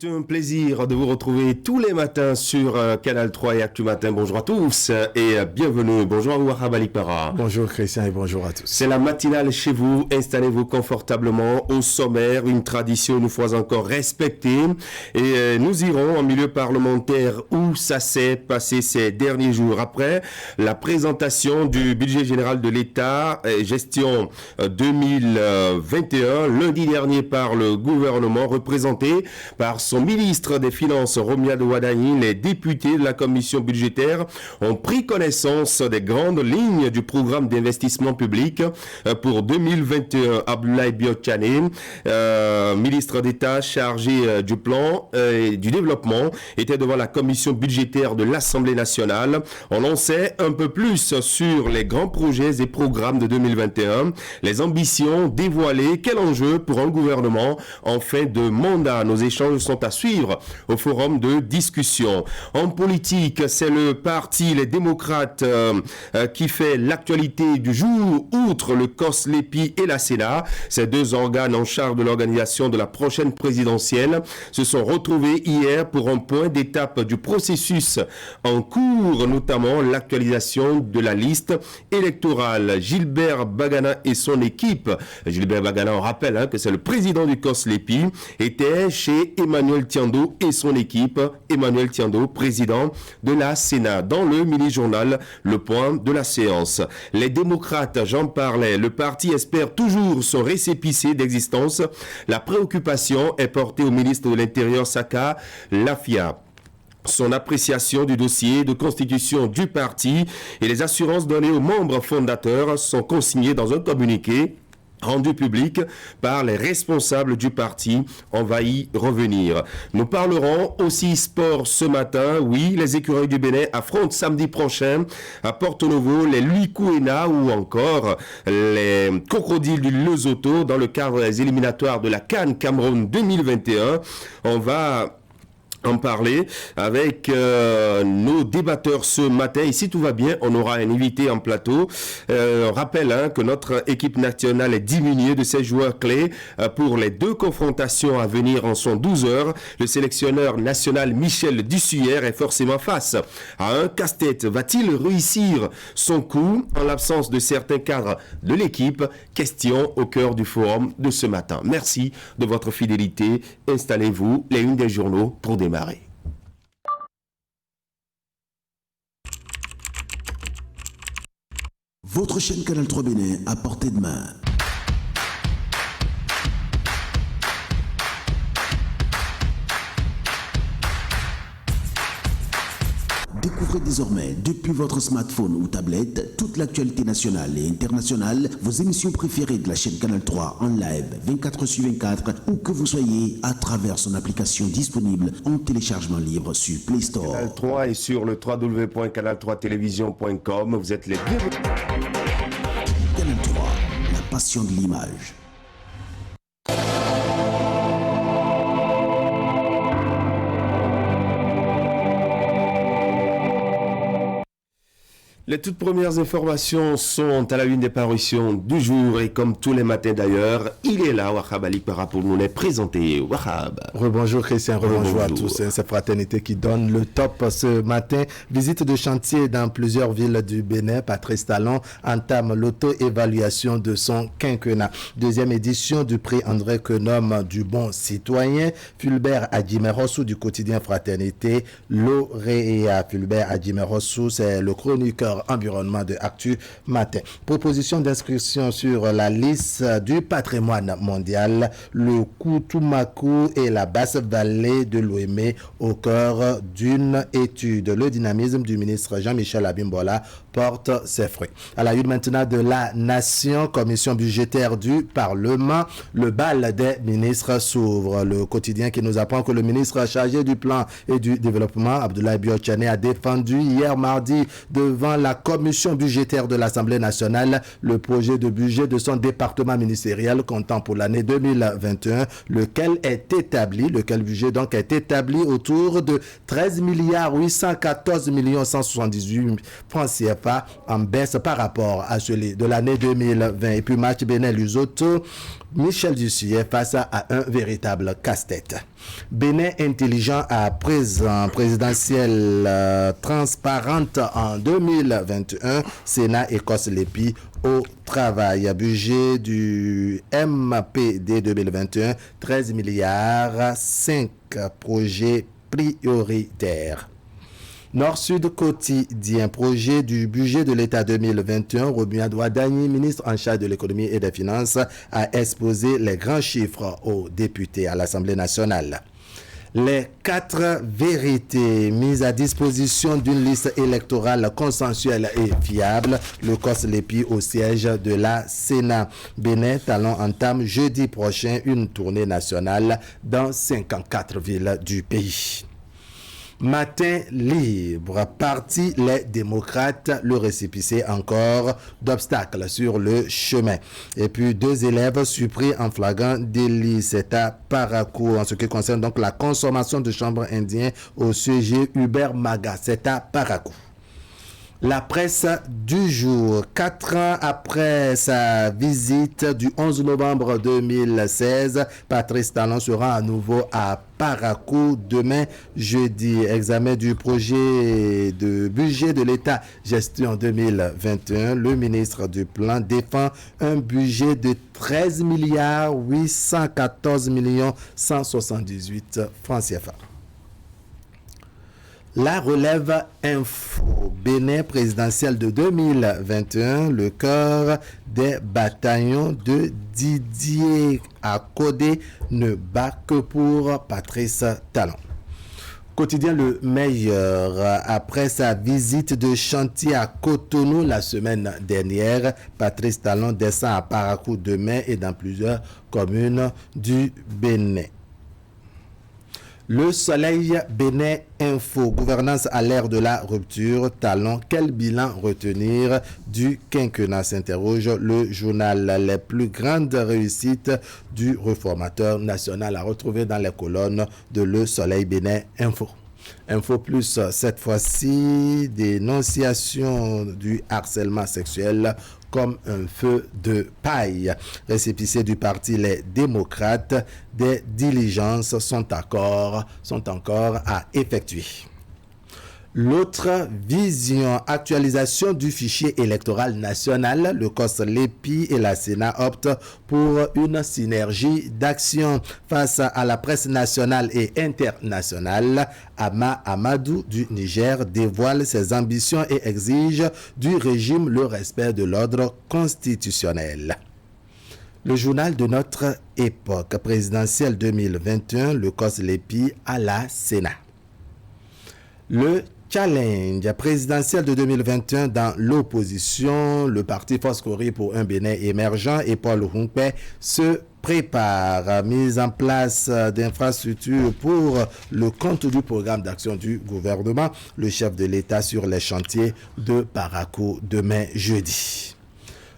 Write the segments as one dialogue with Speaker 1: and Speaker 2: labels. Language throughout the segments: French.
Speaker 1: C'est un plaisir de vous retrouver tous les matins sur Canal 3 et Actu Matin. Bonjour à tous et bienvenue. Bonjour à Wahab Alikpara.
Speaker 2: Bonjour Christian et bonjour à tous.
Speaker 1: C'est la matinale chez vous. Installez-vous confortablement au sommaire. Une tradition une fois encore respectée. Et nous irons en milieu parlementaire où ça s'est passé ces derniers jours. Après la présentation du budget général de l'État, gestion 2021, lundi dernier par le gouvernement représenté par son ministre des Finances, Romuald Wadani, les députés de la commission budgétaire ont pris connaissance des grandes lignes du programme d'investissement public pour 2021. Abdoulaye Biotchane, ministre d'État chargé du plan et du développement, était devant la commission budgétaire de l'Assemblée nationale. On en sait un peu plus sur les grands projets et programmes de 2021, les ambitions dévoilées, quel enjeu pour un gouvernement en fin de mandat. Nos échanges sont à suivre au forum de discussion. En politique, c'est le parti Les Démocrates qui fait l'actualité du jour, outre le COS, l'EPI et la Sénat. Ces deux organes en charge de l'organisation de la prochaine présidentielle se sont retrouvés hier pour un point d'étape du processus en cours, notamment l'actualisation de la liste électorale. Gilbert Bagana et son équipe, Gilbert Bagana, on rappelle que c'est le président du COS, l'EPI, était chez Emmanuel Tiando et son équipe. Emmanuel Tiando, président de la Sénat. Dans le mini-journal, le point de la séance. Les démocrates, j'en parlais, le parti espère toujours son récépissé d'existence. La préoccupation est portée au ministre de l'Intérieur, Saka Lafia. Son appréciation du dossier de constitution du parti et les assurances données aux membres fondateurs sont consignées dans un communiqué rendu public par les responsables du parti. On va y revenir. Nous parlerons aussi sport ce matin. Oui, les écureuils du Bénin affrontent samedi prochain à Porto Novo les Luikuena ou encore les crocodiles du Lesotho dans le cadre des éliminatoires de la CAN Cameroun 2021. On va en parler avec nos débatteurs ce matin. Et si tout va bien, on aura un invité en plateau. On rappelle que notre équipe nationale est diminuée de ses joueurs clés pour les deux confrontations à venir en son 12 heures. Le sélectionneur national Michel Dussuyer est forcément face à un casse-tête. Va-t-il réussir son coup en l'absence de certains cadres de l'équipe? Question au cœur du forum de ce matin. Merci de votre fidélité. Installez-vous, les unes des journaux pour démarrer.
Speaker 3: Votre chaîne Canal 3 Bénin à portée de main. Découvrez désormais, depuis votre smartphone ou tablette, toute l'actualité nationale et internationale, vos émissions préférées de la chaîne Canal 3 en live 24/24, où que vous soyez, à travers son application disponible en téléchargement libre sur Play Store.
Speaker 1: Canal 3 est sur le www.canal3television.com. Vous êtes les bienvenus.
Speaker 3: Canal 3, la passion de l'image.
Speaker 1: Les toutes premières informations sont à la une des parutions du jour et comme tous les matins d'ailleurs, il est là, Wahab Alikpara, pour nous les présenter. Wahab.
Speaker 2: Rebonjour Christian, rebonjour à tous. C'est Fraternité qui donne le top ce matin. Visite de chantier dans plusieurs villes du Bénin. Patrice Talon entame l'auto-évaluation de son quinquennat. Deuxième édition du prix André Quenom du bon citoyen. Fulbert Adjimerossou du quotidien Fraternité. Lauréat Fulbert Adjimerossou, c'est le chroniqueur environnement de Actu Matin. Proposition d'inscription sur la liste du patrimoine mondial, le Koutumakou et la Basse-Vallée de l'Ouémé au cœur d'une étude. Le dynamisme du ministre Jean-Michel Abimbola porte ses fruits. À la une maintenant de la Nation, commission budgétaire du Parlement, le bal des ministres s'ouvre. Le quotidien qui nous apprend que le ministre chargé du plan et du développement, Abdoulaye Biotchane, a défendu hier mardi devant la la commission budgétaire de l'Assemblée nationale le projet de budget de son département ministériel comptant pour l'année 2021, lequel budget donc est établi autour de 13 814 178 francs CFA en baisse par rapport à celui de l'année 2020. Et puis match Bénin-Lesotho, Michel Dussuyer est face à un véritable casse-tête. Bénin intelligent à présent, présidentielle transparente en 2021, Sénat Écosse-Lépi au travail. Budget du MPD 2021, 13 milliards, 5 projets prioritaires. Nord-Sud quotidien, projet du budget de l'État 2021, Romuald Wadagni, ministre en charge de l'économie et des finances, a exposé les grands chiffres aux députés à l'Assemblée nationale. Les 4 vérités mises à disposition d'une liste électorale consensuelle et fiable, le COS-Lépi au siège de la Sénat. Bénin Talon entame jeudi prochain une tournée nationale dans 54 villes du pays. Matin libre, parti les démocrates, le récépissé encore d'obstacles sur le chemin. Et puis 2 élèves surpris en flagrant délit, c'est à Parakou. En ce qui concerne donc la consommation de chanvre indien au CG Hubert Maga, c'est à Parakou. La presse du jour, 4 ans après sa visite du 11 novembre 2016, Patrice Talon sera à nouveau à Parakou demain jeudi. Examen du projet de budget de l'État gestion 2021. Le ministre du Plan défend un budget de 13 814 178 francs CFA. La relève info, Bénin présidentielle de 2021, le cœur des bataillons de Didier Akode ne bat que pour Patrice Talon. Quotidien le meilleur, après sa visite de chantier à Cotonou la semaine dernière, Patrice Talon descend à Parakou demain et dans plusieurs communes du Bénin. Le Soleil Bénin Info, gouvernance à l'ère de la rupture, Talon, quel bilan retenir du quinquennat, s'interroge le journal. Les plus grandes réussites du réformateur national à retrouver dans les colonnes de Le Soleil Bénin Info. Info plus, cette fois-ci, dénonciation du harcèlement sexuel comme un feu de paille. Récépissé du parti Les Démocrates, des diligences sont encore à effectuer. L'autre vision, actualisation du fichier électoral national, le COS-Lépi et la Sénat optent pour une synergie d'action face à la presse nationale et internationale. Ama Amadou du Niger dévoile ses ambitions et exige du régime le respect de l'ordre constitutionnel. Le journal de notre époque, présidentielle 2021, le COS-Lépi à la Sénat. Le challenge présidentiel de 2021 dans l'opposition, le parti Foscori pour un Bénin émergent et Paul Hunkpe se prépare. Mise en place d'infrastructures pour le compte du programme d'action du gouvernement, le chef de l'État sur les chantiers de Parakou demain jeudi.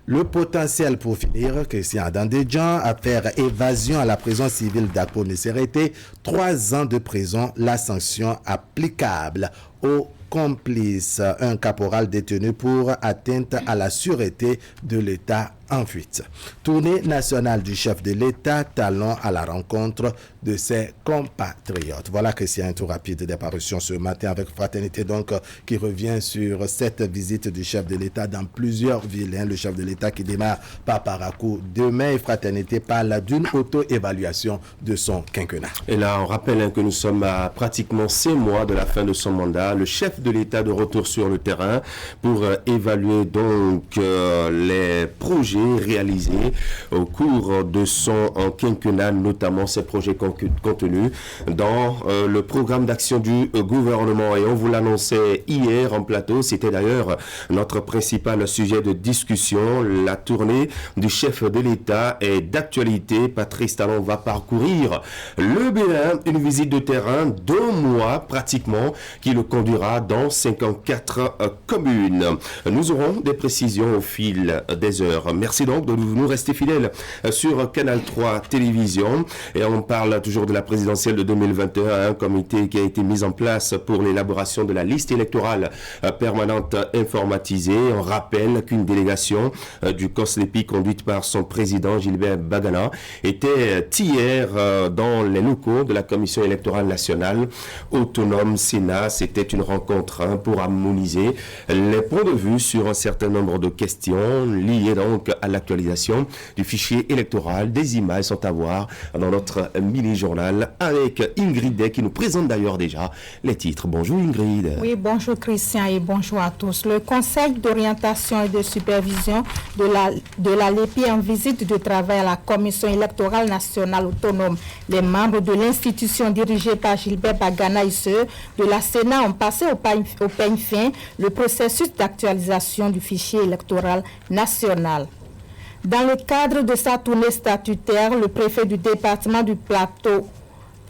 Speaker 2: Le potentiel pour finir, Christian Dandedjan, affaire évasion à la prison civile d'Akpo-Nisserete, 3 ans de prison, la sanction applicable aux complices. Un caporal détenu pour atteinte à la sûreté de l'État en fuite. Tournée nationale du chef de l'État, Talon à la rencontre de ses compatriotes. Voilà, Christian, un tour rapide des parutions ce matin avec Fraternité, donc, qui revient sur cette visite du chef de l'État dans plusieurs villes. Le chef de l'État qui démarre par Parakou demain, et Fraternité parle d'une auto-évaluation de son quinquennat.
Speaker 1: Et là, on rappelle que nous sommes à pratiquement 6 mois de la fin de son mandat. Le chef de l'État de retour sur le terrain pour évaluer donc les projets réalisés au cours de son quinquennat, notamment ces projets contenus dans le programme d'action du gouvernement. Et on vous l'annonçait hier en plateau, c'était d'ailleurs notre principal sujet de discussion. La tournée du chef de l'État est d'actualité. Patrice Talon va parcourir le Bénin, une visite de terrain d'1 mois pratiquement qui le conduira dans 54 communes. Nous aurons des précisions au fil des heures. Merci donc de nous rester fidèles sur Canal 3 Télévision. Et on parle toujours de la présidentielle de 2021, un comité qui a été mis en place pour l'élaboration de la liste électorale permanente informatisée. On rappelle qu'une délégation du COSLEPI conduite par son président Gilbert Bagana était hier dans les locaux de la Commission électorale nationale autonome Sénat. C'était une rencontre pour harmoniser les points de vue sur un certain nombre de questions liées donc à l'actualisation du fichier électoral. Des images sont à voir dans notre mini-journal avec Ingrid Day qui nous présente d'ailleurs déjà les titres. Bonjour Ingrid.
Speaker 4: Oui, bonjour Christian et bonjour à tous. Le Conseil d'orientation et de supervision de la LEPI en visite de travail à la Commission électorale nationale autonome. Les membres de l'institution dirigée par Gilbert Bagana et ceux de la Sénat ont passé au peigne fin le processus d'actualisation du fichier électoral national. Dans le cadre de sa tournée statutaire, le préfet du département du Plateau,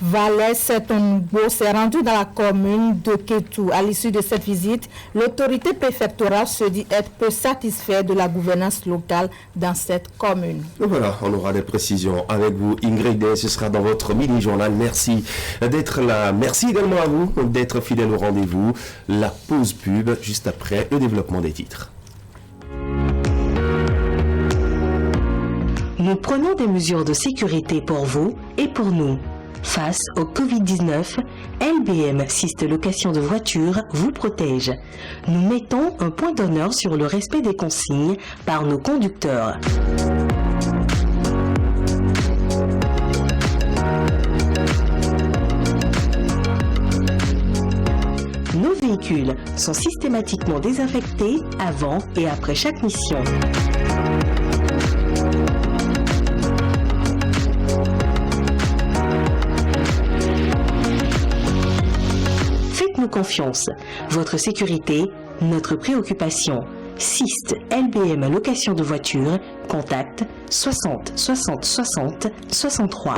Speaker 4: Valais Setonbo, s'est rendu dans la commune de Kétou. À l'issue de cette visite, l'autorité préfectorale se dit être peu satisfaite de la gouvernance locale dans cette commune.
Speaker 1: Voilà, on aura des précisions avec vous, Ingrid, et ce sera dans votre mini-journal. Merci d'être là. Merci également à vous d'être fidèle au rendez-vous. La pause pub, juste après le développement des titres.
Speaker 5: Nous prenons des mesures de sécurité pour vous et pour nous. Face au Covid-19, LBM Syst Location de voitures vous protège. Nous mettons un point d'honneur sur le respect des consignes par nos conducteurs. Nos véhicules sont systématiquement désinfectés avant et après chaque mission. Faites-nous confiance. Votre sécurité, notre préoccupation. Syst LBM Location de voitures, contact 60 60 60 63.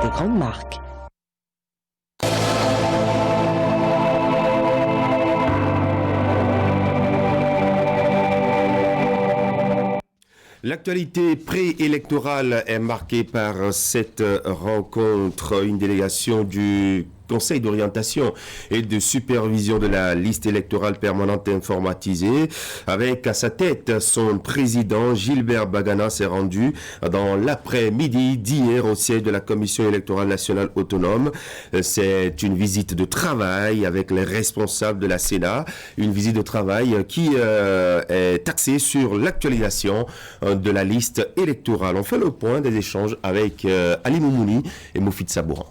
Speaker 5: Des grandes marques.
Speaker 1: L'actualité préélectorale est marquée par cette rencontre, une délégation du Conseil d'orientation et de supervision de la liste électorale permanente informatisée. Avec à sa tête son président Gilbert Bagana s'est rendu dans l'après-midi d'hier au siège de la Commission électorale nationale autonome. C'est une visite de travail avec les responsables de la Sénat, une visite de travail qui est axée sur l'actualisation de la liste électorale. On fait le point des échanges avec Ali Moumouni et Moufid Sabouran.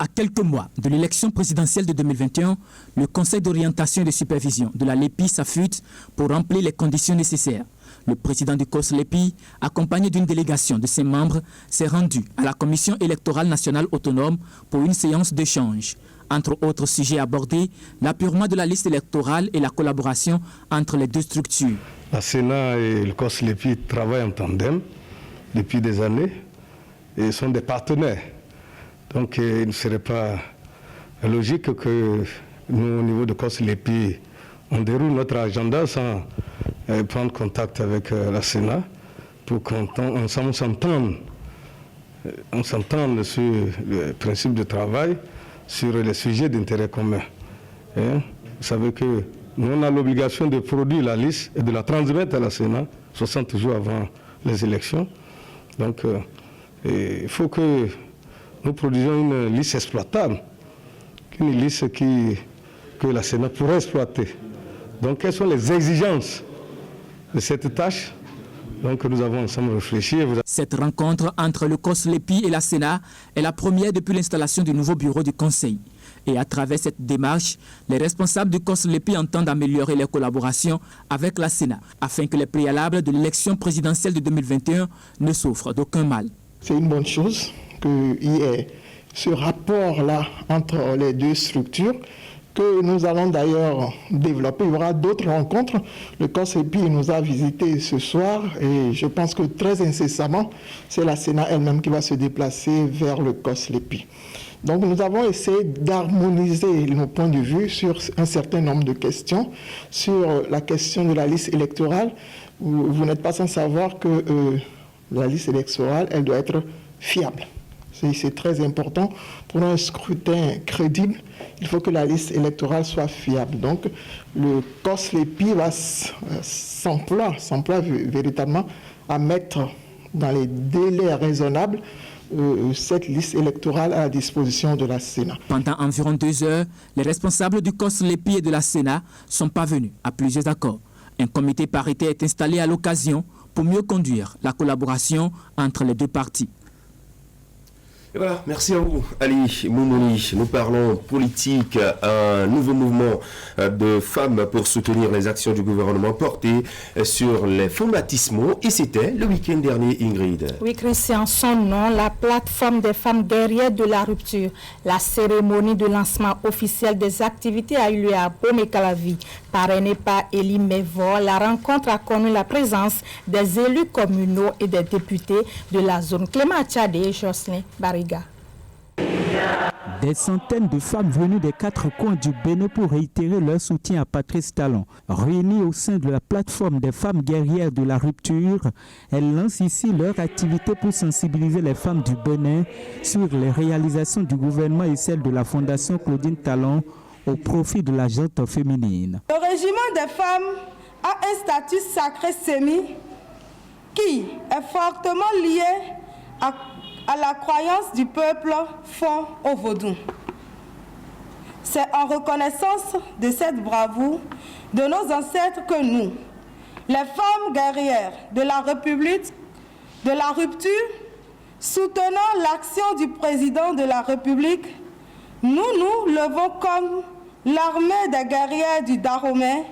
Speaker 6: À quelques mois de l'élection présidentielle de 2021, le Conseil d'orientation et de supervision de la LEPI s'affûte pour remplir les conditions nécessaires. Le président du COSLEPI, accompagné d'une délégation de ses membres, s'est rendu à la Commission électorale nationale autonome pour une séance d'échange. Entre autres sujets abordés, l'appurement de la liste électorale et la collaboration entre les deux structures.
Speaker 7: La Sénat et le COSLEPI travaillent en tandem depuis des années et sont des partenaires. Donc il ne serait pas logique que nous, au niveau de COSLEPI, on déroule notre agenda sans prendre contact avec la Sénat pour qu'on s'entende sur le principe de travail, sur les sujets d'intérêt commun. Vous savez que nous, on a l'obligation de produire la liste et de la transmettre à la Sénat 60 jours avant les élections. Donc il faut que nous produisons une liste exploitable, une liste que la Sénat pourrait exploiter. Donc, quelles sont les exigences de cette tâche? Donc nous avons ensemble réfléchi.
Speaker 6: Cette rencontre entre le COSLEPI et la Sénat est la première depuis l'installation du nouveau bureau du Conseil. Et à travers cette démarche, les responsables du COSLEPI entendent améliorer les collaborations avec la Sénat, afin que les préalables de l'élection présidentielle de 2021 ne souffrent d'aucun mal.
Speaker 8: C'est une bonne chose qu'il y ait ce rapport-là entre les deux structures, que nous allons d'ailleurs développer. Il y aura d'autres rencontres. Le COSLEPI nous a visités ce soir et je pense que très incessamment, c'est la Sénat elle-même qui va se déplacer vers le COSLEPI. Donc nous avons essayé d'harmoniser nos points de vue sur un certain nombre de questions. Sur la question de la liste électorale, vous n'êtes pas sans savoir que la liste électorale, elle doit être fiable. C'est très important. Pour un scrutin crédible, il faut que la liste électorale soit fiable. Donc, le COSLEPI s'emploie véritablement à mettre dans les délais raisonnables cette liste électorale à la disposition de la Sénat.
Speaker 6: Pendant environ 2 heures, les responsables du COSLEPI et de la Sénat sont parvenus à plusieurs accords. Un comité paritaire est installé à l'occasion pour mieux conduire la collaboration entre les deux parties.
Speaker 1: Et voilà, merci à vous, Ali Moumouni. Nous parlons politique, un nouveau mouvement de femmes pour soutenir les actions du gouvernement portées sur les fonds baptismaux. Et c'était le week-end dernier, Ingrid.
Speaker 4: Oui, Christian, son nom, la plateforme des femmes guerrières de la rupture. La cérémonie de lancement officiel des activités a eu lieu à Bomé-Calavi. Parrainée par Elie Mévor, la rencontre a connu la présence des élus communaux et des députés de la zone. Clément Tchadé et Jocelyn Barry.
Speaker 9: Des centaines de femmes venues des 4 coins du Bénin pour réitérer leur soutien à Patrice Talon. Réunies au sein de la plateforme des femmes guerrières de la rupture, elles lancent ici leur activité pour sensibiliser les femmes du Bénin sur les réalisations du gouvernement et celles de la Fondation Claudine Talon au profit de la gente féminine.
Speaker 10: Le régiment des femmes a un statut sacré sémi qui est fortement lié à la croyance du peuple fond au vaudou. C'est en reconnaissance de cette bravoure de nos ancêtres que nous, les femmes guerrières de la République, de la rupture, soutenant l'action du président de la République, nous nous levons comme l'armée des guerrières du Dahomey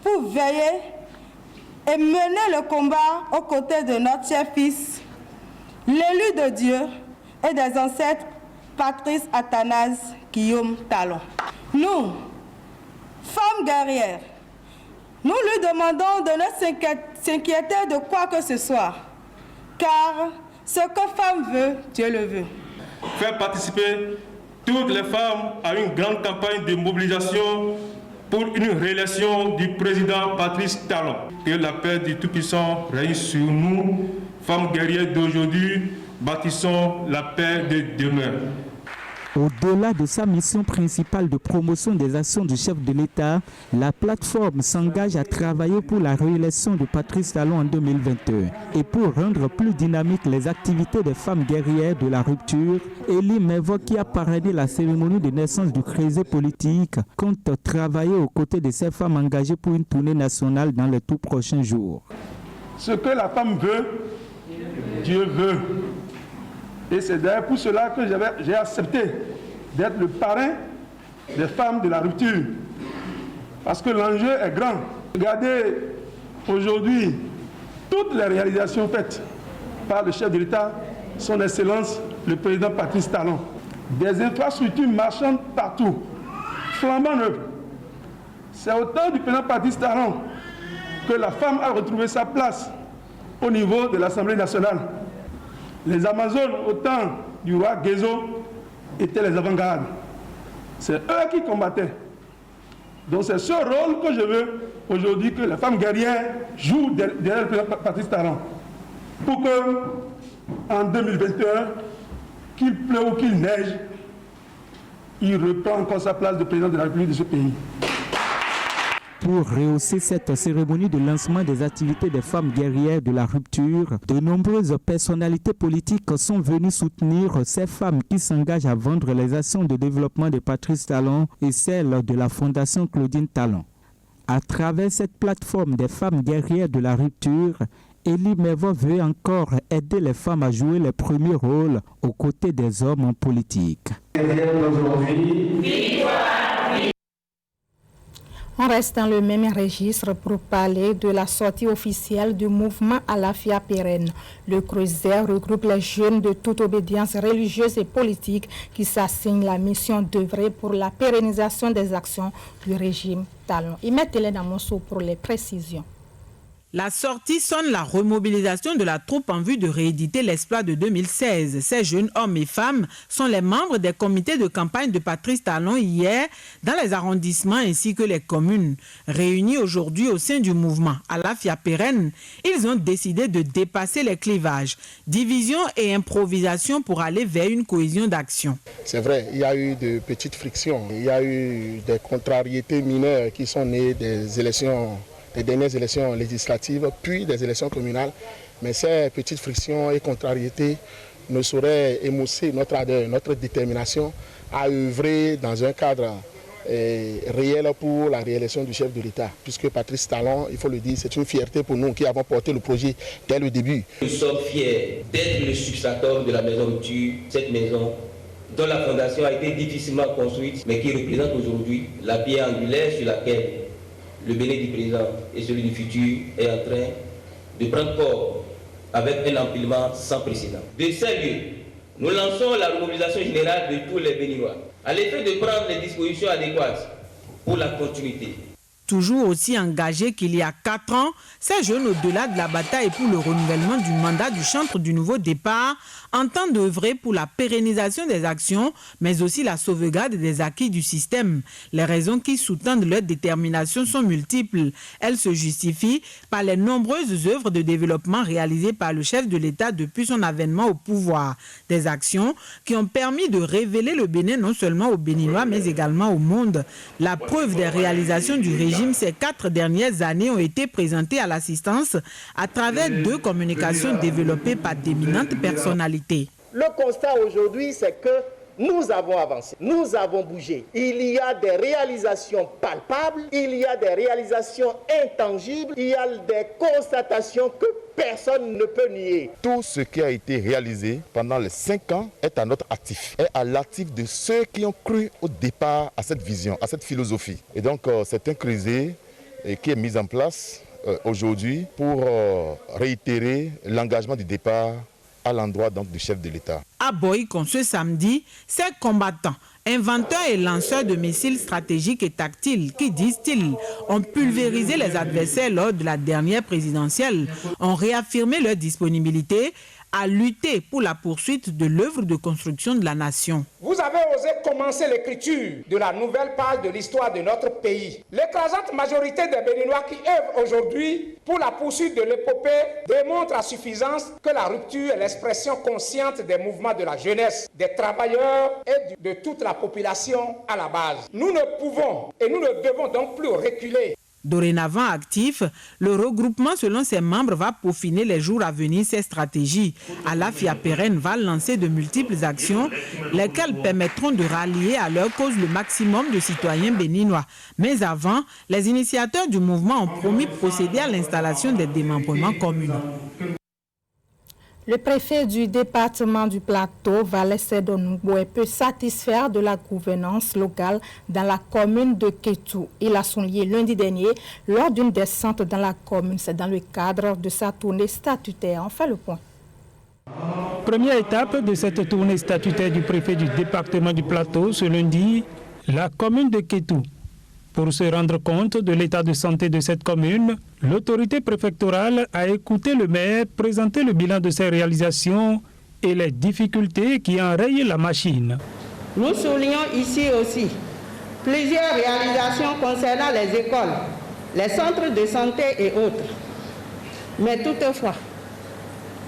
Speaker 10: pour veiller et mener le combat aux côtés de notre chef-fils, l'élu de Dieu et des ancêtres Patrice Athanase Guillaume Talon. Nous, femmes guerrières, nous lui demandons de ne s'inquiéter de quoi que ce soit, car ce que femme veut, Dieu le veut.
Speaker 11: Faire participer toutes les femmes à une grande campagne de mobilisation pour une réélection du président Patrice Talon. Que la paix du Tout-Puissant règne sur nous, femmes guerrières d'aujourd'hui, bâtissons la paix de demain.
Speaker 9: Au-delà de sa mission principale de promotion des actions du chef de l'État, la plateforme s'engage à travailler pour la réélection de Patrice Talon en 2021. Et pour rendre plus dynamiques les activités des femmes guerrières de la rupture, Elie Mévor, qui a parrainé la cérémonie de naissance du Creuset politique, compte travailler aux côtés de ces femmes engagées pour une tournée nationale dans les tout prochains jours.
Speaker 12: Ce que la femme veut, Dieu veut. Et c'est d'ailleurs pour cela que j'ai accepté d'être le parrain des femmes de la rupture. Parce que l'enjeu est grand. Regardez aujourd'hui toutes les réalisations faites par le chef de l'État, son Excellence, le président Patrice Talon. Des infrastructures marchandes partout, flambant neuves. C'est au temps du président Patrice Talon que la femme a retrouvé sa place au niveau de l'Assemblée nationale. Les Amazones, au temps du roi Guézo, étaient les avant-gardes. C'est eux qui combattaient. Donc c'est ce rôle que je veux aujourd'hui que les femmes guerrières jouent derrière le président Patrice Talon. Pour que, en 2021, qu'il pleuve ou qu'il neige, il reprend encore sa place de président de la République de ce pays.
Speaker 9: Pour rehausser cette cérémonie de lancement des activités des femmes guerrières de la rupture, de nombreuses personnalités politiques sont venues soutenir ces femmes qui s'engagent à vendre les actions de développement de Patrice Talon et celles de la Fondation Claudine Talon. À travers cette plateforme des femmes guerrières de la rupture, Elie Mevo veut encore aider les femmes à jouer les premiers rôles aux côtés des hommes en politique.
Speaker 4: On reste dans le même registre pour parler de la sortie officielle du mouvement Alafia Pérenne. Le Creuset regroupe les jeunes de toute obédience religieuse et politique qui s'assignent la mission d'œuvrer pour la pérennisation des actions du régime Talon. Y mettez-les dans mon sou pour les précisions.
Speaker 13: La sortie sonne la remobilisation de la troupe en vue de rééditer l'exploit de 2016. Ces jeunes hommes et femmes sont les membres des comités de campagne de Patrice Talon hier dans les arrondissements ainsi que les communes. Réunis aujourd'hui au sein du mouvement Alafia Pérenne, ils ont décidé de dépasser les clivages, division et improvisation pour aller vers une cohésion d'action.
Speaker 14: C'est vrai, il y a eu de petites frictions, il y a eu des contrariétés mineures qui sont nées des élections. Les dernières élections législatives, puis des élections communales. Mais ces petites frictions et contrariétés ne sauraient émousser notre ardeur, notre détermination à œuvrer dans un cadre réel pour la réélection du chef de l'État. Puisque Patrice Talon, il faut le dire, c'est une fierté pour nous qui avons porté le projet dès le début.
Speaker 15: Nous sommes fiers d'être le successeur de la maison Rupture, cette maison dont la fondation a été difficilement construite, mais qui représente aujourd'hui la pierre angulaire sur laquelle le Bénin du présent et celui du futur est en train de prendre corps avec un empilement sans précédent. De ces lieux, nous lançons la remobilisation générale de tous les Béninois à l'effet de prendre les dispositions adéquates pour la continuité.
Speaker 13: Toujours aussi engagés qu'il y a 4 ans, ces jeunes, au-delà de la bataille pour le renouvellement du mandat du chantre du nouveau départ, entendent œuvrer pour la pérennisation des actions, mais aussi la sauvegarde des acquis du système. Les raisons qui sous-tendent leur détermination sont multiples. Elles se justifient par les nombreuses œuvres de développement réalisées par le chef de l'État depuis son avènement au pouvoir. Des actions qui ont permis de révéler le Bénin non seulement aux Béninois, mais également au monde. La preuve des réalisations du régime ces 4 dernières années ont été présentées à l'assistance à travers 2 communications développées par d'éminentes personnalités.
Speaker 16: Le constat aujourd'hui, c'est que nous avons avancé, nous avons bougé. Il y a des réalisations palpables, il y a des réalisations intangibles, il y a des constatations que personne ne peut nier.
Speaker 17: Tout ce qui a été réalisé pendant les 5 ans est à notre actif, est à l'actif de ceux qui ont cru au départ à cette vision, à cette philosophie. Et donc c'est un creuset qui est mis en place aujourd'hui pour réitérer l'engagement du départ à l'endroit donc du chef de l'État.
Speaker 13: À Boïcon ce samedi, ces combattants, inventeurs et lanceurs de missiles stratégiques et tactiles qui, disent-ils, ont pulvérisé les adversaires lors de la dernière présidentielle, ont réaffirmé leur disponibilité à lutter pour la poursuite de l'œuvre de construction de la nation.
Speaker 18: Vous avez osé commencer l'écriture de la nouvelle page de l'histoire de notre pays. L'écrasante majorité des Béninois qui œuvrent aujourd'hui pour la poursuite de l'épopée démontre à suffisance que la rupture est l'expression consciente des mouvements de la jeunesse, des travailleurs et de toute la population à la base. Nous ne pouvons et nous ne devons donc plus reculer.
Speaker 13: Dorénavant actif, le regroupement selon ses membres va peaufiner les jours à venir ses stratégies. Alafia Pérenne va lancer de multiples actions, lesquelles permettront de rallier à leur cause le maximum de citoyens béninois. Mais avant, les initiateurs du mouvement ont promis de procéder à l'installation des démembrements communaux.
Speaker 4: Le préfet du département du Plateau, Valais Sedonouboue, peut satisfaire de la gouvernance locale dans la commune de Kétou. Il a souligné lundi dernier lors d'une descente dans la commune. C'est dans le cadre de sa tournée statutaire. On fait le point.
Speaker 19: Première étape de cette tournée statutaire du préfet du département du Plateau, ce lundi, la commune de Kétou. Pour se rendre compte de l'état de santé de cette commune, l'autorité préfectorale a écouté le maire présenter le bilan de ses réalisations et les difficultés qui enrayent la machine.
Speaker 20: Nous soulignons ici aussi plusieurs réalisations concernant les écoles, les centres de santé et autres. Mais toutefois,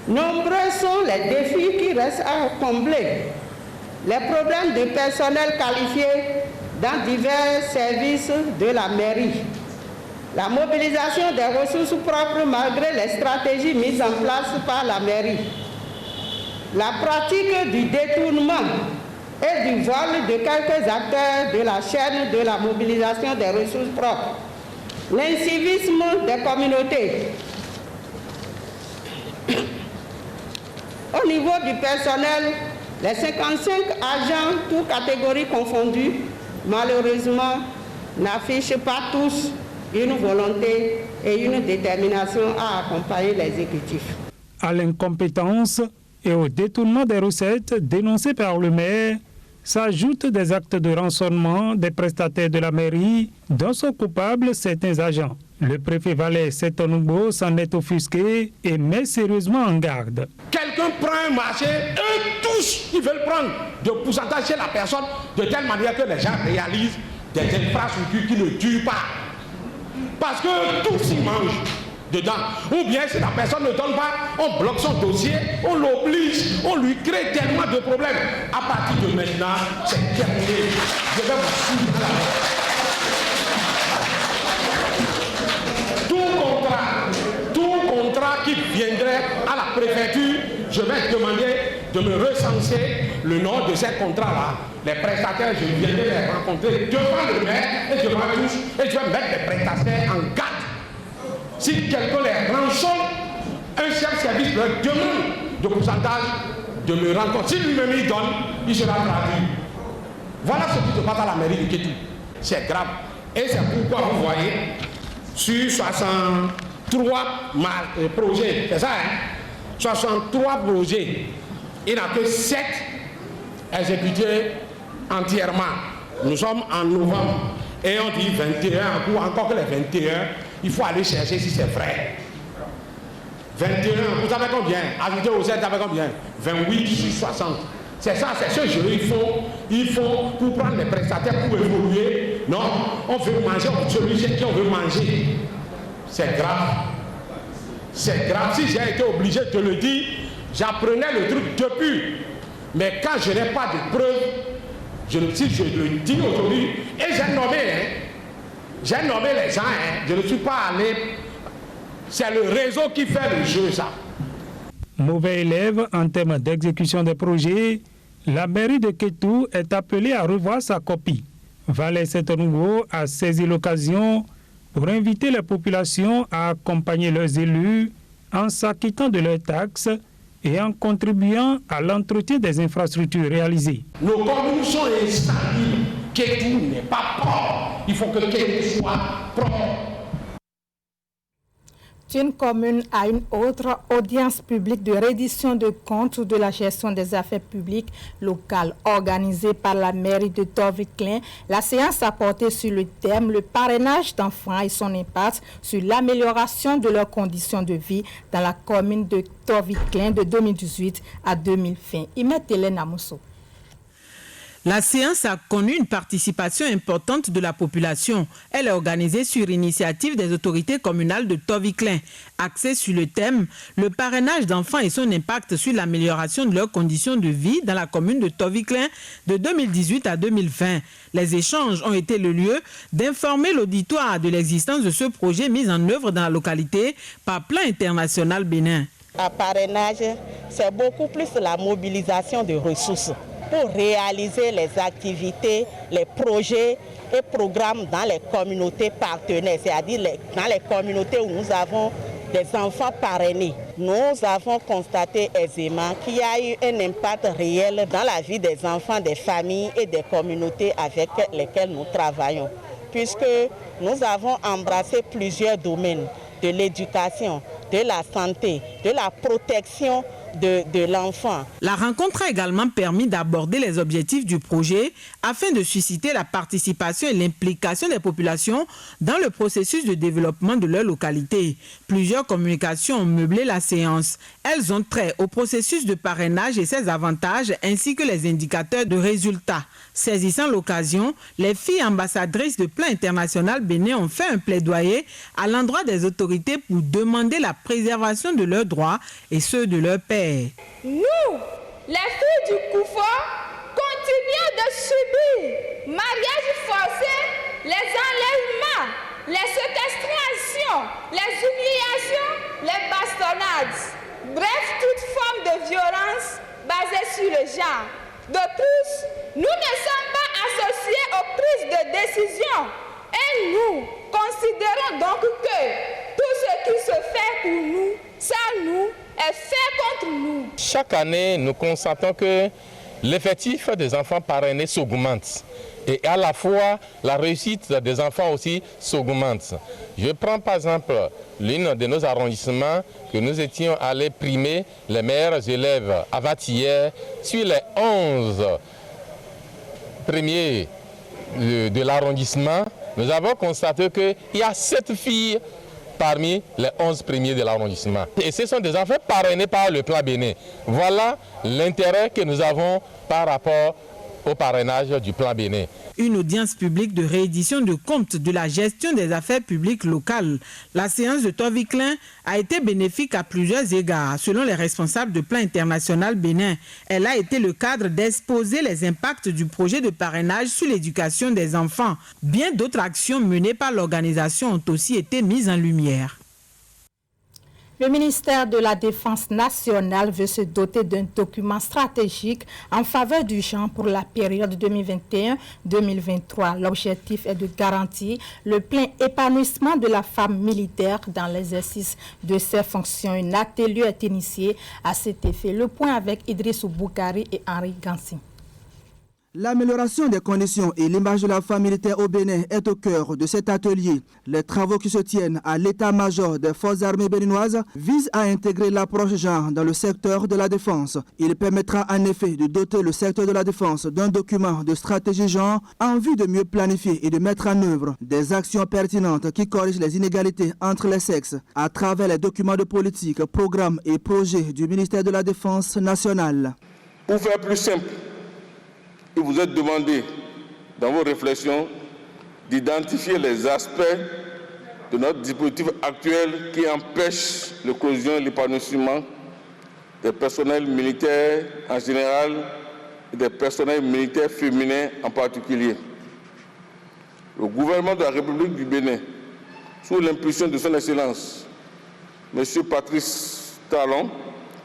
Speaker 20: nombreux sont les défis qui restent à combler. Les problèmes de personnel qualifié dans divers services de la mairie. La mobilisation des ressources propres malgré les stratégies mises en place par la mairie. La pratique du détournement et du vol de quelques acteurs de la chaîne de la mobilisation des ressources propres. L'incivisme des communautés. niveau du personnel, les 55 agents, toutes catégories confondues, malheureusement, n'affichent pas tous une volonté et une détermination à accompagner l'exécutif.
Speaker 19: À l'incompétence et au détournement des recettes dénoncées par le maire s'ajoutent des actes de rançonnement des prestataires de la mairie dont sont coupables certains agents. Le préfet Valais Setonoubo s'en est offusqué et met sérieusement en garde.
Speaker 18: Quelqu'un prend un marché, eux tous, ils veulent prendre de pourcentage chez la personne de telle manière que les gens réalisent des infrastructures qui ne durent pas. Parce que tous y mangent dedans. Ou bien si la personne ne donne pas, on bloque son dossier, on l'oblige, on lui crée tellement de problèmes. À partir de maintenant, c'est terminé. Je vais vous suivre à la main. Tout contrat qui viendrait à la préfecture, je vais demander de me recenser le nom de ces contrats-là. Les prestataires, je viendrai les rencontrer devant le maire et devant tous, et je vais mettre les prestataires en garde. Si quelqu'un les rançonne, un chef de service leur demande de pourcentage de me rencontrer. Si lui-même il donne, il sera traduit. Voilà ce qui se passe à la mairie de Kétou. C'est grave. Et c'est pourquoi vous voyez, sur 63 projets, c'est ça, hein? 63 projets, il n'y en a que 7 exécutés entièrement. Nous sommes en novembre et on dit 21, ou encore que les 21, il faut aller chercher si c'est vrai. 21, vous savez combien? Ajouter aux 7, vous savez combien? 28 sur 60. C'est ça, c'est ce jeu. Il faut pour prendre les prestataires pour évoluer. Non, on veut manger, celui qui on veut manger. C'est grave. C'est grave. Si j'ai été obligé de le dire, j'apprenais le truc depuis. Mais quand je n'ai pas de preuves, si je le dis aujourd'hui, et j'ai nommé les gens, je ne suis pas allé. C'est le réseau qui fait le jeu, ça.
Speaker 19: Mauvais élève en termes d'exécution des projets, la mairie de Kétou est appelée à revoir sa copie. Valais Setonoubo a saisi l'occasion pour inviter les populations à accompagner leurs élus en s'acquittant de leurs taxes et en contribuant à l'entretien des infrastructures réalisées.
Speaker 18: Nos communes sont instables. Kétou n'est pas propre. Il faut que Kétou soit propre.
Speaker 4: D'une commune à une autre, audience publique de reddition de comptes de la gestion des affaires publiques locales organisée par la mairie de Torviclin. La séance a porté sur le thème le parrainage d'enfants et son impact sur l'amélioration de leurs conditions de vie dans la commune de Torviclin de 2018 à 2020. Imet Hélène Amousso.
Speaker 13: La séance a connu une participation importante de la population. Elle est organisée sur initiative des autorités communales de Torviclin, axée sur le thème « Le parrainage d'enfants et son impact sur l'amélioration de leurs conditions de vie dans la commune de Torviclin de 2018 à 2020 ». Les échanges ont été le lieu d'informer l'auditoire de l'existence de ce projet mis en œuvre dans la localité par Plan International Bénin.
Speaker 21: Un parrainage, c'est beaucoup plus la mobilisation de ressources pour réaliser les activités, les projets et programmes dans les communautés partenaires, c'est-à-dire dans les communautés où nous avons des enfants parrainés. Nous avons constaté aisément qu'il y a eu un impact réel dans la vie des enfants, des familles et des communautés avec lesquelles nous travaillons, puisque nous avons embrassé plusieurs domaines de l'éducation, de la santé, de la protection de l'enfant.
Speaker 13: La rencontre a également permis d'aborder les objectifs du projet afin de susciter la participation et l'implication des populations dans le processus de développement de leur localité. Plusieurs communications ont meublé la séance. Elles ont trait au processus de parrainage et ses avantages ainsi que les indicateurs de résultats. Saisissant l'occasion, les filles ambassadrices de Plan International Bénin ont fait un plaidoyer à l'endroit des autorités pour demander la préservation de leurs droits et ceux de leurs pères.
Speaker 22: Nous, les filles du Koufo, continuons de subir mariage forcé, les enlèvements, les séquestrations, les humiliations, les bastonnades. Bref, toute forme de violence basée sur le genre. De plus, nous ne sommes pas associés aux prises de décision et nous considérons donc que tout ce qui se fait pour nous, ça nous, c'est fait contre nous.
Speaker 2: Chaque année, nous constatons que l'effectif des enfants parrainés s'augmente. Et à la fois, la réussite des enfants aussi s'augmente. Je prends par exemple l'un de nos arrondissements que nous étions allés primer les meilleurs élèves avant-hier. Sur les 11 premiers de l'arrondissement, nous avons constaté qu'il y a 7 filles parmi les 11 premiers de l'arrondissement. Et ce sont des enfants parrainés par le plan Bénin. Voilà l'intérêt que nous avons par rapport au parrainage du plan Bénin.
Speaker 13: Une audience publique de réédition de comptes de la gestion des affaires publiques locales. La séance de Toviklin a été bénéfique à plusieurs égards. Selon les responsables de plan international Bénin, elle a été le cadre d'exposer les impacts du projet de parrainage sur l'éducation des enfants. Bien d'autres actions menées par l'organisation ont aussi été mises en lumière.
Speaker 4: Le ministère de la Défense nationale veut se doter d'un document stratégique en faveur du genre pour la période 2021-2023. L'objectif est de garantir le plein épanouissement de la femme militaire dans l'exercice de ses fonctions. Un atelier est initié à cet effet. Le point avec Idrissou Boukari et Henri Gansi.
Speaker 3: L'amélioration des conditions et l'image de la femme militaire au Bénin est au cœur de cet atelier. Les travaux qui se tiennent à l'état-major des forces armées béninoises visent à intégrer l'approche genre dans le secteur de la défense. Il permettra en effet de doter le secteur de la défense d'un document de stratégie genre en vue de mieux planifier et de mettre en œuvre des actions pertinentes qui corrigent les inégalités entre les sexes à travers les documents de politique, programmes et projets du ministère de la Défense nationale.
Speaker 23: Pour faire plus simple, il vous est demandé, dans vos réflexions, d'identifier les aspects de notre dispositif actuel qui empêchent le cohésion et l'épanouissement des personnels militaires en général et des personnels militaires féminins en particulier. Le gouvernement de la République du Bénin, sous l'impulsion de son Excellence, M. Patrice Talon,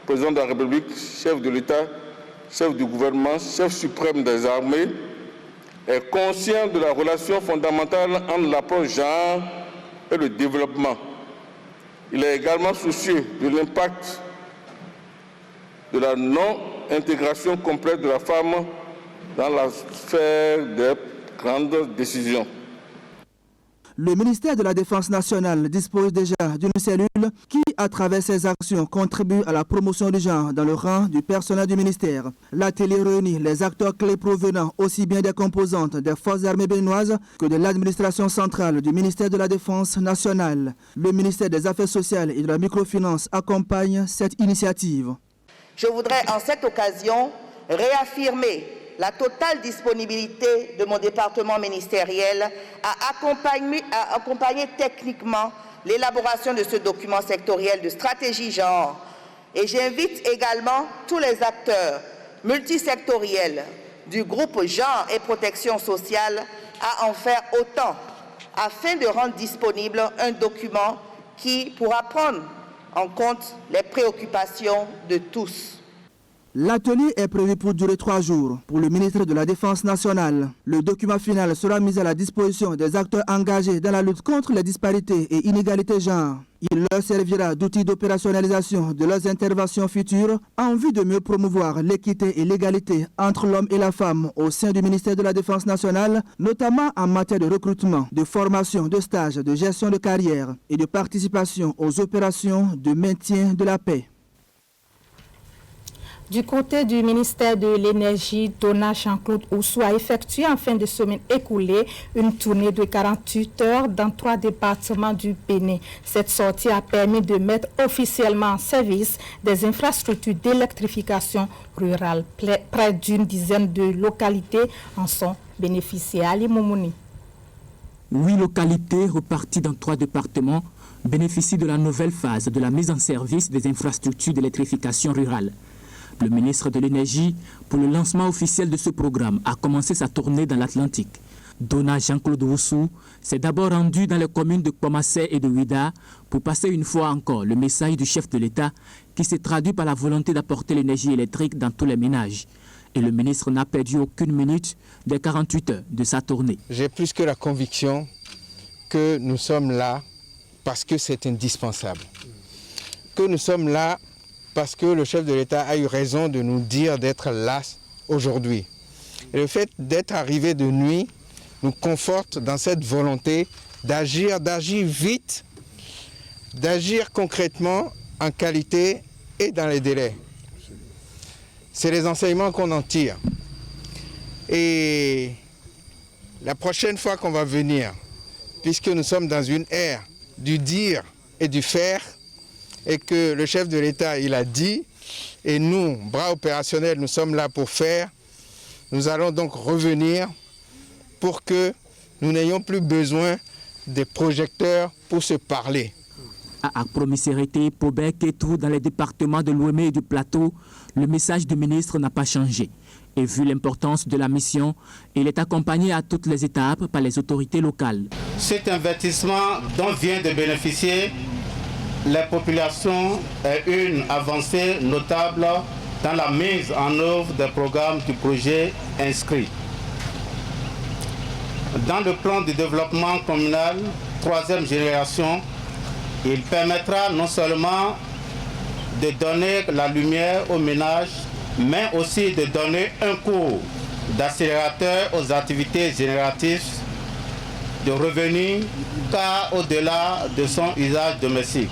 Speaker 23: président de la République, chef de l'État, chef du gouvernement, chef suprême des armées, est conscient de la relation fondamentale entre l'approche genre et le développement. Il est également soucieux de l'impact de la non-intégration complète de la femme dans la sphère des grandes décisions.
Speaker 3: Le ministère de la Défense nationale dispose déjà d'une cellule qui, à travers ses actions, contribue à la promotion du genre dans le rang du personnel du ministère. L'atelier réunit les acteurs clés provenant aussi bien des composantes des forces armées béninoises que de l'administration centrale du ministère de la Défense nationale. Le ministère des Affaires sociales et de la microfinance accompagne cette initiative.
Speaker 24: Je voudrais en cette occasion réaffirmer la totale disponibilité de mon département ministériel à accompagner techniquement l'élaboration de ce document sectoriel de stratégie genre. Et j'invite également tous les acteurs multisectoriels du groupe genre et protection sociale à en faire autant afin de rendre disponible un document qui pourra prendre en compte les préoccupations de tous.
Speaker 3: L'atelier est prévu pour durer 3 jours pour le ministre de la Défense nationale. Le document final sera mis à la disposition des acteurs engagés dans la lutte contre les disparités et inégalités genre. Il leur servira d'outil d'opérationnalisation de leurs interventions futures en vue de mieux promouvoir l'équité et l'égalité entre l'homme et la femme au sein du ministère de la Défense nationale, notamment en matière de recrutement, de formation, de stage, de gestion de carrière et de participation aux opérations de maintien de la paix.
Speaker 4: Du côté du ministère de l'Énergie, Dona Jean-Claude Oussou a effectué en fin de semaine écoulée une tournée de 48 heures dans 3 départements du Bénin. Cette sortie a permis de mettre officiellement en service des infrastructures d'électrification rurale. Près d'une dizaine de localités en sont bénéficiées. Ali Moumouni.
Speaker 6: 8 localités reparties dans 3 départements bénéficient de la nouvelle phase de la mise en service des infrastructures d'électrification rurale. Le ministre de l'Énergie, pour le lancement officiel de ce programme, a commencé sa tournée dans l'Atlantique. Dona Jean-Claude Oussou s'est d'abord rendu dans les communes de Komassé et de Ouida pour passer une fois encore le message du chef de l'État qui s'est traduit par la volonté d'apporter l'énergie électrique dans tous les ménages. Et le ministre n'a perdu aucune minute des 48 heures de sa tournée.
Speaker 25: J'ai plus que la conviction que nous sommes là parce que c'est indispensable. Que nous sommes là parce que le chef de l'État a eu raison de nous dire d'être là aujourd'hui. Et le fait d'être arrivé de nuit nous conforte dans cette volonté d'agir vite, d'agir concrètement, en qualité et dans les délais. C'est les enseignements qu'on en tire. Et la prochaine fois qu'on va venir, puisque nous sommes dans une ère du dire et du faire, et que le chef de l'État, il a dit, et nous, bras opérationnels, nous sommes là pour faire, nous allons donc revenir pour que nous n'ayons plus besoin des projecteurs pour se parler.
Speaker 6: À Promisérité, Pobek et tout dans les départements de l'Ouémé et du Plateau, le message du ministre n'a pas changé. Et vu l'importance de la mission, il est accompagné à toutes les étapes par les autorités locales.
Speaker 1: Cet investissement dont vient de bénéficier la population est une avancée notable dans la mise en œuvre des programmes du projet inscrit. Dans le plan de développement communal, 3e génération, il permettra non seulement de donner la lumière aux ménages, mais aussi de donner un coup d'accélérateur aux activités génératives de revenus, car au-delà de son usage domestique.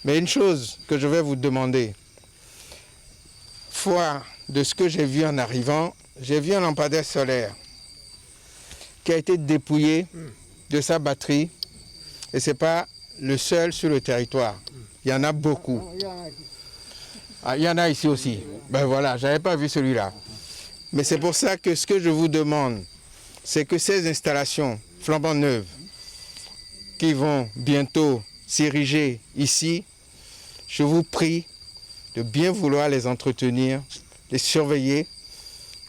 Speaker 25: Mais une chose que je vais vous demander, foi de ce que j'ai vu en arrivant, j'ai vu un lampadaire solaire qui a été dépouillé de sa batterie, et ce n'est pas le seul sur le territoire. Il y en a beaucoup. Ah, il y en a ici aussi. Ben voilà, je n'avais pas vu celui-là. Mais c'est pour ça que ce que je vous demande, c'est que ces installations flambant neuves qui vont bientôt s'ériger ici, je vous prie de bien vouloir les entretenir, les surveiller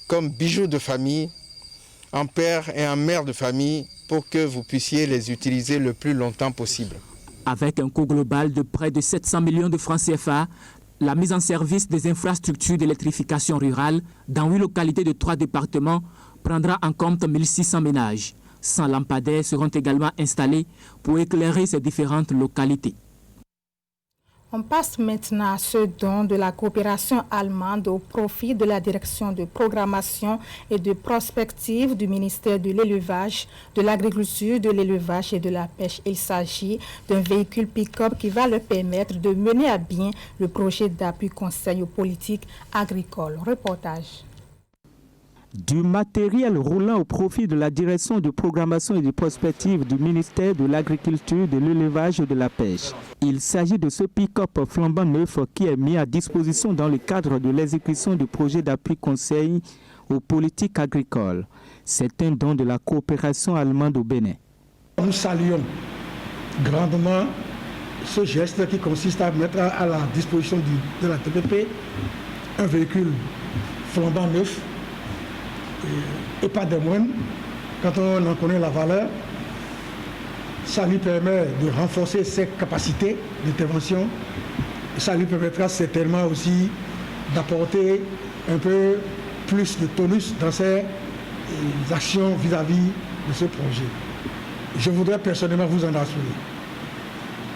Speaker 25: comme bijoux de famille, en père et en mère de famille, pour que vous puissiez les utiliser le plus longtemps possible.
Speaker 6: Avec un coût global de près de 700 millions de francs CFA, la mise en service des infrastructures d'électrification rurale dans 8 localités de 3 départements prendra en compte 1600 ménages. 100 lampadaires seront également installés pour éclairer ces différentes localités.
Speaker 4: On passe maintenant à ce don de la coopération allemande au profit de la direction de programmation et de prospective du ministère de l'élevage, de l'agriculture, de l'élevage et de la pêche. Il s'agit d'un véhicule pick-up qui va leur permettre de mener à bien le projet d'appui conseil aux politiques agricoles. Reportage.
Speaker 9: Du matériel roulant au profit de la direction de programmation et de prospective du ministère de l'Agriculture, de l'Élevage et de la Pêche. Il s'agit de ce pick-up flambant neuf qui est mis à disposition dans le cadre de l'exécution du projet d'appui conseil aux politiques agricoles. C'est un don de la coopération allemande au Bénin.
Speaker 12: Nous saluons grandement ce geste qui consiste à mettre à la disposition de la TPP un véhicule flambant neuf, et pas des moindres, quand on en connaît la valeur. Ça lui permet de renforcer ses capacités d'intervention. Ça lui permettra certainement aussi d'apporter un peu plus de tonus dans ses actions vis-à-vis de ce projet. Je voudrais personnellement vous en assurer.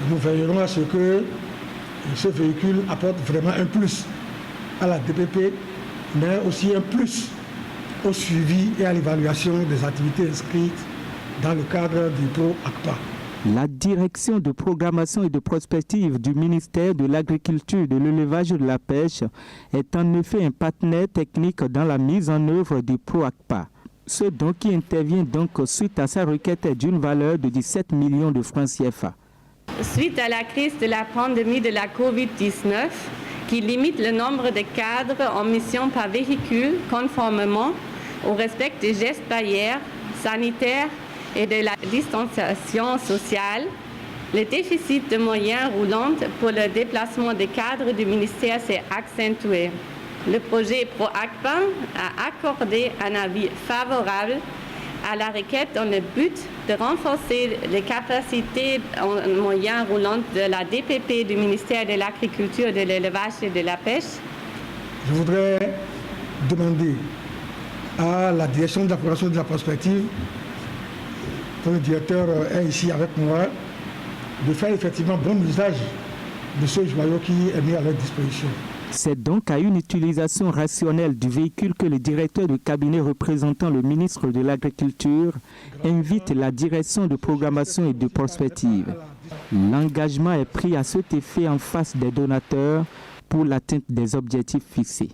Speaker 12: Nous veillerons à ce que ce véhicule apporte vraiment un plus à la DPP, mais aussi un plus au suivi et à l'évaluation des activités inscrites dans le cadre du PRO-ACPA.
Speaker 9: La direction de programmation et de prospective du ministère de l'Agriculture, de l'Élevage et de la Pêche est en effet un partenaire technique dans la mise en œuvre du PRO-ACPA. Ce don qui intervient donc suite à sa requête est d'une valeur de 17 millions de francs CFA.
Speaker 5: Suite à la crise de la pandémie de la COVID-19, qui limite le nombre de cadres en mission par véhicule conformément au respect des gestes barrières sanitaires et de la distanciation sociale, le déficit de moyens roulants pour le déplacement des cadres du ministère s'est accentué. Le projet PRO-ACPA a accordé un avis favorable à la requête dans le but de renforcer les capacités en moyens roulants de la DPP du ministère de l'Agriculture, de l'Élevage et de la Pêche.
Speaker 12: Je voudrais demander à la direction de la programmation de la prospective, dont le directeur est ici avec moi, de faire effectivement bon usage de ce joyau qui est mis à leur disposition.
Speaker 9: C'est donc à une utilisation rationnelle du véhicule que le directeur de cabinet représentant le ministre de l'Agriculture invite la direction de programmation et de prospective. L'engagement est pris à cet effet en face des donateurs pour l'atteinte des objectifs fixés.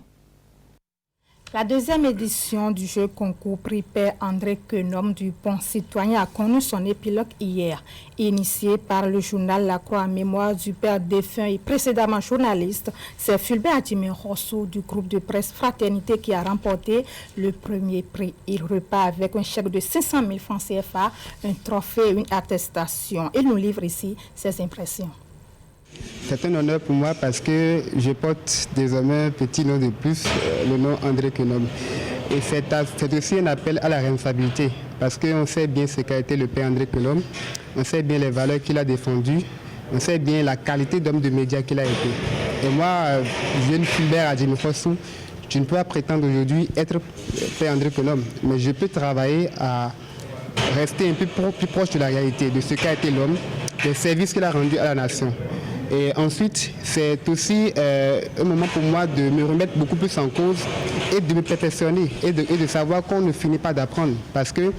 Speaker 4: La deuxième édition du jeu concours prix Père André Quenom du Pont Citoyen a connu son épilogue hier. Initié par le journal La Croix en mémoire du père défunt et précédemment journaliste, c'est Fulbert Adjimé Rosso du groupe de presse Fraternité qui a remporté le premier prix. Il repart avec un chèque de 500 000 francs CFA, un trophée et une attestation. Il nous livre ici ses impressions.
Speaker 7: C'est un honneur pour moi parce que je porte désormais un petit nom de plus, le nom André Quenom. Et c'est aussi un appel à la responsabilité parce qu'on sait bien ce qu'a été le père André Quenom, on sait bien les valeurs qu'il a défendues, on sait bien la qualité d'homme de médias qu'il a été. Et moi, jeune Fulbert Adjimé Rosso, je ne peux pas prétendre aujourd'hui être père André Quenom, mais je peux travailler à rester un peu plus proche de la réalité, de ce qu'a été l'homme, des services qu'il a rendus à la nation. Et ensuite, c'est aussi un moment pour moi de me remettre beaucoup plus en cause et de me perfectionner et de savoir qu'on ne finit pas d'apprendre. Parce que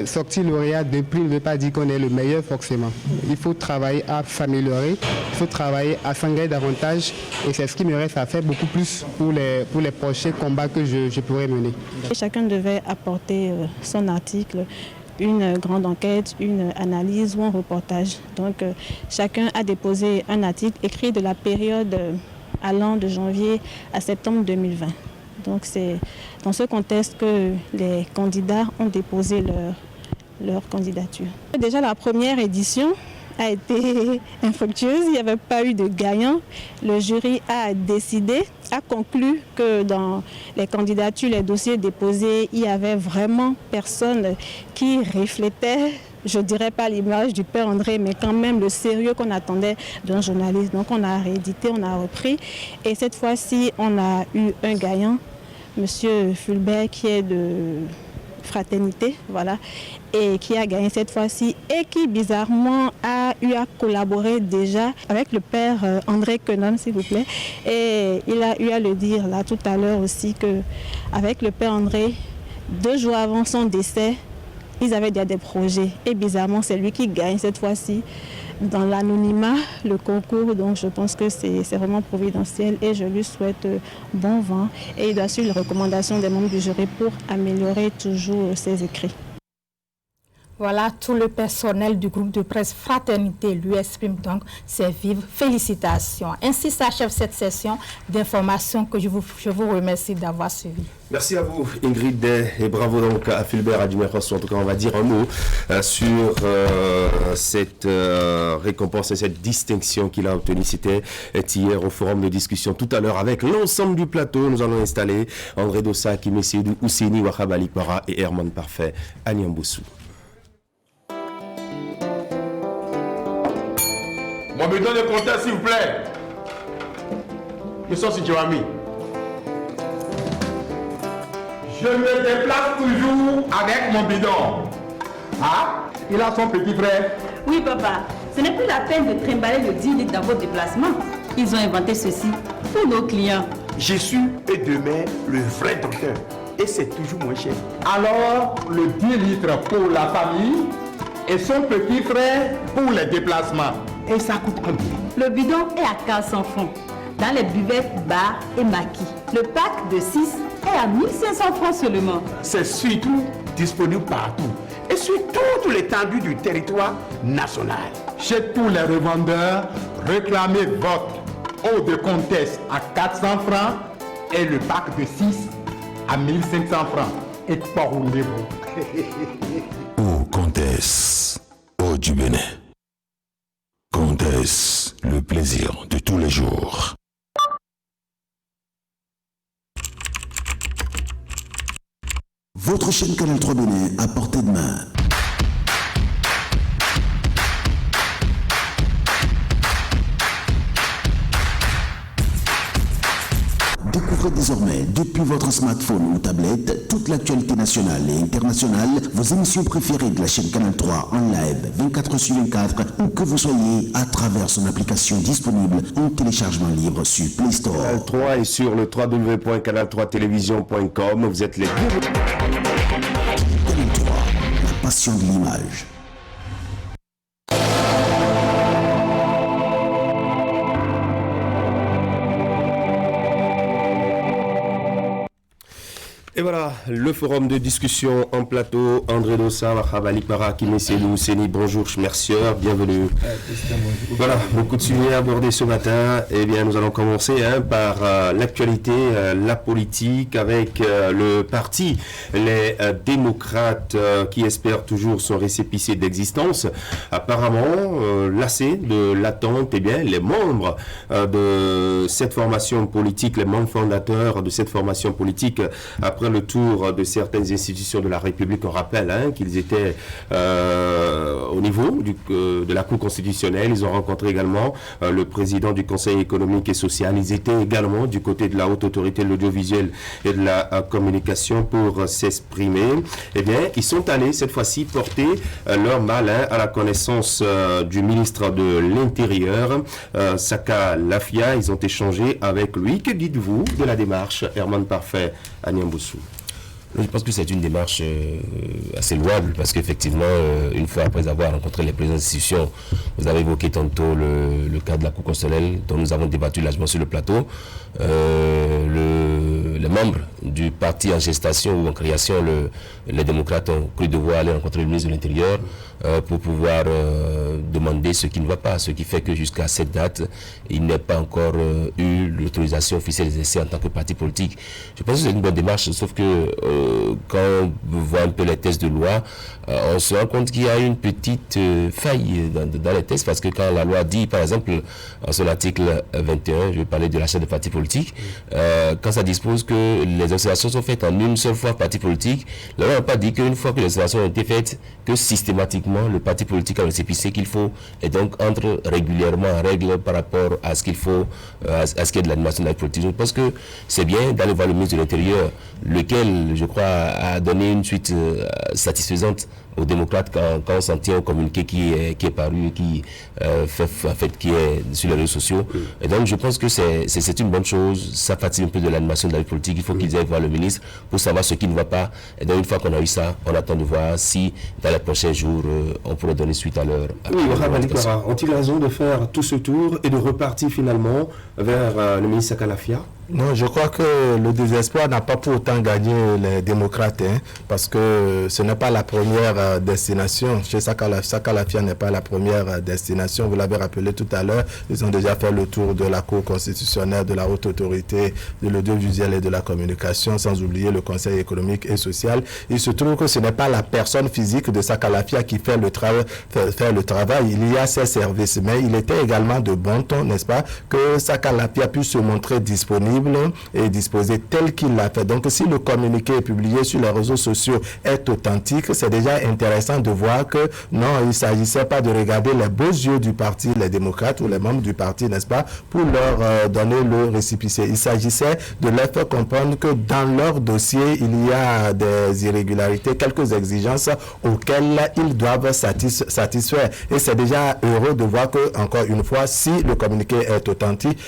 Speaker 7: sortir lauréat de prix ne veut pas dire qu'on est le meilleur forcément. Il faut travailler à s'améliorer, il faut travailler à s'engager davantage et c'est ce qui me reste à faire beaucoup plus pour les prochains combats que je pourrais mener.
Speaker 8: Chacun devait apporter son article, une grande enquête, une analyse ou un reportage. Donc chacun a déposé un article écrit de la période allant de janvier à septembre 2020. Donc c'est dans ce contexte que les candidats ont déposé leur candidature. Déjà la première édition a été infructueuse, il n'y avait pas eu de gagnant. Le jury a décidé, a conclu que dans les candidatures, les dossiers déposés, il n'y avait vraiment personne qui reflétait, je ne dirais pas l'image du père André, mais quand même le sérieux qu'on attendait d'un journaliste. Donc on a réédité, on a repris et cette fois-ci on a eu un gagnant, monsieur Fulbert qui est de Fraternité, voilà, et qui a gagné cette fois-ci et qui bizarrement a eu à collaborer déjà avec le père André Quenom, s'il vous plaît. Et il a eu à le dire là tout à l'heure aussi qu'avec le père André, 2 jours avant son décès, ils avaient déjà des projets. Et bizarrement, c'est lui qui gagne cette fois-ci dans l'anonymat, le concours. Donc je pense que c'est vraiment providentiel et je lui souhaite bon vent. Et il doit suivre les recommandations des membres du jury pour améliorer toujours ses écrits.
Speaker 4: Voilà, tout le personnel du groupe de presse Fraternité lui exprime donc ses vives félicitations. Ainsi s'achève cette session d'information que je vous remercie d'avoir suivi.
Speaker 10: Merci à vous Ingrid et bravo donc à Fulbert Adjimé Rosso. En tout cas, on va dire un mot sur cette récompense et cette distinction qu'il a obtenue. C'était hier au forum de discussion tout à l'heure avec l'ensemble du plateau. Nous allons installer André Dossa, Kimé Seydou, Ousseini Wahab Kwara et Herman Parfait à Niamboussou.
Speaker 11: Mon bidon de compteur, s'il vous plaît. Je suis sur Joami. Je me déplace toujours avec mon bidon. Ah, il a son petit frère.
Speaker 14: Oui, papa. Ce n'est plus la peine de trimballer le 10 litres dans vos déplacements. Ils ont inventé ceci pour nos clients.
Speaker 11: Je suis et demain le vrai docteur. Et c'est toujours moins cher. Alors, le 10 litres pour la famille et son petit frère pour les déplacements. Et ça coûte combien?
Speaker 14: Le bidon est à 400 francs dans les buvettes, bars et maquis. Le pack de 6 est à 1500 francs seulement.
Speaker 11: C'est surtout disponible partout et sur toute l'étendue du territoire national. Chez tous les revendeurs, réclamez votre eau de comtesse à 400 francs et le pack de 6 à 1500 francs. Et pas roulez-vous.
Speaker 26: Eau comtesse, eau du Bénin. Comtesse, le plaisir de tous les jours. Votre chaîne Canal 3 Bénin à portée de main. Découvrez Suivre désormais depuis votre smartphone ou tablette toute l'actualité nationale et internationale, vos émissions préférées de la chaîne Canal 3 en live 24/24, où que vous soyez à travers son application disponible en téléchargement libre sur Play Store.
Speaker 10: Canal 3 et sur le www.canal3television.com. Vous êtes les bienvenus.
Speaker 26: Canal 3, la passion de l'image.
Speaker 10: Et voilà, le forum de discussion en plateau. André Dossa, Mahabalik Maraki, Messelou, Séni, bonjour, Schmercieur, bienvenue. Voilà, beaucoup de sujets abordés ce matin. Eh bien, nous allons commencer par l'actualité, la politique, avec le parti, les démocrates qui espèrent toujours son récépissé d'existence. Apparemment, lassés de l'attente, eh bien, les membres de cette formation politique, les membres fondateurs de cette formation politique, après le tour de certaines institutions de la République, on rappelle qu'ils étaient au niveau de la Cour constitutionnelle. Ils ont rencontré également le président du Conseil économique et social. Ils étaient également du côté de la Haute Autorité de l'audiovisuel et de la communication pour s'exprimer. Eh bien, ils sont allés cette fois-ci porter leur mal à la connaissance du ministre de l'Intérieur, Saka Lafia. Ils ont échangé avec lui. Que dites-vous de la démarche, Herman Parfait, Agnamboussou?
Speaker 15: Je pense que c'est une démarche assez louable parce qu'effectivement, une fois après avoir rencontré les présidents d'institutions, vous avez évoqué tantôt le cas de la Cour constitutionnelle dont nous avons débattu largement sur le plateau. Les membres du parti en gestation ou en création, les démocrates ont cru devoir aller rencontrer le ministre de l'Intérieur pour pouvoir demander ce qui ne va pas, ce qui fait que jusqu'à cette date, il n'y a pas encore eu l'autorisation officielle d'exercer en tant que parti politique. Je pense que c'est une bonne démarche, sauf que quand on voit un peu les textes de loi, on se rend compte qu'il y a une petite faille dans les textes, parce que quand la loi dit, par exemple, en son article 21, je vais parler de l'achat de partis politiques, quand ça dispose que les observations sont faites en une seule fois parti politique, la loi n'a pas dit qu'une fois que les observations ont été faites, que systématiquement le parti politique a le récépissé qu'il faut, et donc entre régulièrement en règle par rapport à ce qu'il faut, à ce qu'il y a de l'animation de la politique. Je pense que c'est bien d'aller voir le ministre de l'Intérieur, lequel, je crois, a donné une suite satisfaisante aux démocrates quand on s'en tient au communiqué qui est paru et qui qui est sur les réseaux sociaux. Et donc je pense que c'est une bonne chose. Ça fatigue un peu de l'animation de la vie politique. Il faut qu'ils aillent voir le ministre pour savoir ce qui ne va pas. Et donc une fois qu'on a eu ça, on attend de voir si dans les prochains jours on pourrait donner suite à leur...
Speaker 10: Oui, ont-ils raison de faire tout ce tour et de repartir finalement vers le ministre Saka Lafia?
Speaker 16: Non, je crois que le désespoir n'a pas pour autant gagné les démocrates, parce que ce n'est pas la première destination. Chez Saka Lafia n'est pas la première destination. Vous l'avez rappelé tout à l'heure, ils ont déjà fait le tour de la Cour constitutionnelle, de la Haute Autorité de l'audiovisuel et de la communication, sans oublier le Conseil économique et social. Il se trouve que ce n'est pas la personne physique de Saka Lafia qui fait le travail. Il y a ses services, mais il était également de bon ton, n'est-ce pas, que Saka Lafia puisse se montrer disponible et disposé tel qu'il l'a fait. Donc si le communiqué publié sur les réseaux sociaux est authentique, c'est déjà intéressant de voir que non, il ne s'agissait pas de regarder les beaux yeux du parti, les démocrates ou les membres du parti, n'est-ce pas, pour leur donner le récépissé. Il s'agissait de leur faire comprendre que dans leur dossier, il y a des irrégularités, quelques exigences auxquelles ils doivent satisfaire. Et c'est déjà heureux de voir que, encore une fois, si le communiqué est authentique,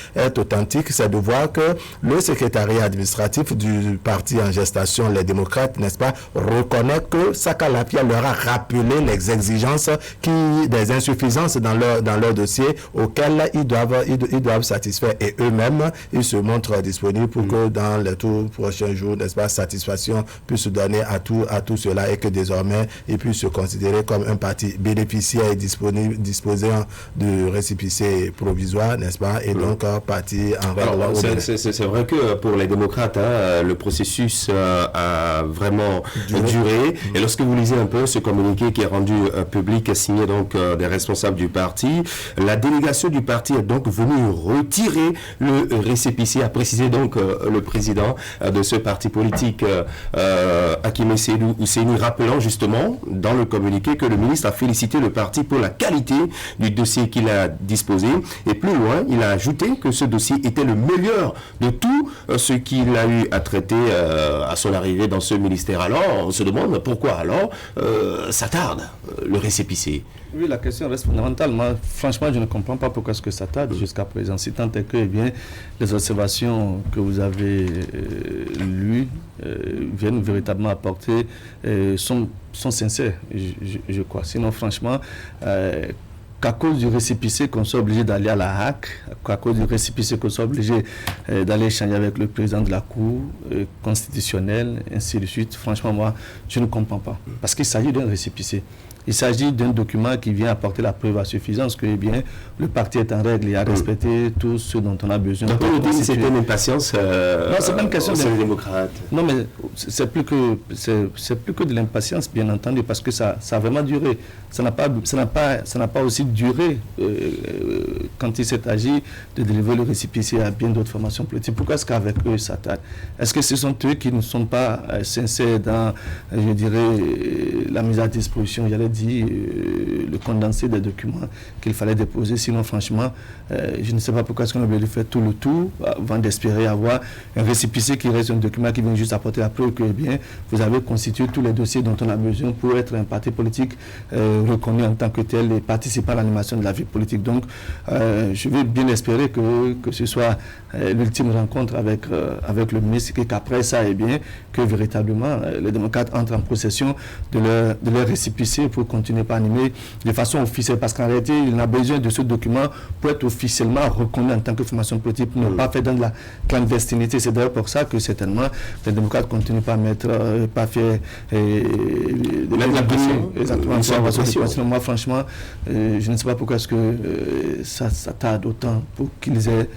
Speaker 16: c'est de voir que le secrétariat administratif du parti en gestation, les démocrates, n'est-ce pas, reconnaît que Saka Lafia leur a rappelé les exigences, des insuffisances dans leur dossier auxquelles ils doivent satisfaire. Et eux-mêmes, ils se montrent disponibles pour que dans les tout prochains jours, n'est-ce pas, satisfaction puisse se donner à tout cela et que désormais, ils puissent se considérer comme un parti bénéficiaire et disposant de récépissé provisoire, n'est-ce pas, et donc un parti en règle.
Speaker 10: C'est vrai que pour les démocrates, le processus a vraiment duré. Et lorsque vous lisez un peu savez, ce communiqué qui est rendu public, signé donc des responsables du parti. La délégation du parti est donc venue retirer le récépissé, a précisé donc le président de ce parti politique, Hakim Seydou Ousseini, rappelant justement dans le communiqué que le ministre a félicité le parti pour la qualité du dossier qu'il a disposé. Et plus loin, il a ajouté que ce dossier était le meilleur de tout ce qu'il a eu à traiter à son arrivée dans ce ministère. Alors, on se demande pourquoi alors ça tarde, le récépissé.
Speaker 17: Oui, la question reste fondamentale. Moi, franchement, je ne comprends pas pourquoi est-ce que ça tarde jusqu'à présent. Si tant est que les observations que vous avez lues viennent véritablement apporter sont sincères, je crois. Sinon, franchement, qu'à cause du récépissé qu'on soit obligé d'aller à la HAC, qu'à cause du récépissé qu'on soit obligé d'aller échanger avec le président de la Cour constitutionnelle, ainsi de suite, franchement, moi, je ne comprends pas. Parce qu'il s'agit d'un récépissé. Il s'agit d'un document qui vient apporter la preuve à suffisance que le parti est en règle et a respecté tout ce dont on a besoin.
Speaker 10: Donc on dit que c'était une impatience
Speaker 17: non, c'est pas une question
Speaker 10: des démocrates.
Speaker 17: Non, mais c'est plus que de l'impatience, bien entendu, parce que ça a vraiment duré. Ça n'a pas aussi duré quand il s'est agi de délivrer le récépissé à bien d'autres formations politiques. Pourquoi est-ce qu'avec eux ça tarde? Est-ce que ce sont eux qui ne sont pas sincères dans, je dirais, la mise à disposition, j'allais dire, le condensé des documents qu'il fallait déposer? Sinon, franchement, je ne sais pas pourquoi est-ce qu'on a obligé de faire tout le tour avant d'espérer avoir un récépissé qui reste un document qui vient juste apporter la preuve que vous avez constitué tous les dossiers dont on a besoin pour être un parti politique reconnu en tant que tel et participer à l'animation de la vie politique. Donc, je veux bien espérer que ce soit l'ultime rencontre avec le ministre et qu'après ça, que véritablement les démocrates entrent en possession de leur récépissé pour continuer à animer de façon officielle. Parce qu'en réalité, il a besoin de ce document pour être officiellement reconnu en tant que formation politique, pour ne pas faire dans de la clandestinité. C'est d'ailleurs pour ça que certainement les démocrates continuent pas à mettre, pas faire la pression. Exactement. Moi, franchement, je ne sais pas pourquoi est-ce que ça tarde autant pour qu'ils aient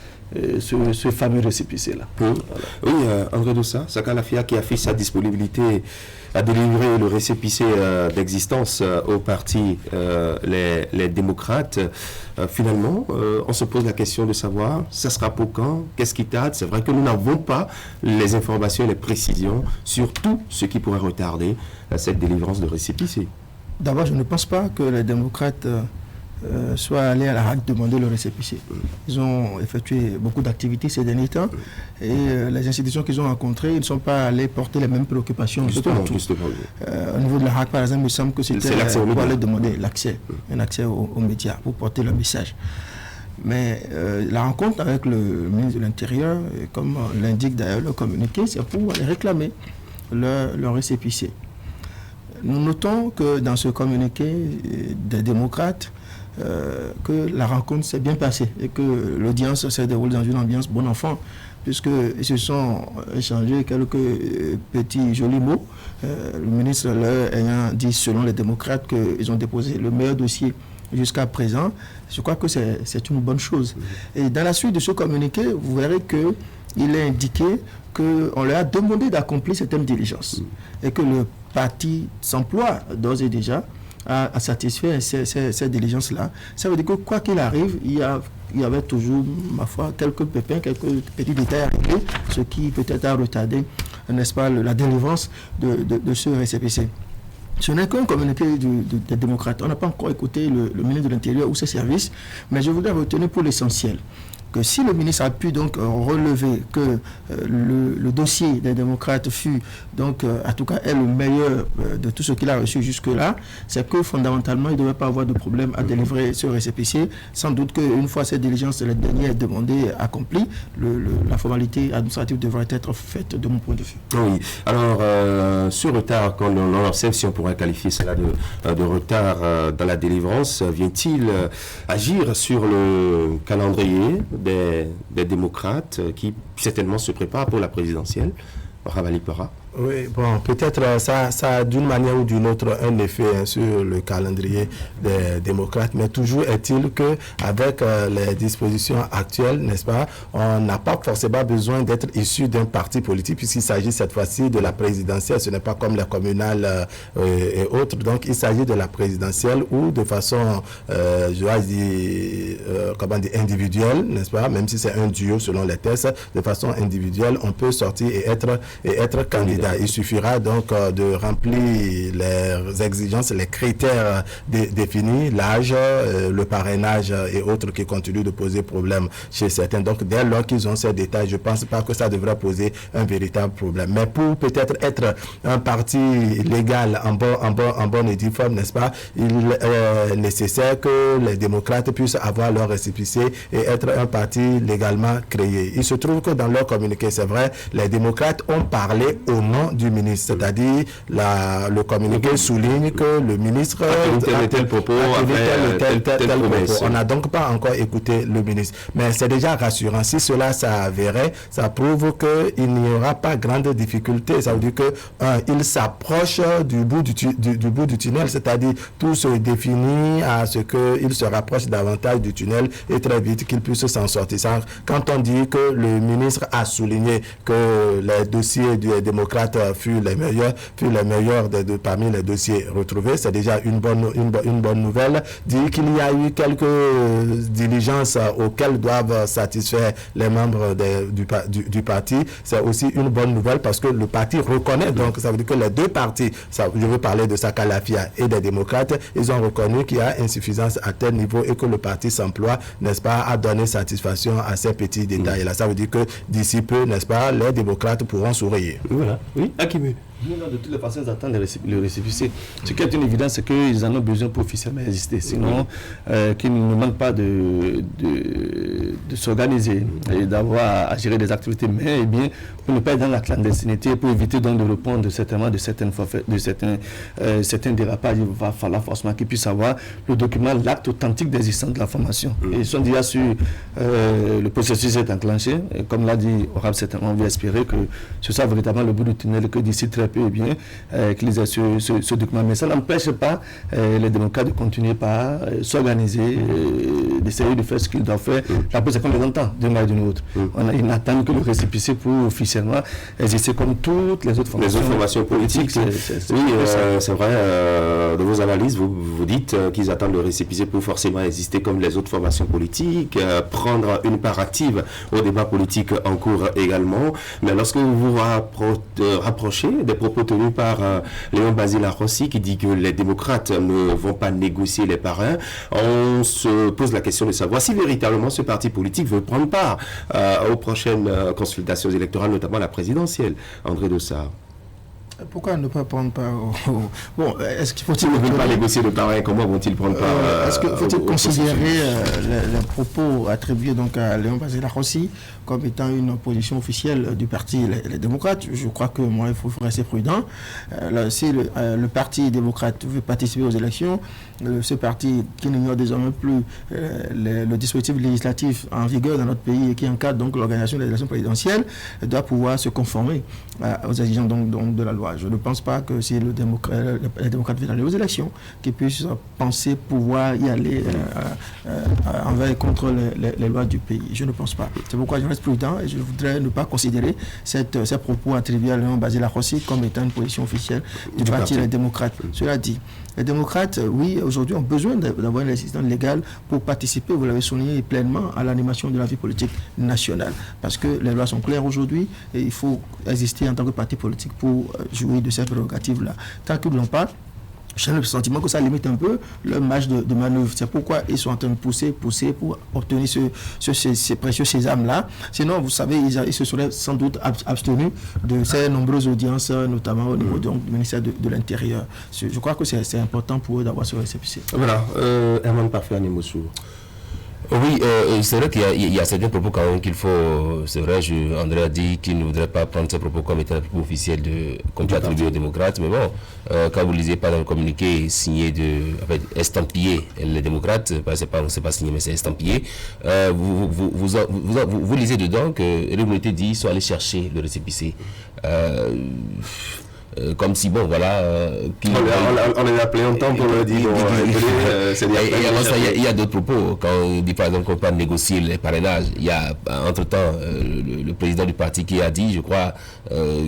Speaker 17: ce fameux récépissé-là.
Speaker 10: Oui, André Doussa, Sakalafia qui affiche sa disponibilité à délivrer le récépissé d'existence au parti les démocrates. Finalement, on se pose la question de savoir, ça sera pour quand? Qu'est-ce qui tarde? C'est vrai que nous n'avons pas les informations et les précisions sur tout ce qui pourrait retarder cette délivrance de récépissé.
Speaker 18: D'abord, je ne pense pas que les démocrates soient allés à la HAC demander le récépissé. Ils ont effectué beaucoup d'activités ces derniers temps et les institutions qu'ils ont rencontrées, ils ne sont pas allés porter les mêmes préoccupations. Justement. Au niveau de la HAC, par exemple, il me semble que c'était pour aller demander un accès aux médias pour porter le message. Mais la rencontre avec le ministre de l'Intérieur, comme l'indique d'ailleurs le communiqué, c'est pour aller réclamer leur récépissé. Nous notons que dans ce communiqué des démocrates, que la rencontre s'est bien passée et que l'audience s'est déroulée dans une ambiance bon enfant, puisqu'ils se sont échangés quelques petits jolis mots. Le ministre leur ayant dit, selon les démocrates, qu'ils ont déposé le meilleur dossier jusqu'à présent. Je crois que c'est une bonne chose. Et dans la suite de ce communiqué, vous verrez qu'il est indiqué qu'on leur a demandé d'accomplir certaines diligences et que le parti s'emploie d'ores et déjà à satisfaire ces diligences-là. Ça veut dire que quoi qu'il arrive, il y avait toujours, ma foi, quelques pépins, quelques petits détails à régler, ce qui peut-être a retardé, n'est-ce pas, la délivrance de ce récépissé. Ce n'est qu'un communiqué des démocrates. On n'a pas encore écouté le ministre de l'Intérieur ou ses services, mais je voudrais retenir pour l'essentiel que si le ministre a pu donc relever que le dossier des démocrates fut donc en tout cas est le meilleur de tout ce qu'il a reçu jusque-là, c'est que fondamentalement il ne devait pas avoir de problème à délivrer ce récépissé. Sans doute qu'une fois cette diligence la dernière demandée accomplie, la formalité administrative devrait être faite de mon point de vue.
Speaker 10: Oui. Alors ce retard, quand on observe, si on pourrait qualifier cela de retard dans la délivrance, vient-il agir sur le calendrier des démocrates qui certainement se préparent pour la présidentielle? Ravali Para.
Speaker 16: Oui, bon, peut-être ça a d'une manière ou d'une autre un effet sur le calendrier des démocrates, mais toujours est-il qu'avec les dispositions actuelles, n'est-ce pas, on n'a pas forcément besoin d'être issu d'un parti politique, puisqu'il s'agit cette fois-ci de la présidentielle, ce n'est pas comme les communales et autres, donc il s'agit de la présidentielle ou de façon, je dois dire, individuelle, n'est-ce pas, même si c'est un duo selon les tests, de façon individuelle, on peut sortir et être candidat. Il suffira donc de remplir les exigences, les critères définis, l'âge, le parrainage et autres qui continuent de poser problème chez certains. Donc dès lors qu'ils ont ces détails, je ne pense pas que ça devrait poser un véritable problème. Mais pour peut-être être un parti légal en bonne et due forme, n'est-ce pas, il est nécessaire que les démocrates puissent avoir leur récépissé et être un parti légalement créé. Il se trouve que dans leur communiqué, c'est vrai, les démocrates ont parlé au nom du ministre, c'est-à-dire le communiqué souligne que le ministre a tenu tel propos. On n'a donc pas encore écouté le ministre. Mais c'est déjà rassurant. Si cela s'avérait, ça prouve qu'il n'y aura pas grande difficulté. Ça veut dire qu'il s'approche du bout du tunnel, c'est-à-dire tout se définit à ce qu'il se rapproche davantage du tunnel et très vite qu'il puisse s'en sortir. Quand on dit que le ministre a souligné que les dossiers des démocrates furent les meilleurs parmi les dossiers retrouvés, c'est déjà une bonne nouvelle. Dire qu'il y a eu quelques diligences auxquelles doivent satisfaire les membres du parti, c'est aussi une bonne nouvelle parce que le parti reconnaît, donc ça veut dire que les deux partis, je veux parler de Sakalafia et des démocrates, ils ont reconnu qu'il y a insuffisance à tel niveau et que le parti s'emploie, n'est-ce pas, à donner satisfaction à ces petits détails-là. Ça veut dire que d'ici peu, n'est-ce pas, les démocrates pourront sourire.
Speaker 17: Voilà, oui, Akimu. De toutes les façons, ils attendent le récépissé. Ce qui est une évidence, c'est qu'ils en ont besoin pour officiellement exister. Sinon, qu'ils ne manquent pas de s'organiser et d'avoir à gérer des activités, mais bien, pour ne pas être dans la clandestinité, pour éviter donc de répondre certainement de certains dérapages. Il va falloir forcément qu'ils puissent avoir le document, l'acte authentique d'existence de la formation. Et ils sont déjà sur le processus est enclenché. Et comme l'a dit Orab, certainement, on va espérer que ce soit véritablement le bout du tunnel et que d'ici très peu, bien, qu'ils aient ce document. Mais ça n'empêche pas les démocrates de continuer par s'organiser, d'essayer de faire ce qu'ils doivent faire. Après, c'est comme les entend, d'une manière ou d'une autre. Ils n'attendent que le récépissé pour officiellement exister comme toutes les autres formations
Speaker 10: politiques. Oui, c'est vrai, de vos analyses, vous dites qu'ils attendent le récépissé pour forcément exister comme les autres formations politiques, prendre une part active au débat politique en cours également. Mais lorsque vous vous rapprochez des propos tenus par Léon Basile Rossi qui dit que les démocrates ne vont pas négocier les parrains, on se pose la question de savoir si véritablement ce parti politique veut prendre part aux prochaines consultations électorales, notamment la présidentielle. André Dossard.
Speaker 18: Pourquoi ne pas prendre part Bon, est-ce qu'il faut-il...
Speaker 10: S'ils ne veulent pas négocier le parrain, comment vont-ils prendre part
Speaker 18: est-ce qu'il faut-il considérer les propos attribués donc à Léon Basile Rossi comme étant une position officielle du parti les démocrates? Je crois que moi, il faut rester prudent. Si le parti démocrate veut participer aux élections, ce parti qui n'ignore désormais plus le dispositif législatif en vigueur dans notre pays et qui encadre donc l'organisation des élections présidentielles doit pouvoir se conformer aux exigences donc de la loi. Je ne pense pas que si les démocrates veulent aller aux élections, qu'ils puissent penser pouvoir y aller envers et contre les lois du pays. Je ne pense pas. C'est pourquoi je reste prudent et je voudrais ne pas considérer ces propos attribués à Léon Basile Rossi comme étant une position officielle du parti des démocrates. Cela dit, les démocrates, oui, aujourd'hui ont besoin d'avoir une assistance légale pour participer, vous l'avez souligné, pleinement à l'animation de la vie politique nationale. Parce que les lois sont claires aujourd'hui et il faut exister en tant que parti politique pour jouir de ces prérogatives-là. Tant qu'ils ne l'ont pas, j'ai le sentiment que ça limite un peu leur marge de manœuvre. C'est pourquoi ils sont en train de pousser pour obtenir ces précieux sésames-là. Sinon, vous savez, ils se seraient sans doute abstenus de ces nombreuses audiences, notamment au niveau du ministère de l'Intérieur. Je crois que c'est important pour eux d'avoir ce récépissé.
Speaker 10: Voilà, Herman Parfait Animosou.
Speaker 15: Oui, c'est vrai qu'il y a certains propos quand même qu'il faut... C'est vrai, André a dit qu'il ne voudrait pas prendre ces propos comme étant un propos officiel qu'on peut attribuer aux démocrates, mais bon, quand vous lisez par un communiqué signé estampillé les démocrates, c'est pas signé mais c'est estampillé, vous lisez dedans que l'humanité dit soit aller chercher le récépissé. Comme si, bon, voilà...
Speaker 10: on est appelé en temps pour le dire.
Speaker 15: Il y a d'autres propos. Quand on dit, par exemple, qu'on peut négocier les parrainages, il y a, entre-temps, le président du parti qui a dit, je crois,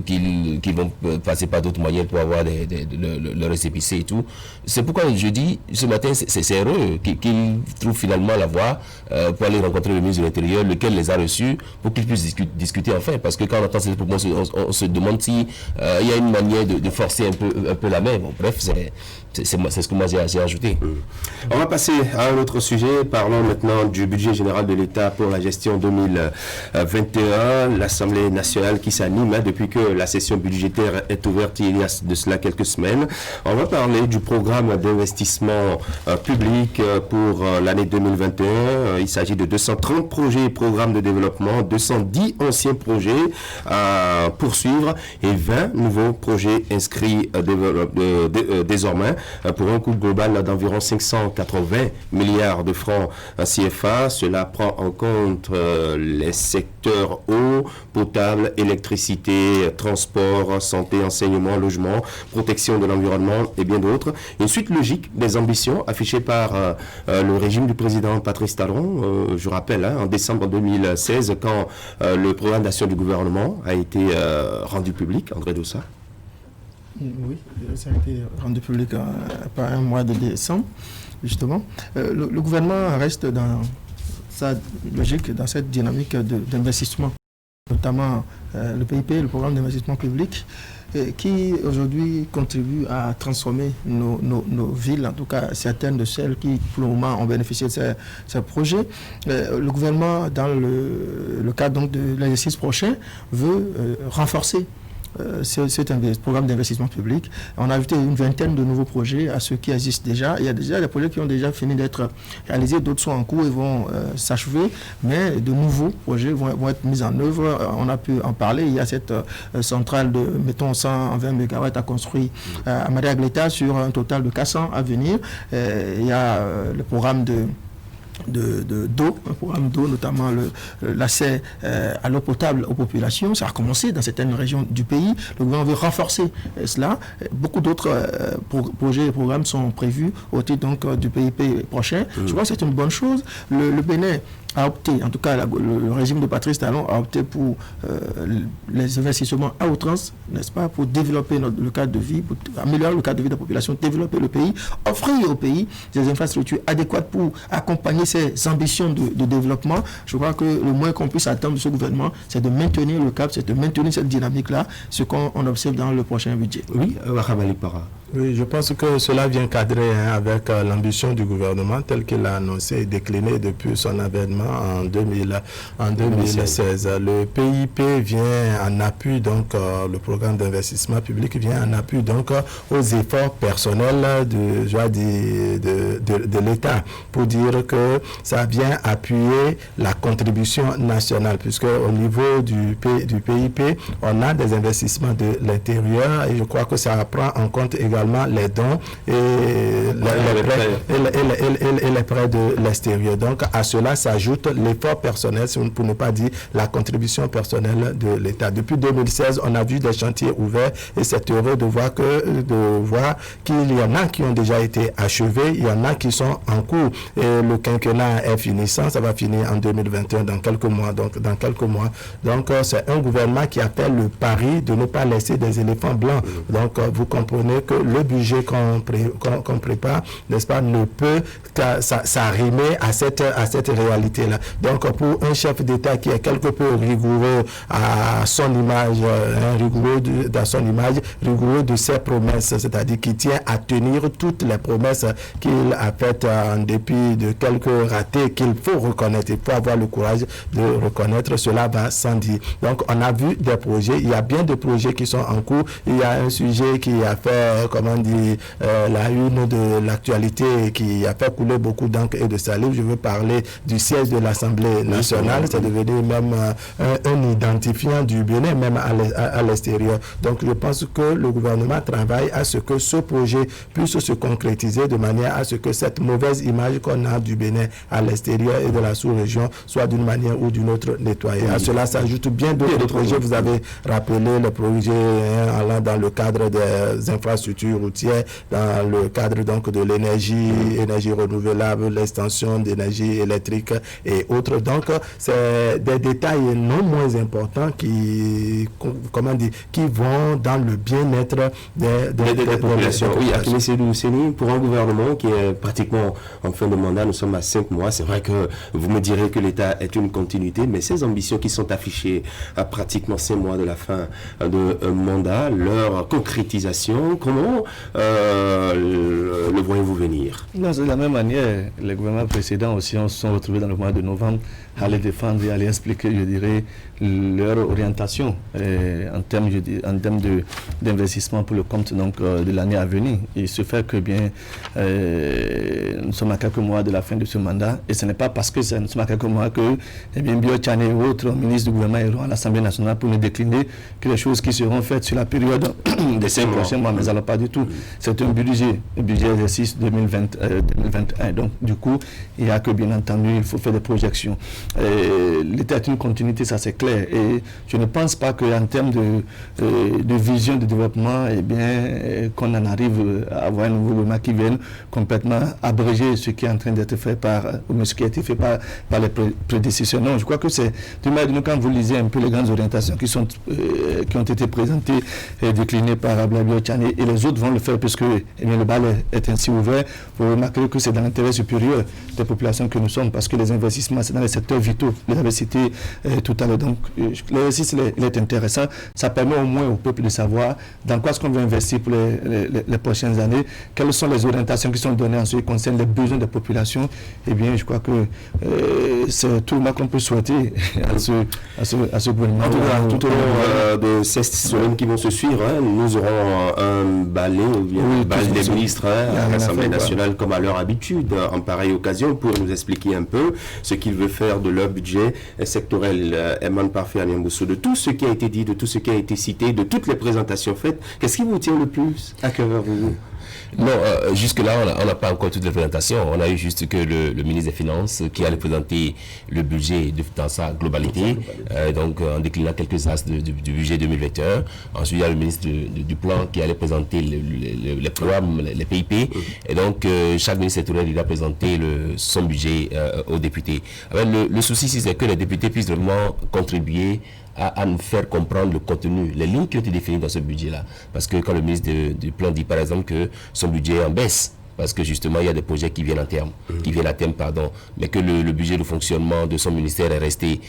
Speaker 15: qu'ils vont passer par d'autres moyens pour avoir le récépissé et tout. C'est pourquoi je dis, ce matin, c'est heureux qu'ils trouvent finalement la voie pour aller rencontrer le ministre de l'Intérieur, lequel les a reçus, pour qu'ils puissent discuter enfin. Parce que quand on entend ces propos, on se demande si il y a une manière de forcer un peu la main. Bon, bref, c'est ce que moi j'ai ajouté.
Speaker 10: On va passer à un autre sujet. Parlons maintenant du budget général de l'État pour la gestion 2021. L'Assemblée nationale qui s'anime depuis que la session budgétaire est ouverte il y a de cela quelques semaines. On va parler du programme d'investissement public pour l'année 2021. Il s'agit de 230 projets et programmes de développement, 210 anciens projets à poursuivre et 20 nouveaux projets inscrits désormais pour un coût global d'environ 580 milliards de francs CFA. Cela prend en compte les secteurs eau, potable, électricité, transport, santé, enseignement, logement, protection de l'environnement et bien d'autres. Une suite logique des ambitions affichées par le régime du président Patrice Talon, je rappelle, en décembre 2016, quand le programme d'action du gouvernement a été rendu public. André Doussa.
Speaker 18: Oui, ça a été rendu public par un mois de décembre, justement. Le gouvernement reste dans sa logique, dans cette dynamique d'investissement, notamment le PIP, le programme d'investissement public, qui aujourd'hui contribue à transformer nos villes, en tout cas certaines de celles qui pour le moment ont bénéficié de ces projets. Le gouvernement, dans le cadre donc de l'exercice prochain, veut renforcer c'est un programme d'investissement public. On a ajouté une vingtaine de nouveaux projets à ceux qui existent déjà. Il y a déjà des projets qui ont déjà fini d'être réalisés, d'autres sont en cours et vont s'achever, mais de nouveaux projets vont être mis en œuvre. On a pu en parler. Il y a cette centrale de, mettons, 120 MW à construire à Maria-Gleta sur un total de 400 à venir. Il y a le programme d'eau, un programme d'eau, notamment l'accès à l'eau potable aux populations. Ça a commencé dans certaines régions du pays. Le gouvernement veut renforcer cela. Beaucoup d'autres projets et programmes sont prévus au titre donc, du PIP prochain. Je crois que c'est une bonne chose. Le Bénin a opté, en tout cas le régime de Patrice Talon a opté pour les investissements à outrance, n'est-ce pas, pour développer le cadre de vie, pour améliorer le cadre de vie de la population, développer le pays, offrir au pays des infrastructures adéquates pour accompagner ces ambitions de développement. Je crois que le moins qu'on puisse attendre de ce gouvernement, c'est de maintenir le cap, c'est de maintenir cette dynamique-là, ce qu'on observe dans le prochain budget.
Speaker 10: Oui, Wahabali Para.
Speaker 16: Oui, je pense que cela vient cadrer avec l'ambition du gouvernement tel qu'il l'a annoncé et décliné depuis son avènement en 2016. Le PIP vient en appui, donc le programme d'investissement public vient en appui donc aux efforts personnels de l'État pour dire que ça vient appuyer la contribution nationale puisque au niveau du PIP, on a des investissements de l'intérieur et je crois que ça prend en compte également les dons et les prêts de l'extérieur. Donc à cela s'ajoute l'effort personnel, pour ne pas dire la contribution personnelle de l'État. Depuis 2016, on a vu des chantiers ouverts et c'est heureux de voir qu'il y en a qui ont déjà été achevés, il y en a qui sont en cours et le quinquennat est finissant, ça va finir en 2021 dans quelques mois. Donc c'est un gouvernement qui a fait le pari de ne pas laisser des éléphants blancs. Donc vous comprenez que le budget qu'on prépare, n'est-ce pas, ne peut s'arrimer à cette réalité-là. Donc, pour un chef d'État qui est quelque peu rigoureux à son image, rigoureux de ses promesses, c'est-à-dire qui tient à tenir toutes les promesses qu'il a faites en dépit de quelques ratés qu'il faut reconnaître. Il faut avoir le courage de reconnaître, cela va sans dire. Donc, on a vu des projets, il y a bien des projets qui sont en cours. Il y a un sujet qui a fait la une de l'actualité qui a fait couler beaucoup d'encre et de salive. Je veux parler du siège de l'Assemblée nationale. C'est devenu même un identifiant du Bénin, même à l'extérieur. Donc je pense que le gouvernement travaille à ce que ce projet puisse se concrétiser de manière à ce que cette mauvaise image qu'on a du Bénin à l'extérieur et de la sous-région soit d'une manière ou d'une autre nettoyée. À cela s'ajoute bien d'autres projets. Vous avez rappelé le projet allant dans le cadre des infrastructures routières, dans le cadre donc de énergie renouvelable, l'extension d'énergie électrique et autres. Donc c'est des détails non moins importants qui vont dans le bien-être des populations.
Speaker 10: Oui, Akimi Seydou, pour un gouvernement qui est pratiquement en fin de mandat, nous sommes à 5 mois, c'est vrai que vous me direz que l'État est une continuité, mais ces ambitions qui sont affichées à pratiquement 5 mois de la fin de mandat, leur concrétisation, comment le voyez-vous venir?
Speaker 17: Non, de la même manière, les gouvernements précédents aussi se sont retrouvés dans le mois de novembre à les défendre et à les expliquer, je dirais, leur orientation en termes d'investissement pour le compte de l'année à venir. Il se fait que bien nous sommes à quelques mois de la fin de ce mandat et ce n'est pas parce que nous sommes à quelques mois que Bio Tchane et autres ministres du gouvernement iront à l'Assemblée nationale pour nous décliner que les choses qui seront faites sur la période des 5 prochains mois, mais alors pas du tout. C'est un budget exercice 2021. Donc du coup, il n'y a que bien entendu, il faut faire des projections. L'État est une continuité, ça c'est clair. Et je ne pense pas qu'en termes de vision de développement, qu'on en arrive à avoir un nouveau gouvernement qui vienne complètement abréger ce qui est en train d'être fait ce qui a été fait par les prédécesseurs. Non, je crois que c'est quand vous lisez un peu les grandes orientations qui ont été présentées et déclinées par Ablaye Tchane et les autres vont le faire puisque le bal est ainsi ouvert. Vous remarquerez que c'est dans l'intérêt supérieur des populations que nous sommes parce que les investissements, c'est dans les secteurs vitaux. Vous l'avez cité tout à l'heure. Donc, l'exercice il est intéressant. Ça permet au moins au peuple de savoir dans quoi est-ce qu'on veut investir pour les prochaines années, quelles sont les orientations qui sont données en ce qui concerne les besoins des populations. Eh bien, je crois que c'est tout le monde qu'on peut souhaiter à ce gouvernement.
Speaker 10: Tout au long de ces semaines qui vont se suivre, nous aurons un balai des ministres à l'Assemblée nationale comme à leur habitude en pareille occasion pour nous expliquer un peu ce qu'ils veulent faire de leur budget sectoriel. Eman Parfait Aliamboussou, de tout ce qui a été dit, de tout ce qui a été cité, de toutes les présentations faites, qu'est-ce qui vous tient le plus à cœur vous?
Speaker 15: Non, jusque-là, on n'a pas encore toutes les présentations. On a eu juste que le ministre des Finances qui allait présenter le budget dans sa globalité, donc en déclinant quelques axes du budget 2021. Ensuite, il y a le ministre du Plan qui allait présenter les programmes, les PIP. Et donc, chaque ministre sectoriel, il a présenté son budget aux députés. Alors, le souci, c'est que les députés puissent vraiment contribuer à nous faire comprendre le contenu, les lignes qui ont été définies dans ce budget-là. Parce que quand le ministre du Plan dit par exemple que son budget est en baisse, parce que justement il y a des projets qui viennent à terme, mais que le budget de fonctionnement de son ministère est resté.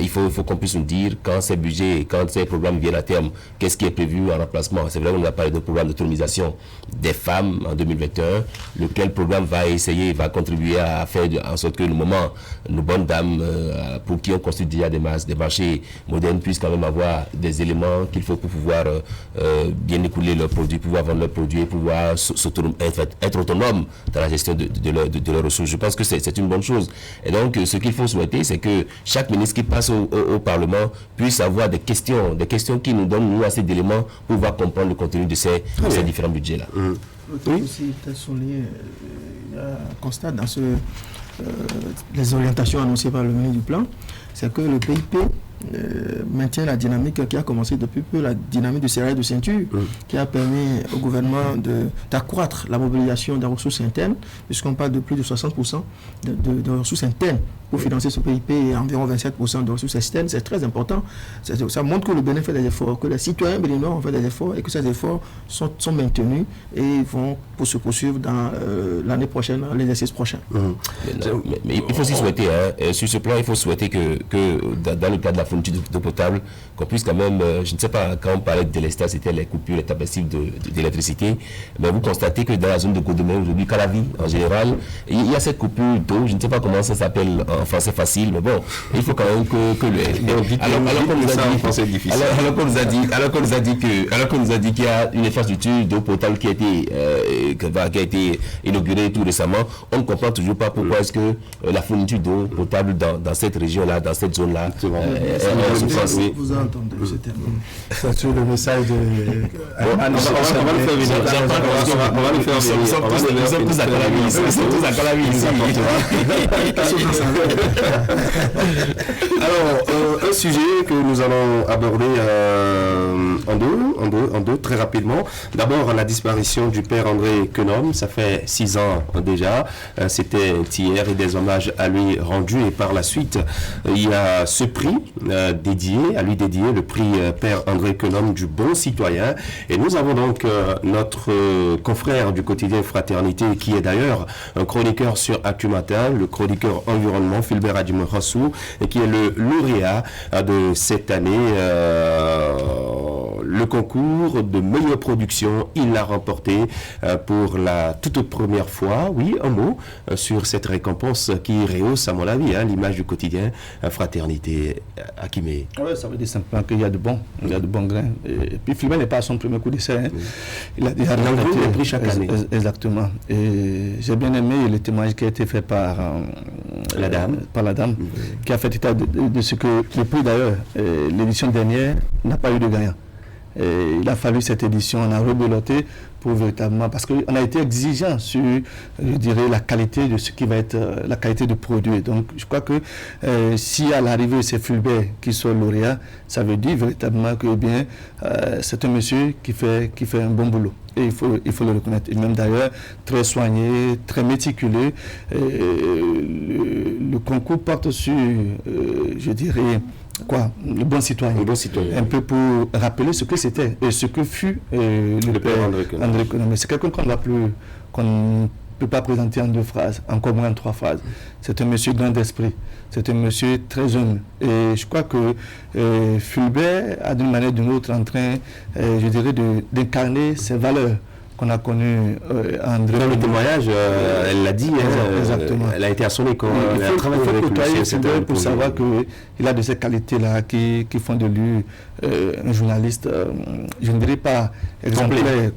Speaker 15: Il faut qu'on puisse nous dire quand ces budgets, quand ces programmes viennent à terme, qu'est-ce qui est prévu en remplacement. C'est vrai qu'on a parlé de programme d'autonomisation des femmes en 2021, lequel programme va contribuer à faire en sorte que nos bonnes dames, pour qui on construit déjà des marchés modernes, puissent quand même avoir des éléments qu'il faut pour pouvoir bien écouler leurs produits, pouvoir vendre leurs produits, pouvoir être autonome dans la gestion de leurs ressources. Je pense que c'est une bonne chose. Et donc, ce qu'il faut souhaiter, c'est que chaque ministre qui passe au Parlement puisse avoir des questions qui nous donnent, nous, assez d'éléments pour pouvoir comprendre le contenu de ces différents budgets-là.
Speaker 18: Oui. Aussi, il y a un constat dans les orientations annoncées par le ministre du Plan, c'est que le PIP maintient la dynamique qui a commencé depuis peu, la dynamique du serrage de ceinture, qui a permis au gouvernement d'accroître la mobilisation des ressources internes, puisqu'on parle de plus de 60% de ressources internes pour financer ce PIP et environ 27% de ressources externes. C'est très important. Ça montre que le Bénin fait des efforts, que les citoyens béninois ont fait des efforts et que ces efforts sont maintenus et vont se poursuivre dans l'année prochaine, l'exercice prochain.
Speaker 15: Mais il faut aussi souhaiter, sur ce plan, il faut souhaiter que dans le cadre de la fourniture d'eau potable, qu'on puisse quand même, je ne sais pas, quand on parlait de délestage, c'était les coupures établissives d'électricité, mais vous constatez que dans la zone de Godemain aujourd'hui, Calavi en général, il y a cette coupure d'eau, je ne sais pas comment ça s'appelle en français facile, mais bon, il faut quand même que alors qu'on nous a dit qu'il y a une infrastructure d'eau potable qui a été inaugurée tout récemment, on ne comprend toujours pas pourquoi est-ce que la fourniture d'eau potable dans cette région-là, dans cette zone-là,
Speaker 18: vous entendez, c'est sur le message de...
Speaker 15: On va le faire venir. Nous sommes tous à Calavi ici.
Speaker 10: Alors, un sujet que nous allons aborder en deux, très rapidement. D'abord, la disparition du père André Quenom, ça fait 6 ans déjà. C'était hier et des hommages à lui rendus. Et par la suite, il y a ce prix dédié, le prix père André Quenom du bon citoyen. Et nous avons donc notre confrère du quotidien Fraternité, qui est d'ailleurs un chroniqueur sur Actu Matin, le chroniqueur environnement, Fulbert Adjimerassou, et qui est le lauréat de cette année, le concours de meilleure production. Il l'a remporté pour la toute première fois. Oui, un mot sur cette récompense qui rehausse, à mon avis, l'image du quotidien Fraternité. Akimé.
Speaker 17: Oui, ça veut dire simplement qu'il y a de bons grains. Et puis Fulbert n'est pas à son premier coup d'essai. Il a déjà
Speaker 10: remporté prix chaque année.
Speaker 17: Exactement. Et j'ai bien aimé le témoignage qui a été fait par la dame, qui a fait état de ce que le prix d'ailleurs, l'édition dernière, n'a pas eu de gagnant. Et il a fallu cette édition, on a rebeloté pour véritablement, parce qu'on a été exigeant sur, je dirais, la qualité de ce qui va être la qualité du produit. Donc, je crois que si à l'arrivée c'est Fulbert qui soit lauréat, ça veut dire véritablement que c'est un monsieur qui fait un bon boulot. Et il faut le reconnaître. Et même d'ailleurs, très soigné, très méticuleux. Le concours porte sur, je dirais, le bon citoyen. Un peu pour rappeler ce que c'était et ce que fut le père André Quenom. Mais c'est quelqu'un qu'on ne peut pas présenter en 2 phrases, encore moins en 3 phrases. C'est un monsieur grand d'esprit, c'est un monsieur très jeune. Et je crois que Fulbert a d'une manière ou d'une autre en train, je dirais, d'incarner ses valeurs qu'on a connu André.
Speaker 10: Dans le témoignage, elle l'a dit, exactement. Elle a été à son école.
Speaker 17: Il faut côtoyer Fulbert pour savoir qu'il a de ces qualités-là qui font de lui un journaliste, je ne dirais pas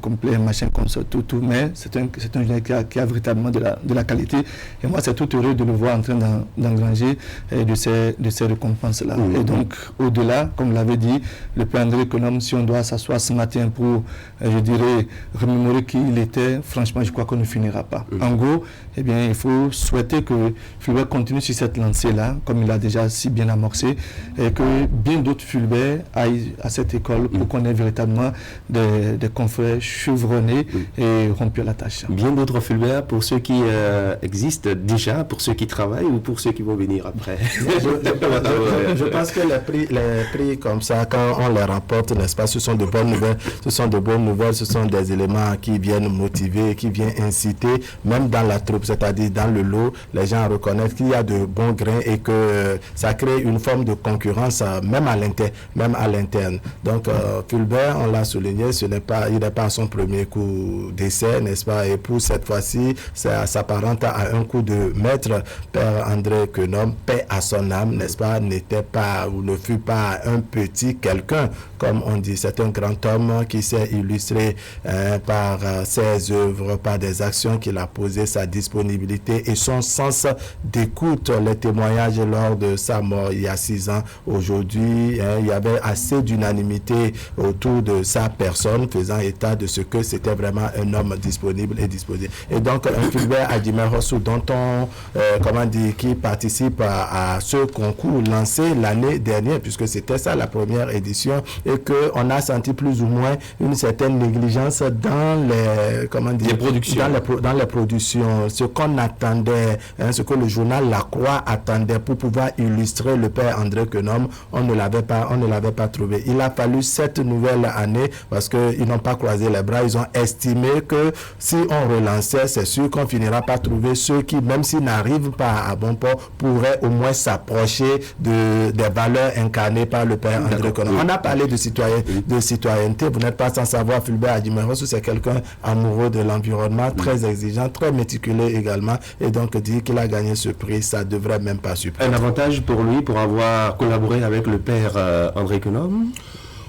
Speaker 17: complet, machin comme ça, tout, mais c'est un journaliste qui a véritablement de la qualité. Et moi, c'est tout heureux de le voir en train d'engranger de ces récompenses-là. Et donc, au-delà, comme l'avait dit le père André Quenom, si on doit s'asseoir ce matin pour, je dirais, remémorer qui il était, franchement, je crois qu'on ne finira pas. En gros, il faut souhaiter que Fulbert continue sur cette lancée-là, comme il a déjà si bien amorcé, et que bien d'autres Fulbert aillent à cette école pour qu'on ait véritablement des confrères chevronnés et rompus à la tâche.
Speaker 10: Bien d'autres Fulbert pour ceux qui existent déjà, pour ceux qui travaillent ou pour ceux qui vont venir après.
Speaker 16: Je pense que les prix comme ça, quand on les remporte, n'est-ce pas, ce sont de bonnes nouvelles, ce sont des éléments qui viennent motiver, qui viennent inciter, même dans la troupe, c'est-à-dire dans le lot, les gens reconnaissent qu'il y a de bons grains et que ça crée une forme de concurrence, même à l'interne. Donc, Fulbert, on l'a souligné, il n'est pas à son premier coup d'essai, n'est-ce pas, et pour cette fois-ci, ça s'apparente à un coup de maître. Père André Quenom, paix à son âme, n'est-ce pas, n'était pas ou ne fut pas un petit quelqu'un, comme on dit. C'est un grand homme qui s'est illustré par ses œuvres, par des actions qu'il a posées, sa disponibilité et son sens d'écoute. Les témoignages lors de sa mort il y a 6 ans, aujourd'hui, il y avait assez d'unanimité autour de sa personne, faisant état de ce que c'était vraiment un homme disponible et disposé. Et donc, un Fulbert Adjimerassou, dont qui participe à ce concours lancé l'année dernière, puisque c'était ça la première édition, et qu'on a senti plus ou moins une certaine négligence dans les, comment dire, dans les productions, ce qu'on attendait, ce que le journal La Croix attendait pour pouvoir illustrer le père André Quenome, on ne l'avait pas trouvé. Il a fallu cette nouvelle année parce qu'ils n'ont pas croisé les bras. Ils ont estimé que si on relançait, c'est sûr qu'on finira par trouver ceux qui, même s'ils n'arrivent pas à bon port, pourraient au moins s'approcher des valeurs incarnées par le père André Quenome. On a parlé de citoyenneté. Vous n'êtes pas sans savoir, Fulbert Adjimerossou, c'est quelqu'un amoureux de l'environnement, très exigeant, très méticuleux également. Et donc, dire qu'il a gagné ce prix, ça ne devrait même pas surprendre.
Speaker 10: Un avantage pour lui, pour avoir collaboré avec le père André Quenome?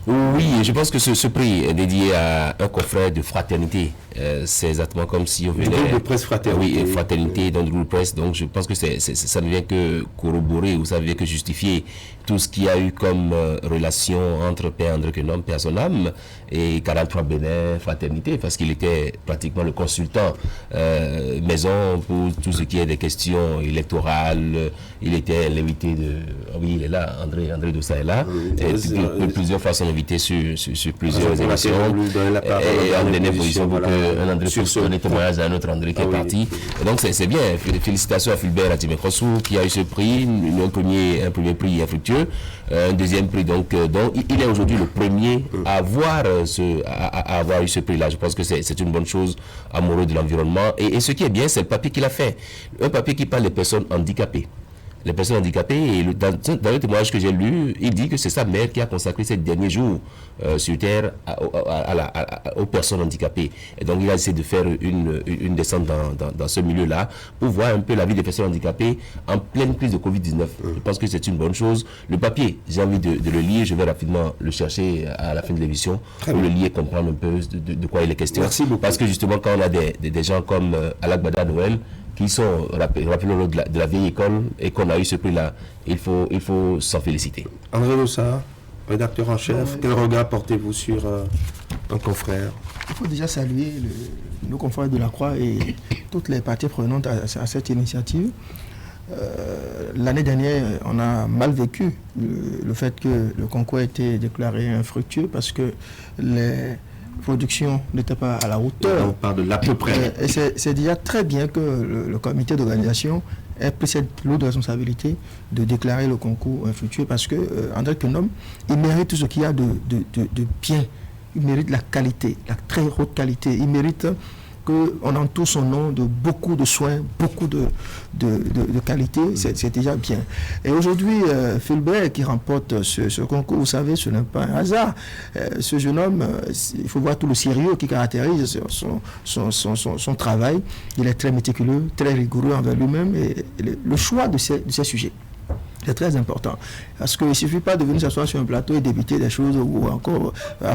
Speaker 15: Oui, je pense que ce prix est dédié à un confrère de fraternité. C'est exactement comme si on venait...
Speaker 10: Du groupe de presse Fraternité.
Speaker 15: Oui, Fraternité dans le groupe de presse. Donc je pense que ça ne vient que corroborer ou ça ne vient que justifier tout ce qu'il y a eu comme relation entre Père André Quenome, Père son âme, et 43 Bénin Fraternité, parce qu'il était pratiquement le consultant maison pour tout ce qui est des questions électorales. Il était l'invité de... Oui, il est là, André Dossa est là. Plusieurs fois son invité sur plusieurs émissions. Et en dernière position pour un André puisse donner témoignage à un autre André qui est parti. Et donc c'est bien. Félicitations à Fulbert Adjimerossou qui a eu ce prix, un premier prix infructueux, un deuxième prix donc il est aujourd'hui le premier à avoir eu ce prix-là. Je pense que c'est une bonne chose, amoureux de l'environnement. Et ce qui est bien, c'est le papier qu'il a fait. Un papier qui parle des personnes handicapées. Les personnes handicapées, et dans le témoignage que j'ai lu, il dit que c'est sa mère qui a consacré ces derniers jours sur Terre aux personnes handicapées. Et donc il a essayé de faire une descente dans ce milieu-là pour voir un peu la vie des personnes handicapées en pleine crise de Covid-19. Je pense que c'est une bonne chose. Le papier, j'ai envie de le lire, je vais rapidement le chercher à la fin de l'émission pour le lire et comprendre un peu de quoi il est question.
Speaker 10: Merci beaucoup.
Speaker 15: Parce que justement, quand on a des gens comme Alagbada Noël, qui sont, rappelons-le, de la vieille école et qu'on a eu ce prix-là, il faut s'en féliciter.
Speaker 10: André Dossa, rédacteur en chef, quel regard portez-vous sur un confrère?
Speaker 18: Il faut déjà saluer nos confrères de la Croix et toutes les parties prenantes à cette initiative. L'année dernière, on a mal vécu le fait que le concours a été déclaré infructueux parce que les production n'était pas à la hauteur.
Speaker 10: On parle de l'à peu près.
Speaker 18: Et c'est déjà très bien que le comité d'organisation ait pris cette lourde responsabilité de déclarer le concours infructueux parce que André Quenome, il mérite tout ce qu'il y a de bien. Il mérite la qualité, la très haute qualité. Il mérite qu'on entoure son nom de beaucoup de soins, beaucoup de qualité, c'est déjà bien. Et aujourd'hui, Fulbert qui remporte ce concours, vous savez, ce n'est pas un hasard. Ce jeune homme, il faut voir tout le sérieux qui caractérise son travail. Il est très méticuleux, très rigoureux envers lui-même et le choix de ces sujets. C'est très important. Parce qu'il ne suffit pas de venir s'asseoir sur un plateau et d'éviter des choses ou encore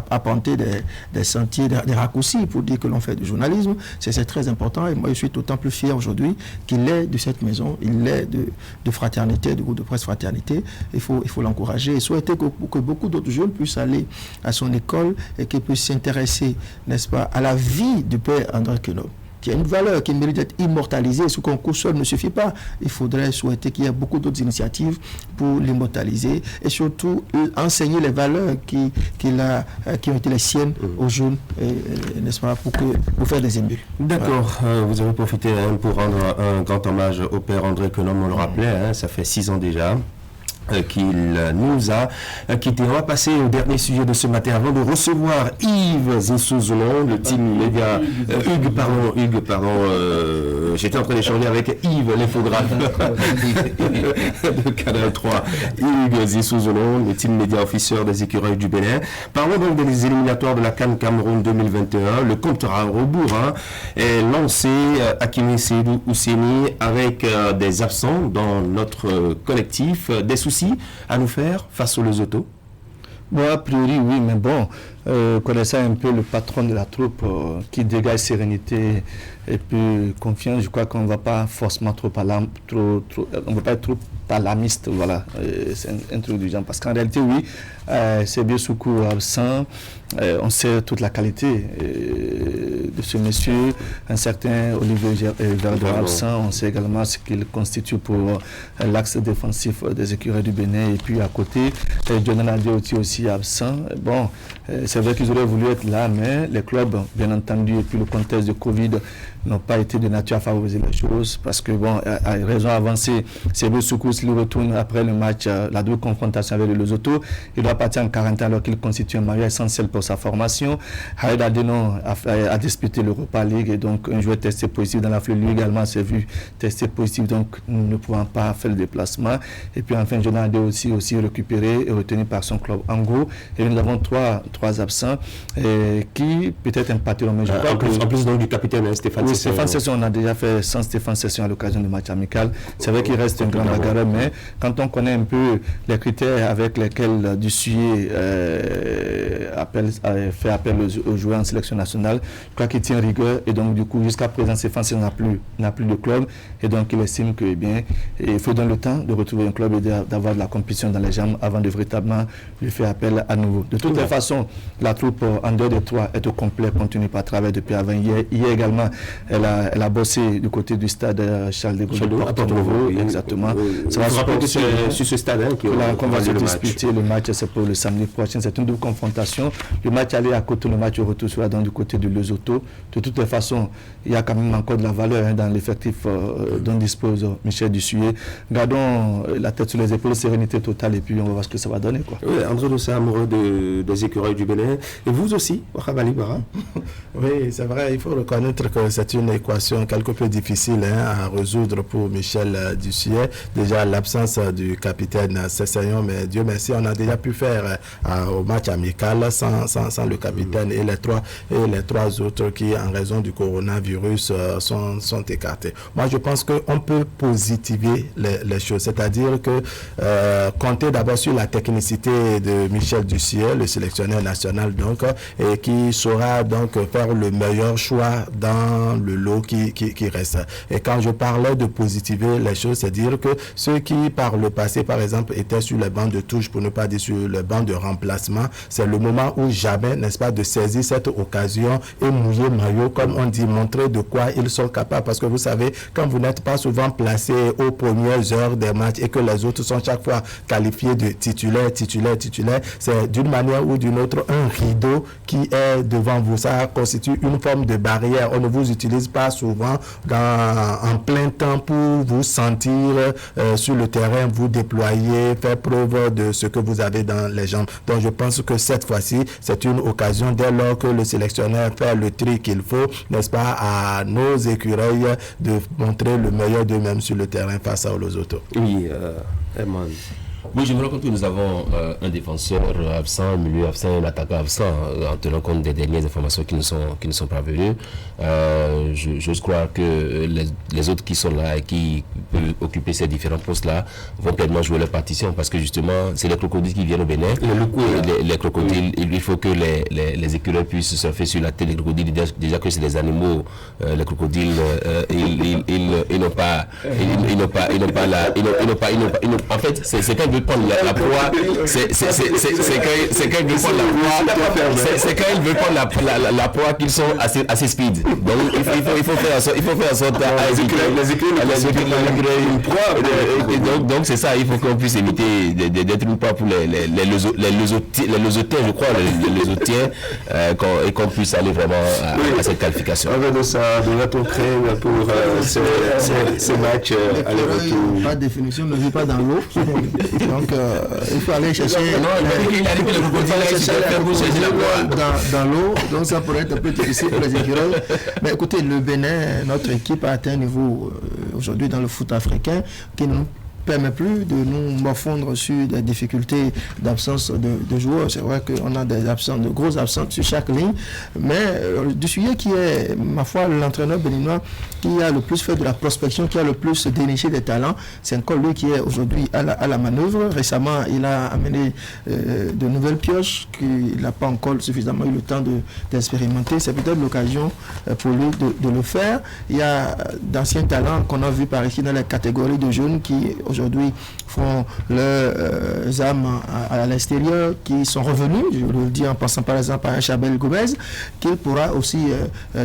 Speaker 18: apporter des sentiers, des raccourcis pour dire que l'on fait du journalisme. C'est très important et moi je suis d'autant plus fier aujourd'hui qu'il est de cette maison, il est de fraternité, du groupe de presse Fraternité. Il faut l'encourager et souhaiter que beaucoup d'autres jeunes puissent aller à son école et qu'ils puissent s'intéresser, n'est-ce pas, à la vie du père André Quenome. Il y a une valeur qui mérite d'être immortalisée. Ce concours seul ne suffit pas. Il faudrait souhaiter qu'il y ait beaucoup d'autres initiatives pour l'immortaliser et surtout enseigner les valeurs qui ont été les siennes aux jeunes, n'est-ce pas, pour faire des émules.
Speaker 10: D'accord. Voilà. Vous avez profité pour rendre un grand hommage au père André Quenome, on le rappelait, ça fait 6 ans déjà qu'il nous a quitté. On va passer au dernier sujet de ce matin avant de recevoir Yves Zissou-Zolon, le team média. Hugues, pardon. J'étais en train d'échanger avec Yves, l'infographe de Canal 3. Hugues Zissou-Zolon, le team média officier des Écureuils du Bénin. Parlons donc des éliminatoires de la CAN Cameroun 2021. Le compte à rebours est lancé. Hakimi Seydou Ousseni avec des absents dans notre collectif, des soucis à nous faire face aux Lesotho?
Speaker 17: Bon, a priori, oui, mais bon, connaissant un peu le patron de la troupe qui dégage sérénité et puis confiance, je crois qu'on ne va pas forcément on va pas être trop alarmiste, voilà, c'est introduisant. Parce qu'en réalité, oui, c'est bien Soukou absent, on sait toute la qualité de ce monsieur, un certain Olivier Verdon absent, on sait également ce qu'il constitue pour l'axe défensif des Écureuils du Bénin, et puis à côté, Jonathan Dioti aussi aussi absent. Bon, c'est vrai qu'ils auraient voulu être là, mais les clubs, bien entendu, et puis le contexte de Covid n'ont pas été de nature à favoriser les choses parce que, bon, à raison avancée, c'est le Soukou, s'il retourne après le match, la double confrontation avec le Lesotho, il doit partir en quarantaine alors qu'il constitue un maillot essentiel pour sa formation. Haïd Adeno a disputé l'Europa League et donc un joueur testé positif dans la fleuve, lui également s'est vu testé positif, donc nous ne pouvons pas faire le déplacement. Et puis enfin, Jonathan aussi récupéré et retenu par son club Ango. Et nous avons trois absents qui peut-être impacteront. Mais je crois
Speaker 10: en plus donc du capitaine Stéphane Session.
Speaker 17: Stéphane Session, on a déjà fait sans Stéphane Session à l'occasion du match amical. C'est vrai qu'il reste un grand bagarreur, mais quand on connaît un peu les critères avec lesquels Dussuyer fait appel aux joueurs en sélection nationale, je crois qu'il tient rigueur et donc du coup jusqu'à présent Stéphane Session n'a plus de club et donc il estime que il faut donner le temps de retrouver un club et d'avoir de la compétition dans les jambes avant de véritablement lui faire appel à nouveau. De toutes les façons, la troupe en dehors des trois est au complet, continue par travail depuis avant hier. Hier également, elle a bossé du côté du stade Charles de Gaulle à Porto-Novo, exactement. Ça va se rappeler
Speaker 10: sur ce stade
Speaker 17: qu'on va se disputer le match, c'est pour le samedi prochain. C'est une double confrontation. Le match aller à côté, le match retour sera donc du côté de Lesotho. De toutes les façons, il y a quand même encore de la valeur dans l'effectif dont dispose Michel Dussuyer. Gardons la tête sur les épaules, sérénité totale et puis on va voir ce que ça va donner.
Speaker 10: Oui, André Dossé, amoureux des écureuils du Bénin. Et vous aussi, Wakabali Bara?
Speaker 16: Oui, c'est vrai, il faut reconnaître que c'est une équation quelque peu difficile à résoudre pour Michel Dussuyer. Déjà l'absence du capitaine Session, mais Dieu merci, on a déjà pu faire au match amical sans le capitaine et les trois autres qui, en raison du coronavirus, sont écartés. Moi, je pense qu'on peut positiver les choses, c'est-à-dire que compter d'abord sur la technicité de Michel Dussuyer, le sélectionneur national donc, et qui saura donc faire le meilleur choix dans le lot qui reste. Et quand je parlais de positiver les choses, c'est dire que ceux qui par le passé par exemple étaient sur les bancs de touche, pour ne pas dire sur le banc de remplacement, c'est le moment où jamais, n'est-ce pas, de saisir cette occasion et mouiller maillot, comme on dit, montrer de quoi ils sont capables, parce que vous savez, quand vous n'êtes pas souvent placé aux premières heures des matchs et que les autres sont chaque fois qualifiés de titulaires, c'est d'une manière ou d'une autre un rideau qui est devant vous. Ça constitue une forme de barrière. On ne vous utilise pas souvent en plein temps pour vous sentir sur le terrain, vous déployer, faire preuve de ce que vous avez dans les jambes. Donc je pense que cette fois-ci, c'est une occasion, dès lors que le sélectionneur fait le tri qu'il faut, n'est-ce pas, à nos écureuils de montrer le meilleur d'eux-mêmes sur le terrain face aux Lesotho.
Speaker 10: Oui, Herman.
Speaker 15: Oui, je me rends compte que nous avons un défenseur absent, un milieu absent, un attaquant absent, en tenant compte des dernières informations qui nous sont parvenues. J'ose croire que les autres qui sont là et qui peuvent occuper ces différents postes-là vont pleinement jouer leur partition, parce que justement, c'est les crocodiles qui viennent au Bénin. Les crocodiles, il faut que les écureuils puissent surfer sur la tête des crocodiles. Déjà que c'est des animaux, les crocodiles, ils n'ont pas en fait, c'est quand ils veulent prendre la proie, c'est quand ils veulent prendre la proie, c'est quand ils veulent prendre la proie qu'ils sont assez speed. Donc il faut faire en sorte à éviter une proie. Donc c'est ça, il faut qu'on puisse éviter d'être une proie pour les Lésotiens, je crois, les Lésotiens, et qu'on puisse aller vraiment à cette qualification.
Speaker 10: Avec de ça, doit-on créer pour ces matchs aller-retour?
Speaker 18: Pas de définition, ne vit pas dans l'eau. Donc, il faut aller chercher dans l'eau. Donc, ça pourrait être un peu difficile pour les écureuils. Mais écoutez, le Bénin, notre équipe a atteint un niveau aujourd'hui dans le foot africain qui nous permet plus de nous morfondre sur des difficultés d'absence de joueurs. C'est vrai qu'on a des absences, de grosses absences sur chaque ligne, mais Dussuyer, qui est, ma foi, l'entraîneur béninois qui a le plus fait de la prospection, qui a le plus déniché des talents, c'est encore lui qui est aujourd'hui à la manœuvre. Récemment, il a amené de nouvelles pioches qu'il n'a pas encore suffisamment eu le temps d'expérimenter. C'est peut-être l'occasion pour lui de le faire. Il y a d'anciens talents qu'on a vus par ici dans les catégories de jeunes qui aujourd'hui font leurs âmes à l'extérieur, qui sont revenus, je le dis en passant par exemple à un Chabel Gomez, qu'il pourra aussi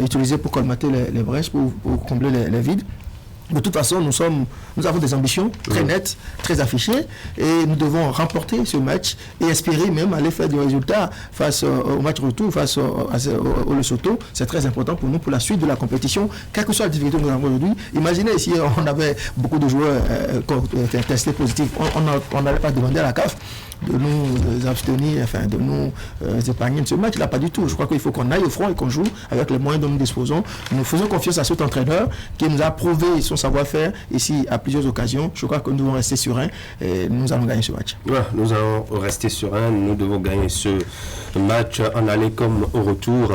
Speaker 18: utiliser pour colmater les brèches, pour combler les vides. De toute façon, nous avons des ambitions très nettes, très affichées, et nous devons remporter ce match et espérer même aller faire des résultats face au match retour, face au Lesotho. C'est très important pour nous, pour la suite de la compétition, quelle que soit la difficulté que nous avons aujourd'hui. Imaginez si on avait beaucoup de joueurs testés positifs, on n'allait pas demander à la CAF de nous abstenir, enfin de nous épargner de ce match-là, pas du tout. Je crois qu'il faut qu'on aille au front et qu'on joue avec les moyens dont nous disposons. Nous faisons confiance à cet entraîneur qui nous a prouvé son savoir-faire ici à plusieurs occasions. Je crois que nous devons rester sereins et nous allons gagner ce match.
Speaker 10: Ouais, nous allons rester sereins, nous devons gagner ce match en aller comme au retour.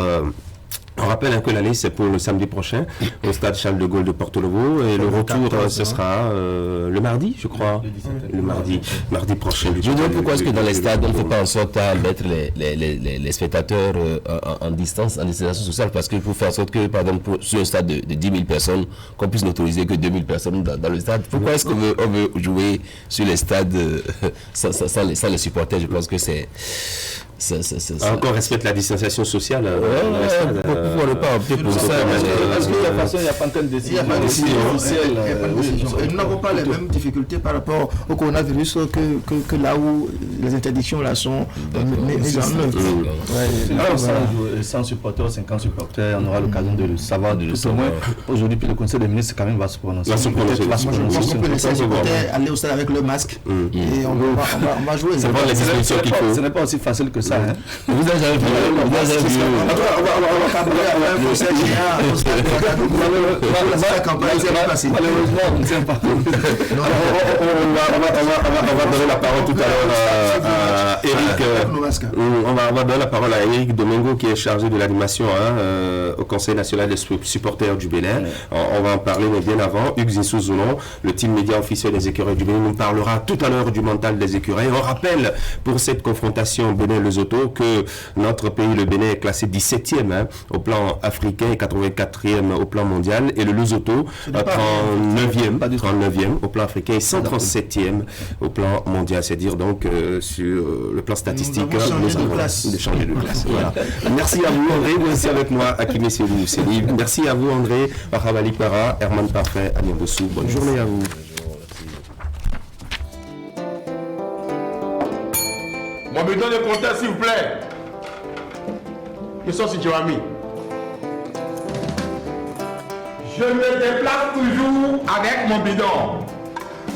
Speaker 10: On rappelle que l'année c'est pour le samedi prochain au stade Charles de Gaulle de Porto Novo et le retour ce sera le mardi, je crois, le mardi prochain.
Speaker 15: Je dis pourquoi est-ce que dans les stades on ne fait pas en sorte à mettre les spectateurs en distanciation sociale, parce qu'il faut faire en sorte que par exemple sur un stade de 10 000 personnes qu'on puisse n'autoriser que 2 000 personnes dans le stade. Pourquoi est-ce qu'on veut jouer sur les stades sans les supporters? Je pense que c'est
Speaker 10: encore respecte la distanciation sociale.
Speaker 15: Pourquoi ne pas opter pour ça?
Speaker 17: Parce que de toute façon, il n'y a pas de décision officielle.
Speaker 18: Et nous n'avons pas les mêmes difficultés par rapport au coronavirus que là où les interdictions là sont mises en œuvre.
Speaker 17: Sans supporters, 50 supporters, on aura l'occasion de le savoir de tout au moins. Aujourd'hui, puis le Conseil des ministres quand même va se prononcer.
Speaker 18: Je pense qu'on peut laisser les supporters aller au stade avec le masque et on va jouer.
Speaker 17: Ce n'est pas aussi facile que ça.
Speaker 15: Vous avez jamais vu.
Speaker 10: On va donner la parole tout à l'heure à Eric. On va donner la parole à Eric Domingo qui est chargé de l'animation au Conseil national des supporters du Bénin. On va en parler, mais bien avant, Hugues Zounon, le team média officiel des écureuils du Bénin, nous parlera tout à l'heure du mental des écureuils. On rappelle pour cette confrontation Bénin-Lesotho que notre pays, le Bénin, est classé 17e au plan africain et 84e au plan mondial, et le Lesotho 39e au plan africain et 137e au plan mondial. C'est-à-dire donc sur le plan statistique, nous avons changé de classe. Voilà. Merci à vous André, vous aussi avec moi, Akimi Selim. Merci à vous André, Bahabali Para, Herman Parfait, Agnès Bossou. Bonne journée à vous.
Speaker 11: Mon bidon de compteur, s'il vous plaît. Je suis sur Djawami. Je me déplace toujours avec mon bidon.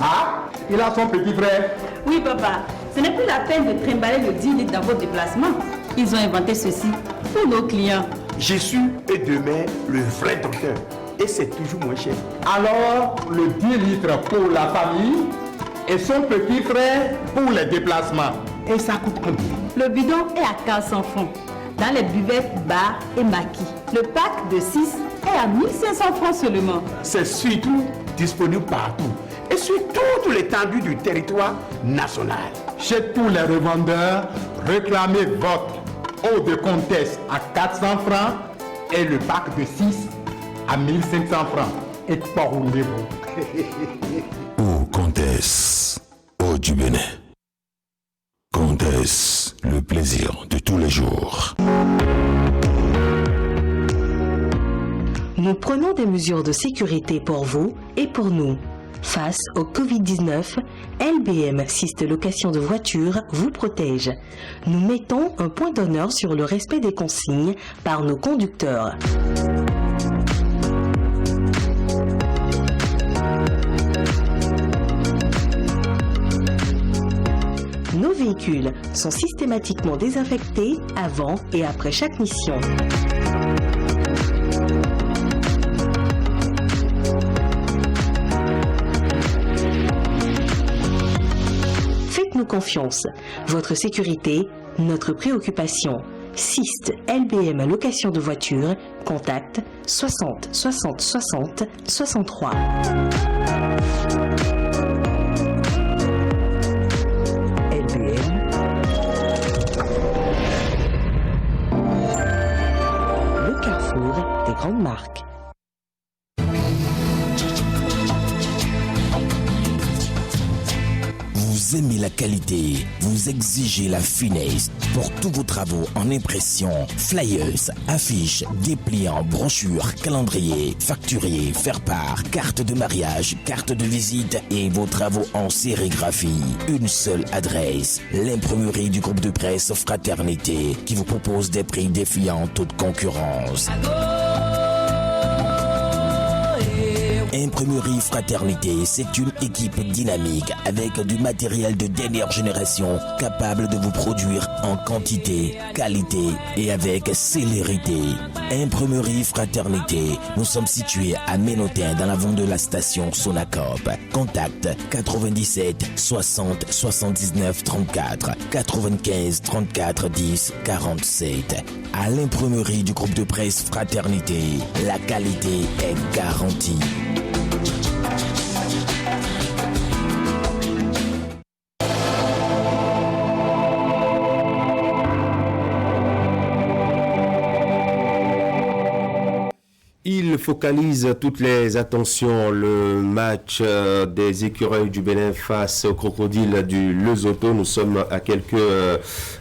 Speaker 11: Ah, il a son petit frère.
Speaker 14: Oui, papa. Ce n'est plus la peine de trimballer le 10 litres dans vos déplacements. Ils ont inventé ceci pour nos clients.
Speaker 11: Je suis et demain le vrai docteur. Et c'est toujours moins cher. Alors, le 10 litres pour la famille et son petit frère pour les déplacements. Et ça coûte combien?
Speaker 14: Le bidon est à 400 francs dans les buvettes, bars et maquis. Le pack de 6 est à 1500 francs seulement.
Speaker 11: C'est surtout disponible partout et sur toute l'étendue du territoire national. Chez tous les revendeurs, réclamez votre eau de comtesse à 400 francs et le pack de 6 à 1500 francs. Et pas roulez-vous.
Speaker 26: Eau comtesse, eau du Bénin. Comtesse, le plaisir de tous les jours.
Speaker 2: Nous prenons des mesures de sécurité pour vous et pour nous. Face au Covid-19, LBM Syst Location de voitures vous protège. Nous mettons un point d'honneur sur le respect des consignes par nos conducteurs. Nos véhicules sont systématiquement désinfectés avant et après chaque mission. Faites-nous confiance. Votre sécurité, notre préoccupation. Syst LBM Location de voitures, contact 60 60 60 63. Des grandes marques.
Speaker 26: Vous
Speaker 13: Vous aimez la qualité, vous exigez la finesse. Pour tous vos travaux en impression, flyers, affiches, dépliants, brochures, calendriers, facturiers, faire-part, carte de mariage, carte de visite et vos travaux en sérigraphie. Une seule adresse, l'imprimerie du groupe de presse Fraternité qui vous propose des prix défiant toute concurrence. Imprimerie Fraternité, c'est une équipe dynamique avec du matériel de dernière génération capable de vous produire en quantité, qualité et avec célérité. Imprimerie Fraternité, nous sommes situés à Ménotin dans l'avant de la station Sonacop. Contact 97 60 79 34 95 34 10 47. À l'imprimerie du groupe de presse Fraternité, la qualité est garantie.
Speaker 10: Il focalise toutes les attentions, le match des écureuils du Bénin face aux crocodiles du Lesotho. Nous sommes à quelques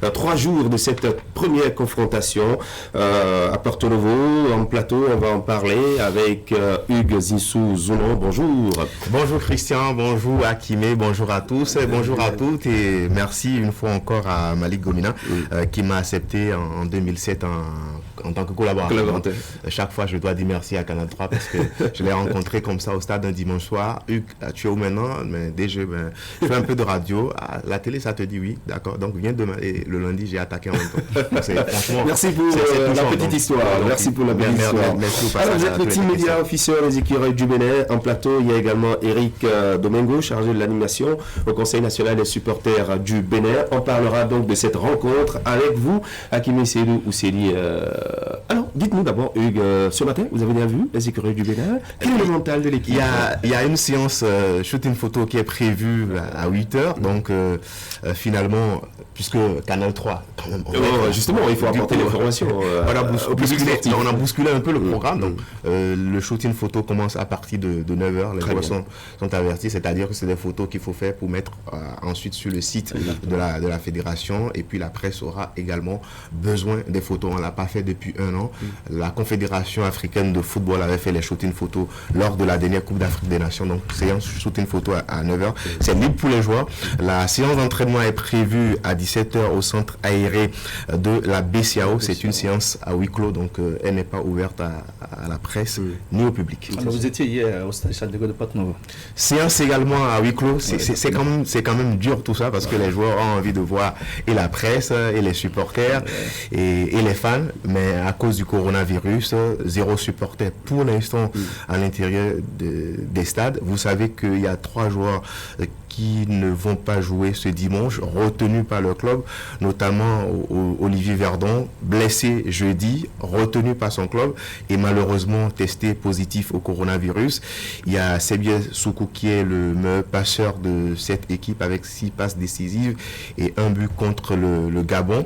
Speaker 10: 3 jours de cette première confrontation à Porto Novo, en plateau. On va en parler avec Hugues Zinsou Zounon. Bonjour.
Speaker 19: Bonjour Christian, bonjour Akimé, bonjour à tous, bonjour à toutes et merci une fois encore à Malik Gomina qui m'a accepté en 2007 en tant que collaborateur. Chaque fois je dois dire merci à Canal 3 parce que je l'ai rencontré comme ça au stade un dimanche soir. Hugues, tu es où maintenant? Mais déjà, je fais un peu de radio. À la télé, ça te dit oui, d'accord. Donc viens demain. Et le lundi, j'ai attaqué en même temps. Franchement,
Speaker 10: merci pour la petite histoire. Merci pour la belle histoire. Alors, vous êtes le team média officiel des écureuils du Bénin. En plateau, il y a également Eric Domingo, chargé de l'animation au Conseil national des supporters du Bénin. On parlera donc de cette rencontre avec vous, Hakimi Seydou Ousseli. Alors, dites-nous d'abord, Hugues, ce matin, vous avez bien vu les écureuils du Bénin. Quel est le mental de l'équipe?
Speaker 19: Il y a une séance shooting photo qui est prévue à 8h. Donc, finalement, puisque Canal 3, quand même,
Speaker 10: justement, il faut apporter l'information.
Speaker 19: On a bousculé un peu le programme. Donc, le shooting photo commence à partir de 9h. Les joueurs sont avertis, c'est-à-dire que c'est des photos qu'il faut faire pour mettre ensuite sur le site de la fédération. Et puis, la presse aura également besoin des photos. On ne l'a pas fait depuis un an. La Confédération africaine de football avait fait les shooting photos lors de la dernière Coupe d'Afrique des Nations. Donc, séance shooting photo à 9h. C'est libre pour les joueurs. La séance d'entraînement est prévue à 17h au centre aéré de la BCAO. C'est une séance à huis clos, donc elle n'est pas ouverte à la presse ni au public.
Speaker 17: Alors, vous étiez hier au stade Charles de Gaulle de Porto Novo.
Speaker 19: Séance également à huis clos. C'est quand même dur tout ça parce que les joueurs ont envie de voir et la presse et les supporters et les fans. Mais à cause du coronavirus, 0 supporter pour l'instant à l'intérieur des stades. Vous savez qu'il y a 3 joueurs qui ne vont pas jouer ce dimanche, retenus par le club, notamment Olivier Verdon, blessé jeudi, retenu par son club et malheureusement testé positif au coronavirus. Il y a Sebia Soukou qui est le meilleur passeur de cette équipe avec 6 passes décisives et 1 but contre le Gabon,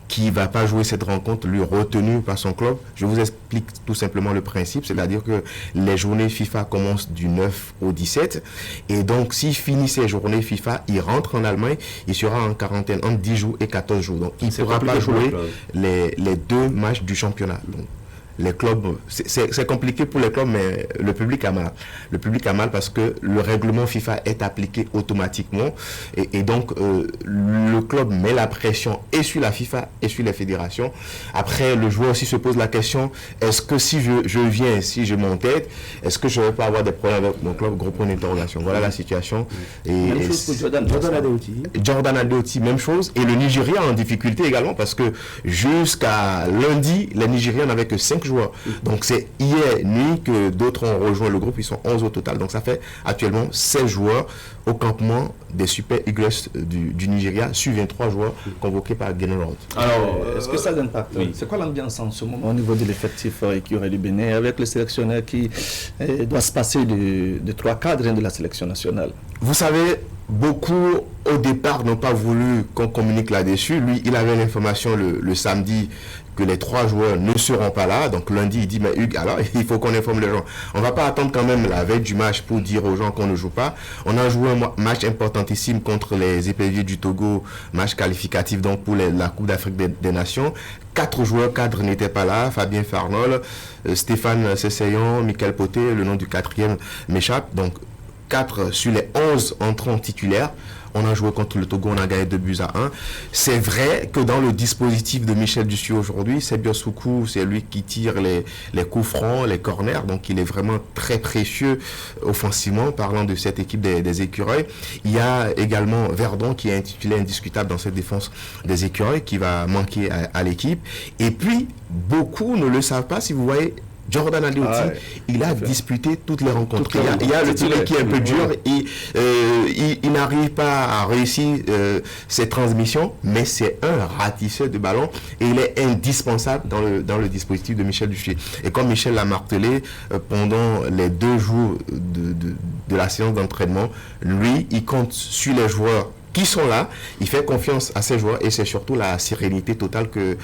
Speaker 19: qui ne va pas jouer cette rencontre, lui retenu par son club. Je vous explique tout simplement le principe, c'est-à-dire que les journées FIFA commencent du 9 au 17 et donc s'il finit ces journées FIFA, il rentre en Allemagne, il sera en quarantaine entre 10 jours et 14 jours. Donc il ne pourra pas jouer les 2 matchs du championnat. Donc, les clubs, c'est compliqué pour les clubs, mais le public a mal. Le public a mal parce que le règlement FIFA est appliqué automatiquement et donc le club met la pression et sur la FIFA et sur les fédérations. Après, le joueur aussi se pose la question, est-ce que si je viens, si je m'entête, est-ce que je ne vais pas avoir des problèmes avec mon club? Gros point d'interrogation. Voilà la situation.
Speaker 17: Même chose pour Jordan Adeoti.
Speaker 19: Jordan Adeoti, même chose. Et le Nigeria en difficulté également parce que jusqu'à lundi, les Nigériens n'avaient que 5 joueurs. Donc c'est hier nuit que d'autres ont rejoint le groupe, ils sont 11 au total. Donc ça fait actuellement 16 joueurs au campement des Super Eagles du Nigeria sur 23 joueurs convoqués par General.
Speaker 17: Alors, est-ce que ça a un impact? C'est quoi l'ambiance en ce moment au niveau de l'effectif écureuil du Bénin avec le sélectionneur qui doit se passer de 3 cadres de la sélection nationale?
Speaker 19: Vous savez, beaucoup au départ n'ont pas voulu qu'on communique là-dessus. Lui, il avait l'information le samedi que les 3 joueurs ne seront pas là. Donc lundi, il dit, mais Hugues, alors il faut qu'on informe les gens. On ne va pas attendre quand même la veille du match pour dire aux gens qu'on ne joue pas. On a joué un match importantissime contre les éperviers du Togo, match qualificatif donc pour la Coupe d'Afrique des Nations. 4 joueurs cadres n'étaient pas là, Fabien Farnol, Stéphane Sessayon, Michael Poté, le nom du 4e m'échappe. Donc 4 sur les 11 entrants titulaires. On a joué contre le Togo, on a gagné 2-1. C'est vrai que dans le dispositif de Michel Dussuyer aujourd'hui, Sebio Soukou, c'est lui qui tire les coups francs, les corners. Donc il est vraiment très précieux offensivement, parlant de cette équipe des Écureuils. Il y a également Verdon qui est un titulaire indiscutable dans cette défense des Écureuils, qui va manquer à l'équipe. Et puis, beaucoup ne le savent pas, si vous voyez, Jordan Adeoti, il a disputé toutes les rencontres. Il y a le tiré qui est un peu dur, il n'arrive pas à réussir ses transmissions, mais c'est un ratisseur de ballon et il est indispensable dans le dispositif de Michel Dussuyer. Et comme Michel l'a martelé pendant les 2 jours de la séance d'entraînement, lui, il compte sur les joueurs qui sont là, il fait confiance à ces joueurs et c'est surtout la sérénité totale que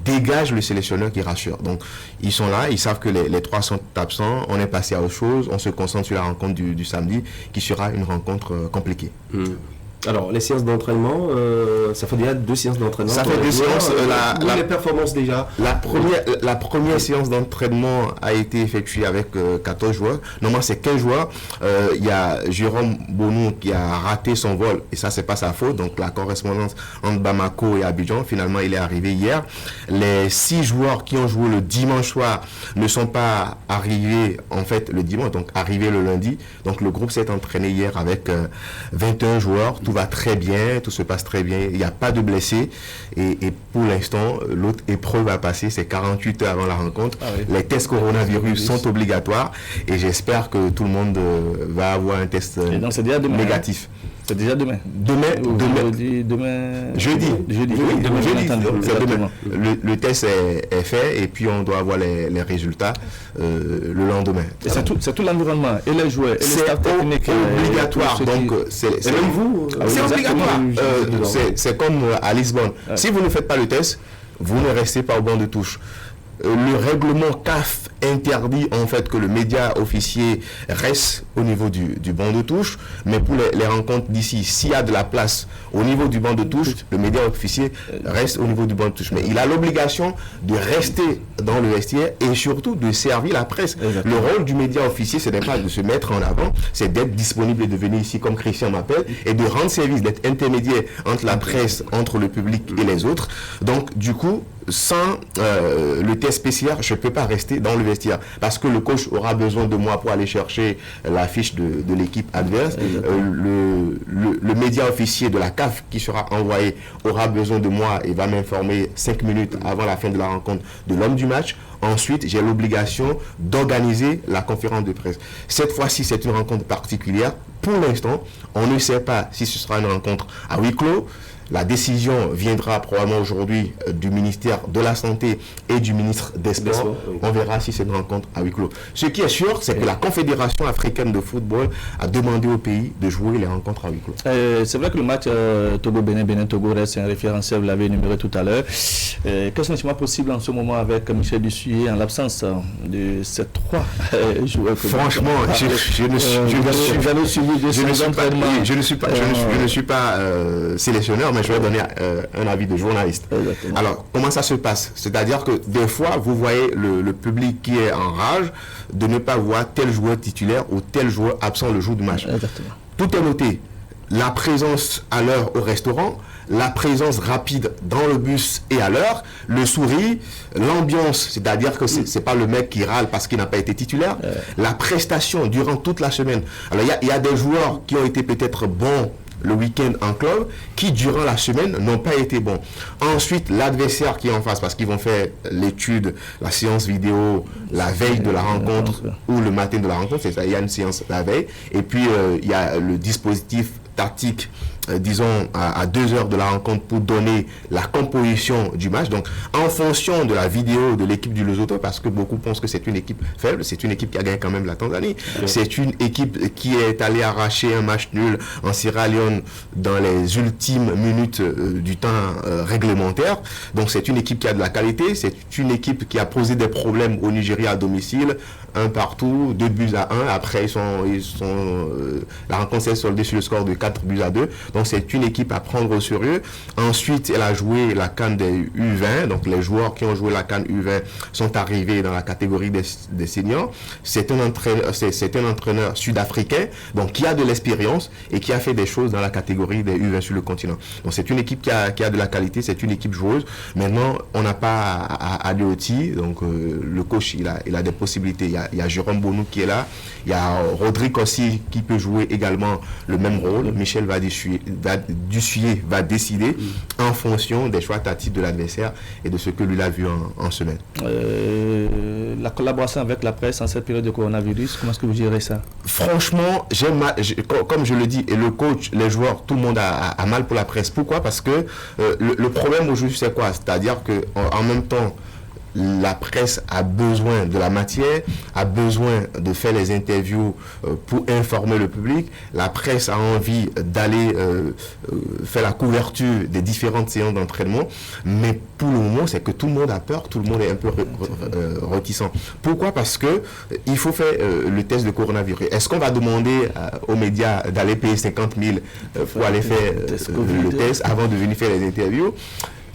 Speaker 19: dégage le sélectionneur qui rassure. Donc ils sont là, ils savent que les 3 sont absents, on est passé à autre chose, on se concentre sur la rencontre du samedi qui sera une rencontre compliquée.
Speaker 10: Alors, les séances d'entraînement, ça fait déjà 2 séances d'entraînement. Ça
Speaker 19: fait 2 séances.
Speaker 10: Les performances déjà.
Speaker 19: La première séance d'entraînement a été effectuée avec 14 joueurs. Normalement, c'est 15 joueurs. Il y a Jérôme Bonou qui a raté son vol. Et ça, c'est pas sa faute. Donc, la correspondance entre Bamako et Abidjan, finalement, il est arrivé hier. Les 6 joueurs qui ont joué le dimanche soir ne sont pas arrivés, en fait, le dimanche. Donc, arrivés le lundi. Donc, le groupe s'est entraîné hier avec 21 joueurs. Tout va très bien, tout se passe très bien, il n'y a pas de blessés et pour l'instant, l'autre épreuve à passer, c'est 48 heures avant la rencontre. Les tests coronavirus sont obligatoires et j'espère que tout le monde va avoir un test négatif.
Speaker 17: C'est déjà demain.
Speaker 19: Jeudi. Le test est fait et puis on doit avoir les résultats le lendemain.
Speaker 17: Et c'est tout l'environnement et les joueurs et les staff techniques.
Speaker 19: C'est obligatoire. Donc c'est obligatoire. C'est comme à Lisbonne. Si vous ne faites pas le test, vous ne restez pas au banc de touche. Le règlement CAF interdit en fait que le média officier reste au niveau du banc de touche, mais pour les rencontres d'ici, s'il y a de la place au niveau du banc de touche, le média officier reste au niveau du banc de touche. Mais il a l'obligation de rester dans le vestiaire et surtout de servir la presse. Le rôle du média officier, ce n'est pas de se mettre en avant, c'est d'être disponible et de venir ici comme Christian m'appelle et de rendre service, d'être intermédiaire entre la presse, entre le public et les autres. Donc du coup, sans le test PCR, je ne peux pas rester dans le vestiaire parce que le coach aura besoin de moi pour aller chercher la fiche de l'équipe adverse. Le média officier de la CAF qui sera envoyé aura besoin de moi et va m'informer 5 minutes avant la fin de la rencontre de l'homme du match. Ensuite, j'ai l'obligation d'organiser la conférence de presse. Cette fois-ci, c'est une rencontre particulière. Pour l'instant, on ne sait pas si ce sera une rencontre à huis clos. La décision viendra probablement aujourd'hui du ministère de la Santé et du ministre des Sports. On verra si c'est une rencontre à huis clos. Ce qui est sûr, c'est que la Confédération africaine de football a demandé au pays de jouer les rencontres à huis clos.
Speaker 17: C'est vrai que le match Togo-Bénin, Bénin-Togo reste un référentiel, vous l'avez énuméré tout à l'heure. Quel changement possible en ce moment avec Michel Dussuyer en l'absence de ces 3 joueurs?
Speaker 19: Franchement, je ne suis pas sélectionneur, mais je vais donner un avis de journaliste. Exactement. Alors, comment ça se passe? C'est-à-dire que des fois, vous voyez le public qui est en rage de ne pas voir tel joueur titulaire ou tel joueur absent le jour du match.
Speaker 17: Exactement.
Speaker 19: Tout est noté. La présence à l'heure au restaurant, la présence rapide dans le bus et à l'heure, le sourire, l'ambiance, c'est-à-dire que c'est pas le mec qui râle parce qu'il n'a pas été titulaire, la prestation durant toute la semaine. Alors, il y a des joueurs qui ont été peut-être bons le week-end en club, qui durant la semaine n'ont pas été bons. Ensuite, l'adversaire qui est en face, parce qu'ils vont faire l'étude, la séance vidéo, la veille de la rencontre ou le matin de la rencontre, c'est ça, il y a une séance la veille, et puis il y a le dispositif tactique disons, à 2 heures de la rencontre pour donner la composition du match. Donc, en fonction de la vidéo de l'équipe du Lesotho, parce que beaucoup pensent que c'est une équipe faible, c'est une équipe qui a gagné quand même la Tanzanie. C'est une équipe qui est allée arracher un match nul en Sierra Leone dans les ultimes minutes du temps réglementaire. Donc, c'est une équipe qui a de la qualité. C'est une équipe qui a posé des problèmes au Nigeria à domicile. 1 partout, 2-1. Après, la rencontre s'est soldée sur le score de 4-2. Donc, c'est une équipe à prendre au sérieux. Ensuite, elle a joué la CAN des U20. Donc, les joueurs qui ont joué la CAN U20 sont arrivés dans la catégorie des seniors. C'est un entraîneur sud-africain, donc qui a de l'expérience et qui a fait des choses dans la catégorie des U20 sur le continent. Donc, c'est une équipe qui a de la qualité. C'est une équipe joueuse. Maintenant, on n'a pas à Leoti. Donc, le coach, il a des possibilités. Il y a Jérôme Bonou qui est là. Il y a Rodrigue aussi qui peut jouer également le même rôle. Michel Dussuyer va décider en fonction des choix tactiques de l'adversaire et de ce que lui a vu en semaine.
Speaker 17: La collaboration avec la presse en cette période de coronavirus, comment est-ce que vous gérez ça?
Speaker 19: Franchement, comme je le dis, et le coach, les joueurs, tout le monde a mal pour la presse. Pourquoi? Parce que le problème aujourd'hui, c'est quoi? C'est-à-dire qu'en même temps, la presse a besoin de la matière, a besoin de faire les interviews pour informer le public. La presse a envie d'aller faire la couverture des différentes séances d'entraînement. Mais pour le moment, c'est que tout le monde a peur, tout le monde est un peu réticent. Pourquoi? Parce que il faut faire le test de coronavirus. Est-ce qu'on va demander aux médias d'aller payer 50 000 pour aller faire le test avant de venir faire les interviews?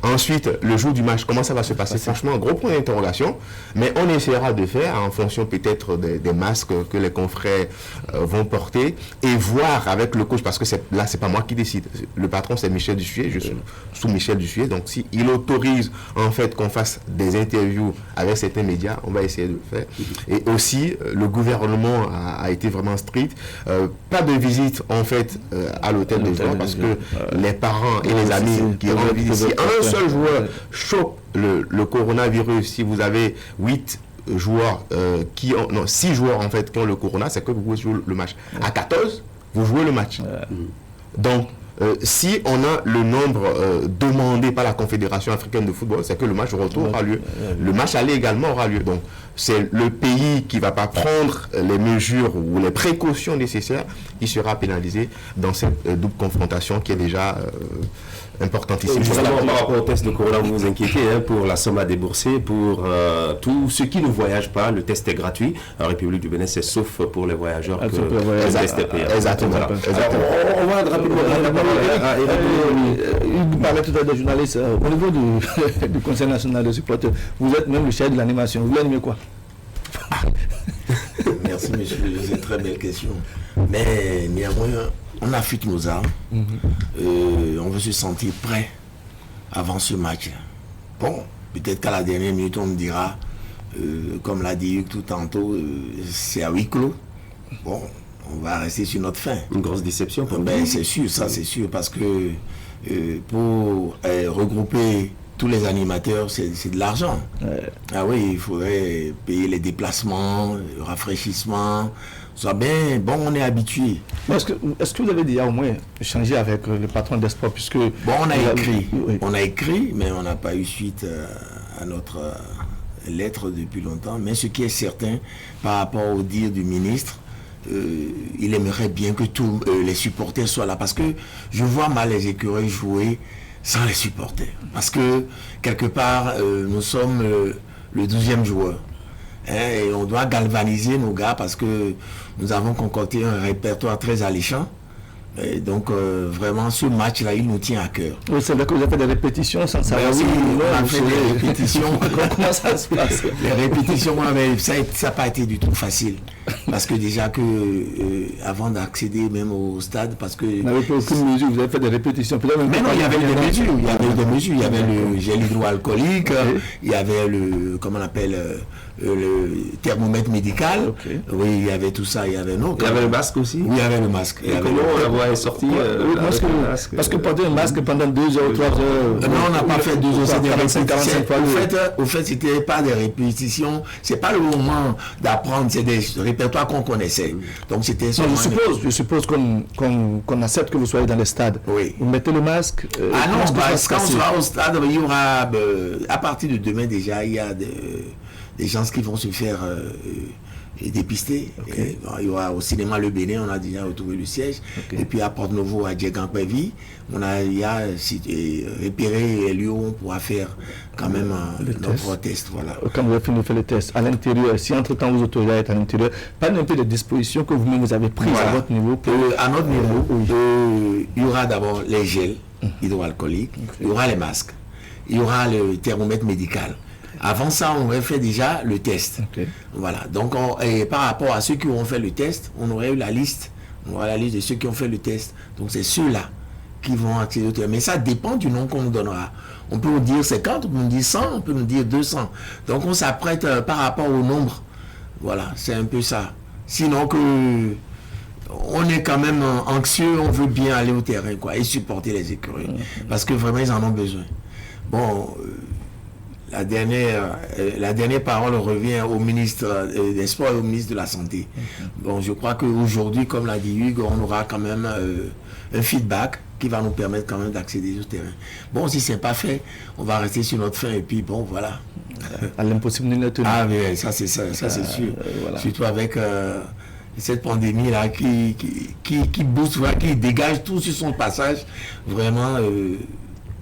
Speaker 19: Ensuite, le jour du match, comment ça va se passer? Franchement, gros point d'interrogation. Mais on essaiera de faire en fonction peut-être des masques que les confrères vont porter et voir avec le coach, parce que là, c'est pas moi qui décide. Le patron, c'est Michel Dussuyer. Je suis sous Michel Dussuyer. Donc, s'il autorise en fait qu'on fasse des interviews avec certains médias, on va essayer de le faire. Et aussi, le gouvernement a été vraiment strict. Pas de visite en fait à l'hôtel des joueurs parce que les parents et les amis qui ont visité un seul joueur chope le coronavirus. Si vous avez 8 joueurs non, 6 joueurs en fait qui ont le corona, c'est que vous pouvez jouer le match. À 14, vous jouez le match. Donc, si on a le nombre demandé par la Confédération africaine de football, c'est que le match retour aura lieu. Le match aller également aura lieu. Donc, c'est le pays qui ne va pas prendre les mesures ou les précautions nécessaires qui sera pénalisé dans cette double confrontation qui est déjà importantissime.
Speaker 10: Justement, par rapport au test de corona, vous vous inquiétez pour la somme à débourser pour tous ceux qui ne voyagent pas. Le test est gratuit. En République du Bénin, c'est sauf pour les voyageurs que le test est payant.
Speaker 19: Exactement.
Speaker 17: On va rapidement. Il parlait tout à l'heure des journalistes. Au niveau du Conseil national de supporters, vous êtes même le chef de l'animation. Vous voulez animer quoi?
Speaker 3: Merci, monsieur. C'est une très belle question. Mais néanmoins, on affûte nos armes. On veut se sentir prêt avant ce match. Bon, peut-être qu'à la dernière minute, on me dira, comme l'a dit Hugues tout tantôt, c'est à huis clos. Bon, on va rester sur notre faim.
Speaker 10: Une grosse déception pour
Speaker 3: nous. C'est sûr, ça c'est sûr, parce que pour regrouper tous les animateurs, c'est de l'argent. Ah oui, il faudrait payer les déplacements, le rafraîchissement. Soit bien, bon, on est habitué.
Speaker 17: Est-ce que vous avez déjà au moins échangé avec le patron d'Espoir, puisque...
Speaker 3: Bon, on a écrit, mais on n'a pas eu suite à notre lettre depuis longtemps. Mais ce qui est certain, par rapport au dire du ministre, il aimerait bien que tous les supporters soient là, parce que je vois mal les écureuils jouer sans les supporters. Parce que, quelque part, nous sommes le 12e joueur. Et on doit galvaniser nos gars parce que nous avons concocté un répertoire très alléchant. Et donc, vraiment, ce match-là, il nous tient à cœur.
Speaker 17: Oui, c'est vrai que vous avez fait des répétitions sans savoir si
Speaker 3: on a fait des répétitions.
Speaker 17: Comment ça se passe?
Speaker 3: Les répétitions, ça n'a pas été du tout facile. Parce que déjà avant d'accéder même au stade, parce que...
Speaker 17: Vous n'avez pas aucune mesure, vous avez fait des répétitions.
Speaker 3: Mais non, il y avait des mesures. Il y avait des mesures. Il y avait le gel hydroalcoolique, il y avait le, comment on appelle, le thermomètre médical. Oui, il y avait tout ça. Il y avait
Speaker 10: le masque aussi?
Speaker 3: Oui, il y avait le masque.
Speaker 10: Et comment on la voit Sima est sorti.
Speaker 17: Parce que porter un masque pendant 2 heures ou 3 heures.
Speaker 3: Non, on n'a pas fait 2 heures, c'est des
Speaker 17: 45 fois.
Speaker 3: Au fait, c'était pas des répétitions, c'est pas le moment d'apprendre, c'est des répertoires qu'on connaissait. Donc c'était.
Speaker 17: Je suppose qu'on accepte que vous soyez dans les stades.
Speaker 3: Oui.
Speaker 17: Vous mettez le masque.
Speaker 3: Non, parce que quand on sera au stade, il y aura, à partir de demain déjà, il y a des gens qui vont se faire dépister. Okay. Il y aura au cinéma Le Bénin, on a déjà retrouvé le siège. Okay. Et puis à Porte-Nouveau, à Djegan-Pévi, il y a repéré les lieux où on pourra faire quand même notre test. Voilà.
Speaker 17: Quand vous avez fini de faire le test, à l'intérieur, si entre-temps vous autorisez à être à l'intérieur, parlez un peu des dispositions que vous-même vous avez prises à votre niveau.
Speaker 3: À notre niveau, il y aura d'abord les gels hydroalcooliques, il y aura les masques, il y aura le thermomètre médical. Avant ça, on aurait fait déjà le test. Okay. Voilà. Donc, par rapport à ceux qui ont fait le test, on aurait eu la liste. On aura la liste de ceux qui ont fait le test. Donc, c'est ceux-là qui vont accéder au test. Mais ça dépend du nom qu'on nous donnera. On peut nous dire 50, on peut nous dire 100, on peut nous dire 200. Donc, on s'apprête par rapport au nombre. Voilà, c'est un peu ça. Sinon on est quand même anxieux, on veut bien aller au terrain, quoi, et supporter les écuries. Parce que vraiment, ils en ont besoin. Bon... La dernière parole revient au ministre des Sports et au ministre de la Santé. Bon, je crois qu'aujourd'hui, comme l'a dit Hugues, on aura quand même un feedback qui va nous permettre quand même d'accéder au terrain. Bon, si ce n'est pas fait, on va rester sur notre fin et puis bon, voilà.
Speaker 17: À l'impossible de tenir.
Speaker 3: Ah oui, ça c'est sûr. Voilà. Surtout avec cette pandémie-là qui booste, qui dégage tout sur son passage, vraiment...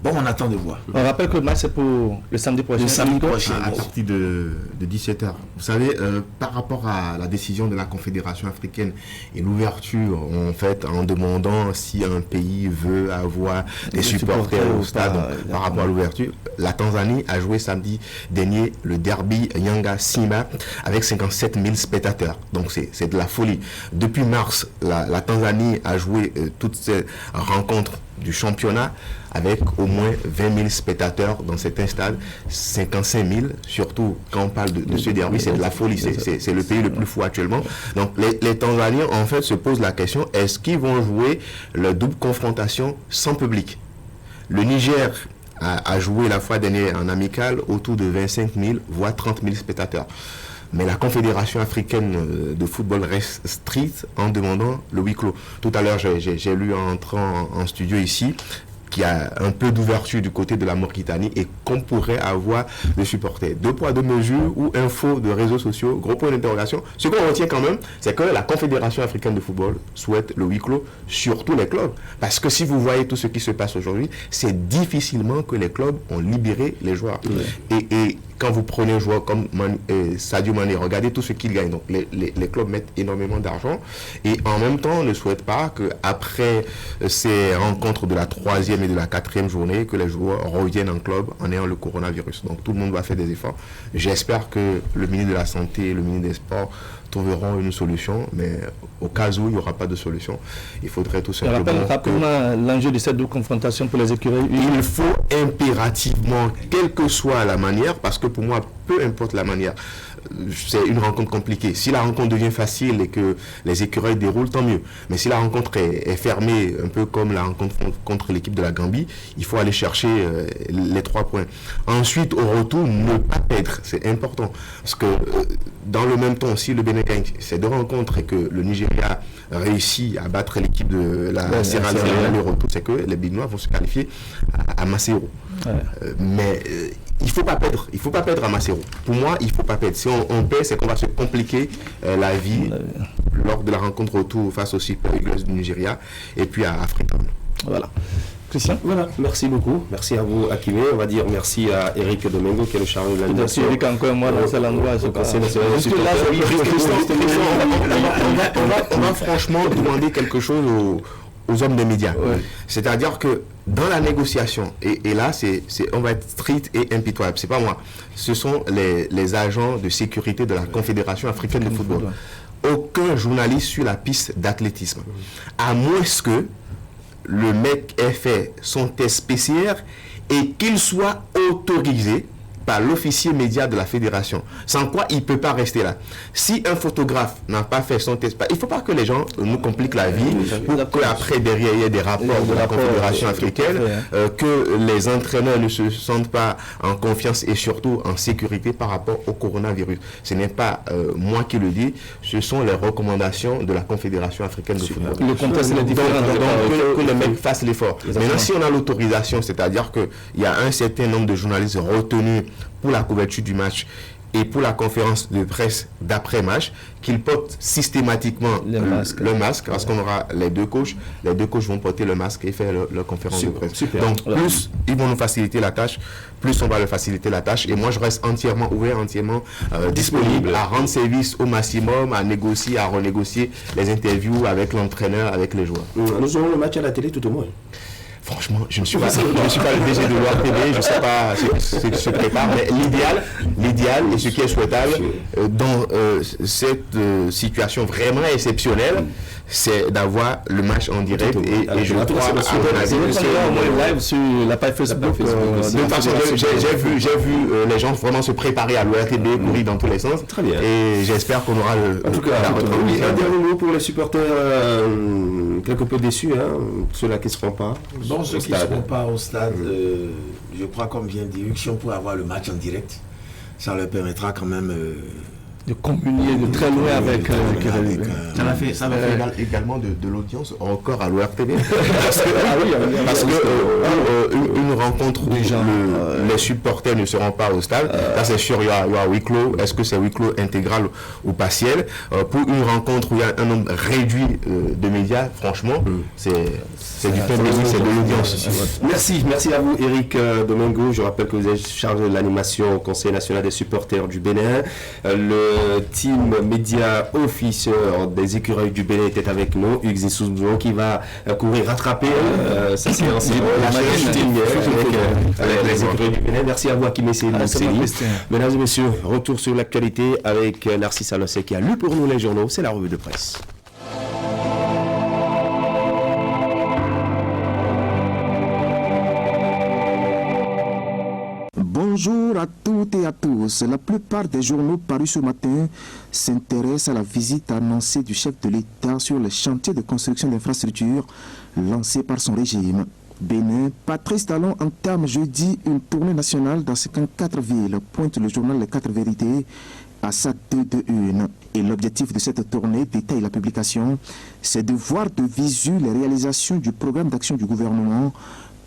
Speaker 3: Bon, on attend de voir.
Speaker 17: On rappelle que le match c'est pour le samedi prochain.
Speaker 3: Le samedi prochain.
Speaker 19: À partir de 17h. Vous savez, par rapport à la décision de la Confédération africaine et l'ouverture, en fait, en demandant si un pays veut avoir des supporters au stade par rapport à l'ouverture, la Tanzanie a joué samedi dernier le derby Yanga Simba avec 57 000 spectateurs. Donc c'est de la folie. Depuis mars, la Tanzanie a joué toutes ces rencontres du championnat avec au moins 20 000 spectateurs dans certains stades, 55 000, surtout quand on parle de ce derby, c'est de la folie, c'est le pays le plus fou actuellement. Donc les Tanzaniens en fait se posent la question, est-ce qu'ils vont jouer la double confrontation sans public? Le Niger a joué la fois dernière en amical autour de 25 000 voire 30 000 spectateurs. Mais la Confédération africaine de football reste stricte en demandant le huis clos. Tout à l'heure, j'ai lu en entrant en studio ici qu'il y a un peu d'ouverture du côté de la Mauritanie et qu'on pourrait avoir des supporters. 2 poids 2 mesures ou info de réseaux sociaux, gros point d'interrogation. Ce qu'on retient quand même, c'est que la Confédération africaine de football souhaite le huis clos sur tous les clubs. Parce que si vous voyez tout ce qui se passe aujourd'hui, c'est difficilement que les clubs ont libéré les joueurs. Ouais. Et quand vous prenez un joueur comme Sadio Mané, regardez tout ce qu'il gagne. Donc les clubs mettent énormément d'argent et en même temps ne souhaitent pas qu'après ces rencontres de la 3e et de la 4e journée, que les joueurs reviennent en club en ayant le coronavirus. Donc tout le monde va faire des efforts. J'espère que le ministre de la Santé et le ministre des Sports trouveront une solution, mais au cas où il n'y aura pas de solution, il faudrait tout simplement...
Speaker 17: Rapidement, l'enjeu de cette double confrontation pour les écuries.
Speaker 19: Il faut impérativement, quelle que soit la manière, parce que pour moi, peu importe la manière, c'est une rencontre compliquée. Si la rencontre devient facile et que les écureuils déroulent, tant mieux. Mais si la rencontre est fermée, un peu comme la rencontre contre l'équipe de la Gambie, il faut aller chercher les 3 points. Ensuite, au retour, ne pas perdre. C'est important. Parce que dans le même temps, si le Bénin gagne ces 2 rencontres et que le Nigeria réussit à battre l'équipe de la Sierra Leone, le retour, c'est que les Béninois vont se qualifier à Maseru. Mais il ne faut pas perdre. Il ne faut pas perdre à Maseru. Pour moi, il ne faut pas perdre. Si on perd, c'est qu'on va se compliquer la vie lors de la rencontre retour face aux Super Eagles du Nigeria et puis à African.
Speaker 17: Voilà. Christian.
Speaker 10: Voilà, merci beaucoup. Merci à vous, Akimé. On va dire merci à Eric Domingo qui est le chargé de l'animation.
Speaker 17: Merci Eric encore moi dans cet endroit.
Speaker 19: On va franchement demander quelque chose aux hommes des médias. Ouais. C'est-à-dire que dans la négociation, et là, on va être strict et impitoyable, c'est pas moi, ce sont les agents de sécurité de la Confédération africaine de football. Aucun journaliste sur la piste d'athlétisme, à moins que le mec ait fait son test PCR et qu'il soit autorisé par l'officier média de la fédération. Sans quoi, il ne peut pas rester là. Si un photographe n'a pas fait son test, il ne faut pas que les gens nous compliquent la vie, pour qu'après, derrière, il y ait des rapports de la Confédération africaine, que les entraîneurs ne se sentent pas en confiance et surtout en sécurité par rapport au coronavirus. Ce n'est pas moi qui le dis, ce sont les recommandations de la Confédération africaine de football.
Speaker 17: Le contexte est différent.
Speaker 19: Donc, que les mecs fassent l'effort. Maintenant, si on a l'autorisation, c'est-à-dire qu'il y a un certain nombre de journalistes retenus pour la couverture du match et pour la conférence de presse d'après-match, qu'ils portent systématiquement le masque, parce qu'on aura les deux coachs vont porter le masque et faire leur conférence de presse. Donc plus ils vont nous faciliter la tâche, plus on va leur faciliter la tâche, et moi je reste entièrement ouvert, entièrement disponible à rendre service au maximum, à négocier, à renégocier les interviews avec l'entraîneur, avec les joueurs.
Speaker 10: Nous aurons le match à la télé tout au moins.
Speaker 19: Franchement, je ne suis pas le DG de l'ORTB, je ne sais pas ce qui se prépare, mais l'idéal et ce qui est souhaitable dans cette situation vraiment exceptionnelle, c'est d'avoir le match en direct et je crois
Speaker 17: live sur la page Facebook.
Speaker 19: De toute façon, j'ai vu les gens vraiment se préparer à l'ORTB, courir dans tous les sens.
Speaker 10: Très bien.
Speaker 19: Et j'espère qu'on aura
Speaker 10: en tout cas, un dernier mot pour les supporters quelque peu déçus, ceux-là qui ne seront pas.
Speaker 3: Bon, ceux qui ne seront pas au stade, je crois, comme vient de dire, si on peut avoir le match en direct, ça leur permettra quand même
Speaker 17: de communier de très loin avec
Speaker 19: ça va faire également de l'audience encore à l'ORTB. Parce que une rencontre où les supporters ne seront pas au stade, là c'est sûr, il y a huis clos. Est-ce que c'est huis clos intégral ou partiel? Pour une rencontre où il y a un nombre réduit de médias, franchement, c'est du pain béni, c'est de l'audience.
Speaker 10: Merci à vous, Eric Domingo. Je rappelle que vous êtes chargé de l'animation au Conseil national des supporters du Bénin. Le team média officier des écureuils du Bénin était avec nous, Hugues Zissouzo, qui va courir rattraper sa séance avec les écureuils du Bénin. Merci à vous, Hakim Esseli. Mesdames et messieurs, retour sur l'actualité avec Narcisse Alossé qui a lu pour nous les journaux. C'est la revue de presse.
Speaker 26: Bonjour à toutes et à tous. La plupart des journaux parus ce matin s'intéressent à la visite annoncée du chef de l'État sur le chantier de construction d'infrastructures lancé par son régime. Bénin, Patrice Talon entame jeudi une tournée nationale dans 54 villes, pointe le journal Les 4 Vérités à sa 2 de 1. Et l'objectif de cette tournée, détaille la publication, c'est de voir de visu les réalisations du programme d'action du gouvernement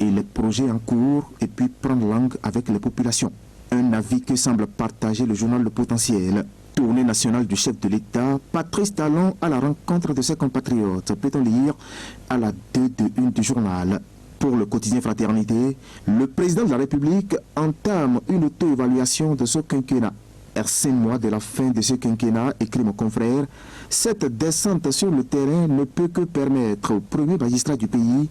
Speaker 26: et les projets en cours, et puis prendre langue avec les populations. Un avis que semble partager le journal Le Potentiel. Tournée nationale du chef de l'État, Patrice Talon à la rencontre de ses compatriotes, peut-on lire à la 2 de 1 du journal. Pour le quotidien Fraternité, le président de la République entame une auto-évaluation de ce quinquennat. À 5 mois de la fin de ce quinquennat, écrit mon confrère, cette descente sur le terrain ne peut que permettre au premier magistrat du pays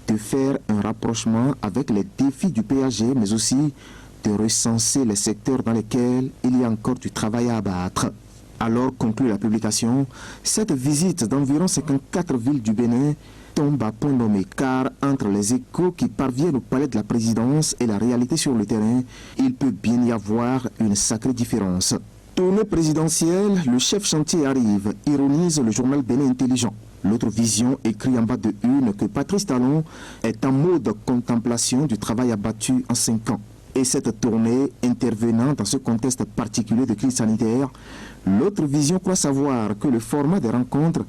Speaker 26: de faire un rapprochement avec les défis du PAG, mais aussi de recenser les secteurs dans lesquels il y a encore du travail à abattre. Alors, conclut la publication, cette visite d'environ 54 villes du Bénin tombe à point nommé, car entre les échos qui parviennent au palais de la présidence et la réalité sur le terrain, il peut bien y avoir une sacrée différence. Tournée présidentielle, le chef chantier arrive, ironise le journal Bénin Intelligent. L'autre vision écrit en bas de une que Patrice Talon est en mode contemplation du travail abattu en 5 ans. Et cette tournée intervenant dans ce contexte particulier de crise sanitaire, l'autre vision croit savoir que le format des rencontres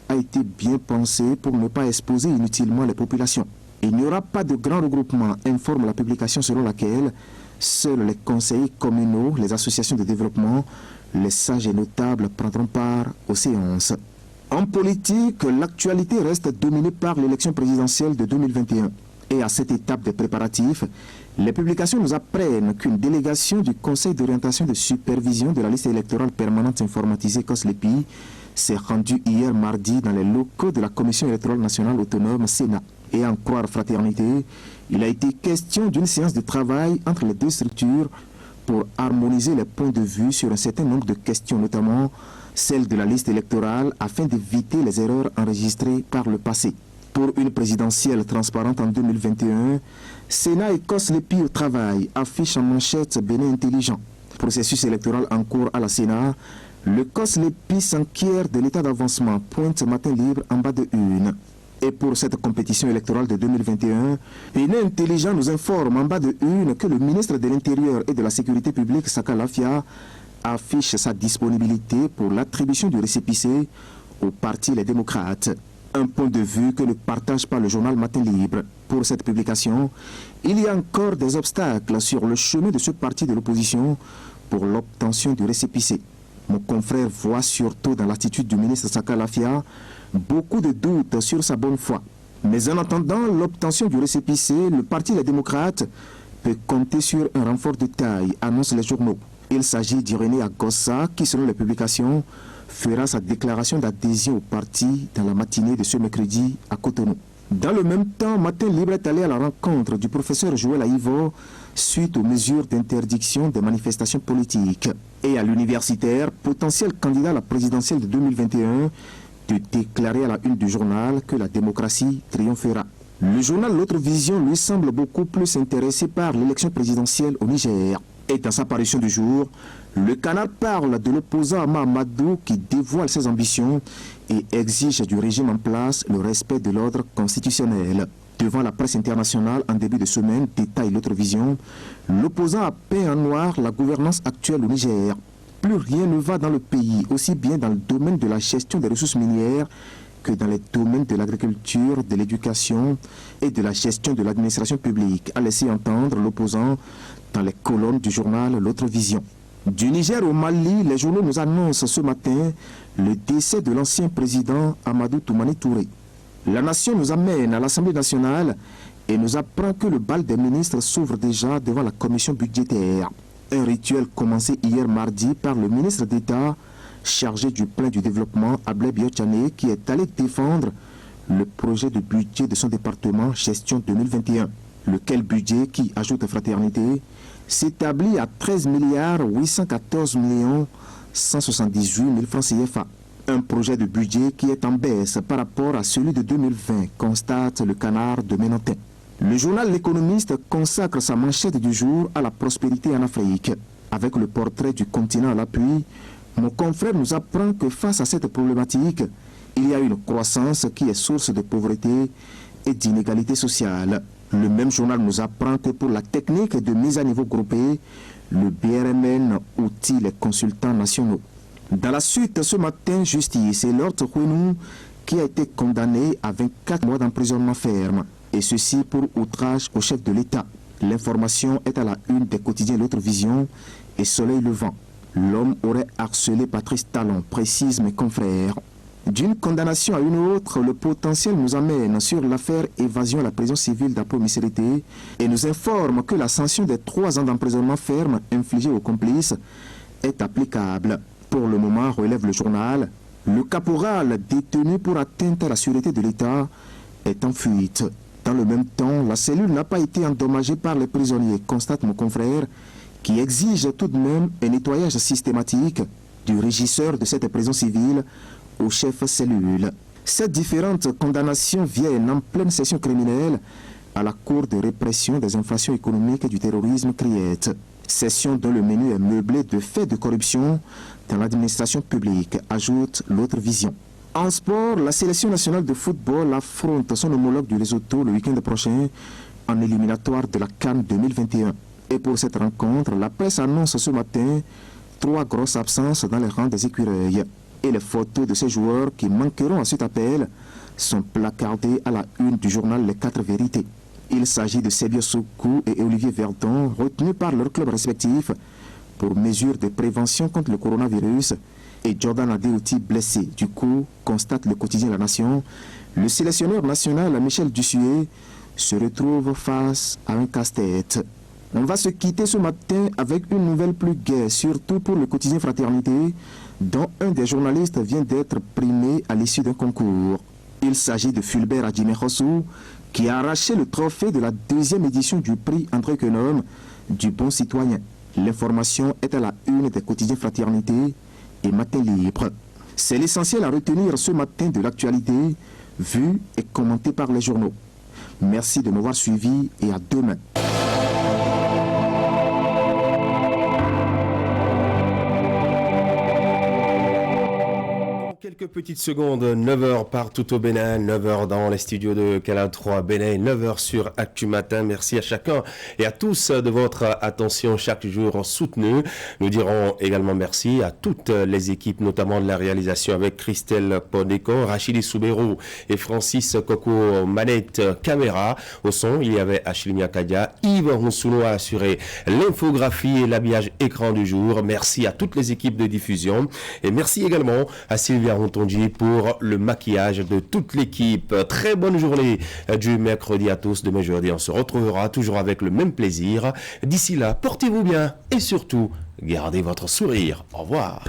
Speaker 26: a été bien pensé pour ne pas exposer inutilement les populations. Il n'y aura pas de grand regroupement, informe la publication selon laquelle seuls les conseillers communaux, les associations de développement, les sages et notables prendront part aux séances. En politique, l'actualité reste dominée par l'élection présidentielle de 2021. Et à cette étape des préparatifs, les publications nous apprennent qu'une délégation du Conseil d'orientation de supervision de la liste électorale permanente informatisée COSLEPI s'est rendue hier mardi dans les locaux de la Commission électorale nationale autonome Sénat. Et à en croire Fraternité, il a été question d'une séance de travail entre les deux structures pour harmoniser les points de vue sur un certain nombre de questions, notamment celle de la liste électorale, afin d'éviter les erreurs enregistrées par le passé.
Speaker 1: Pour une présidentielle transparente en 2021, Sénat et COS-LEPI au travail affiche en manchette Bénin intelligent. Processus électoral en cours à la Sénat, le COS-LEPI s'enquiert de l'état d'avancement, pointe Matin Libre en bas de une. Et pour cette compétition électorale de 2021, Bénin intelligent nous informe en bas de une que le ministre de l'Intérieur et de la Sécurité publique, Saka Lafia, affiche sa disponibilité pour l'attribution du récépissé au parti Les Démocrates. Un point de vue que ne partage pas le journal Matin Libre. Pour cette publication, il y a encore des obstacles sur le chemin de ce parti de l'opposition pour l'obtention du récépissé. Mon confrère voit surtout dans l'attitude du ministre Saka Lafia beaucoup de doutes sur sa bonne foi. Mais en attendant l'obtention du récépissé, le parti Les Démocrates peut compter sur un renfort de taille, annoncent les journaux. Il s'agit d'Irénée Agossa qui, selon les publications, fera sa déclaration d'adhésion au parti dans la matinée de ce mercredi à Cotonou. Dans le même temps, Matin Libre est allé à la rencontre du professeur Joël Aïvo suite aux mesures d'interdiction des manifestations politiques. Et à l'universitaire, potentiel candidat à la présidentielle de 2021, de déclarer à la une du journal que la démocratie triomphera. Le journal L'Autre Vision lui semble beaucoup plus intéressé par l'élection présidentielle au Niger. Et dans sa parution du jour, le Canard parle de l'opposant Mahamadou qui dévoile ses ambitions et exige du régime en place le respect de l'ordre constitutionnel. Devant la presse internationale en début de semaine, détaille L'Autre Vision, l'opposant a peint en noir la gouvernance actuelle au Niger. Plus rien ne va dans le pays, aussi bien dans le domaine de la gestion des ressources minières que dans les domaines de l'agriculture, de l'éducation et de la gestion de l'administration publique, a laissé entendre l'opposant dans les colonnes du journal L'Autre Vision. Du Niger au Mali, les journaux nous annoncent ce matin le décès de l'ancien président Amadou Toumani Touré. La nation nous amène à l'Assemblée nationale et nous apprend que le bal des ministres s'ouvre déjà devant la commission budgétaire. Un rituel commencé hier mardi par le ministre d'État chargé du plan du développement, Ablé Biotchane, qui est allé défendre le projet de budget de son département gestion 2021. Lequel budget, qui ajoute fraternité, s'établit à 13 814 178 000 francs CFA. Un projet de budget qui est en baisse par rapport à celui de 2020, constate le Canard de Ménantin. Le journal L'Économiste consacre sa manchette du jour à la prospérité en Afrique. Avec le portrait du continent à l'appui, mon confrère nous apprend que face à cette problématique, il y a une croissance qui est source de pauvreté et d'inégalité sociale. Le même journal nous apprend que pour la technique de mise à niveau groupée, le BRMN outille les consultants nationaux. Dans la suite, ce matin, justice et Lord Kouenou qui a été condamné à 24 mois d'emprisonnement ferme. Et ceci pour outrage au chef de l'État. L'information est à la une des quotidiens L'Autre Vision et Soleil Levant. L'homme aurait harcelé Patrice Talon, précise mes confrères. D'une condamnation à une autre, le potentiel nous amène sur l'affaire évasion à la prison civile d'Apo-Misérité et nous informe que la sanction des 3 ans d'emprisonnement ferme infligée aux complices est applicable. Pour le moment, relève le journal, le caporal détenu pour atteinte à la sûreté de l'État est en fuite. Dans le même temps, la cellule n'a pas été endommagée par les prisonniers, constate mon confrère, qui exige tout de même un nettoyage systématique du régisseur de cette prison civile au chef cellule. Ces différentes condamnations viennent en pleine session criminelle à la Cour de répression des infractions économiques et du terrorisme CRIET. Session dont le menu est meublé de faits de corruption dans l'administration publique, ajoute L'Autre Vision. En sport, la sélection nationale de football affronte son homologue du Lesotho le week-end prochain en éliminatoire de la CAN 2021. Et pour cette rencontre, la presse annonce ce matin 3 grosses absences dans les rangs des écureuils. Et les photos de ces joueurs qui manqueront à cet appel sont placardées à la une du journal Les 4 Vérités. Il s'agit de Sébio Soukou et Olivier Verdon, retenus par leurs clubs respectifs pour mesures de prévention contre le coronavirus, et Jordan Adeoti blessé. Du coup, constate le quotidien La Nation, le sélectionneur national Michel Dussuet se retrouve face à un casse-tête. On va se quitter ce matin avec une nouvelle plus gaie, surtout pour le quotidien Fraternité, dont un des journalistes vient d'être primé à l'issue d'un concours. Il s'agit de Fulbert Adjimerossou, qui a arraché le trophée de la 2e édition du prix André Quenom du Bon Citoyen. L'information est à la une des quotidiens Fraternité et Matin Libre. C'est l'essentiel à retenir ce matin de l'actualité. vus et commentés par les journaux. Merci de m'avoir suivi et à demain.
Speaker 10: Quelques petites secondes, 9h partout au Bénin, 9h dans les studios de Canal 3 Bénin, 9h sur Actu Matin. Merci à chacun et à tous de votre attention chaque jour soutenue. Nous dirons également merci à toutes les équipes, notamment de la réalisation avec Christelle Podeko, Rachidi Soubérou et Francis Coco Manette Caméra. Au son, il y avait Achille Nyakadia, Yves Roussoulo a assuré l'infographie et l'habillage écran du jour. Merci à toutes les équipes de diffusion et merci également à Sylvia Rontonji pour le maquillage de toute l'équipe. Très bonne journée du mercredi à tous. Demain jeudi, on se retrouvera toujours avec le même plaisir. D'ici là, portez-vous bien et surtout, gardez votre sourire. Au revoir.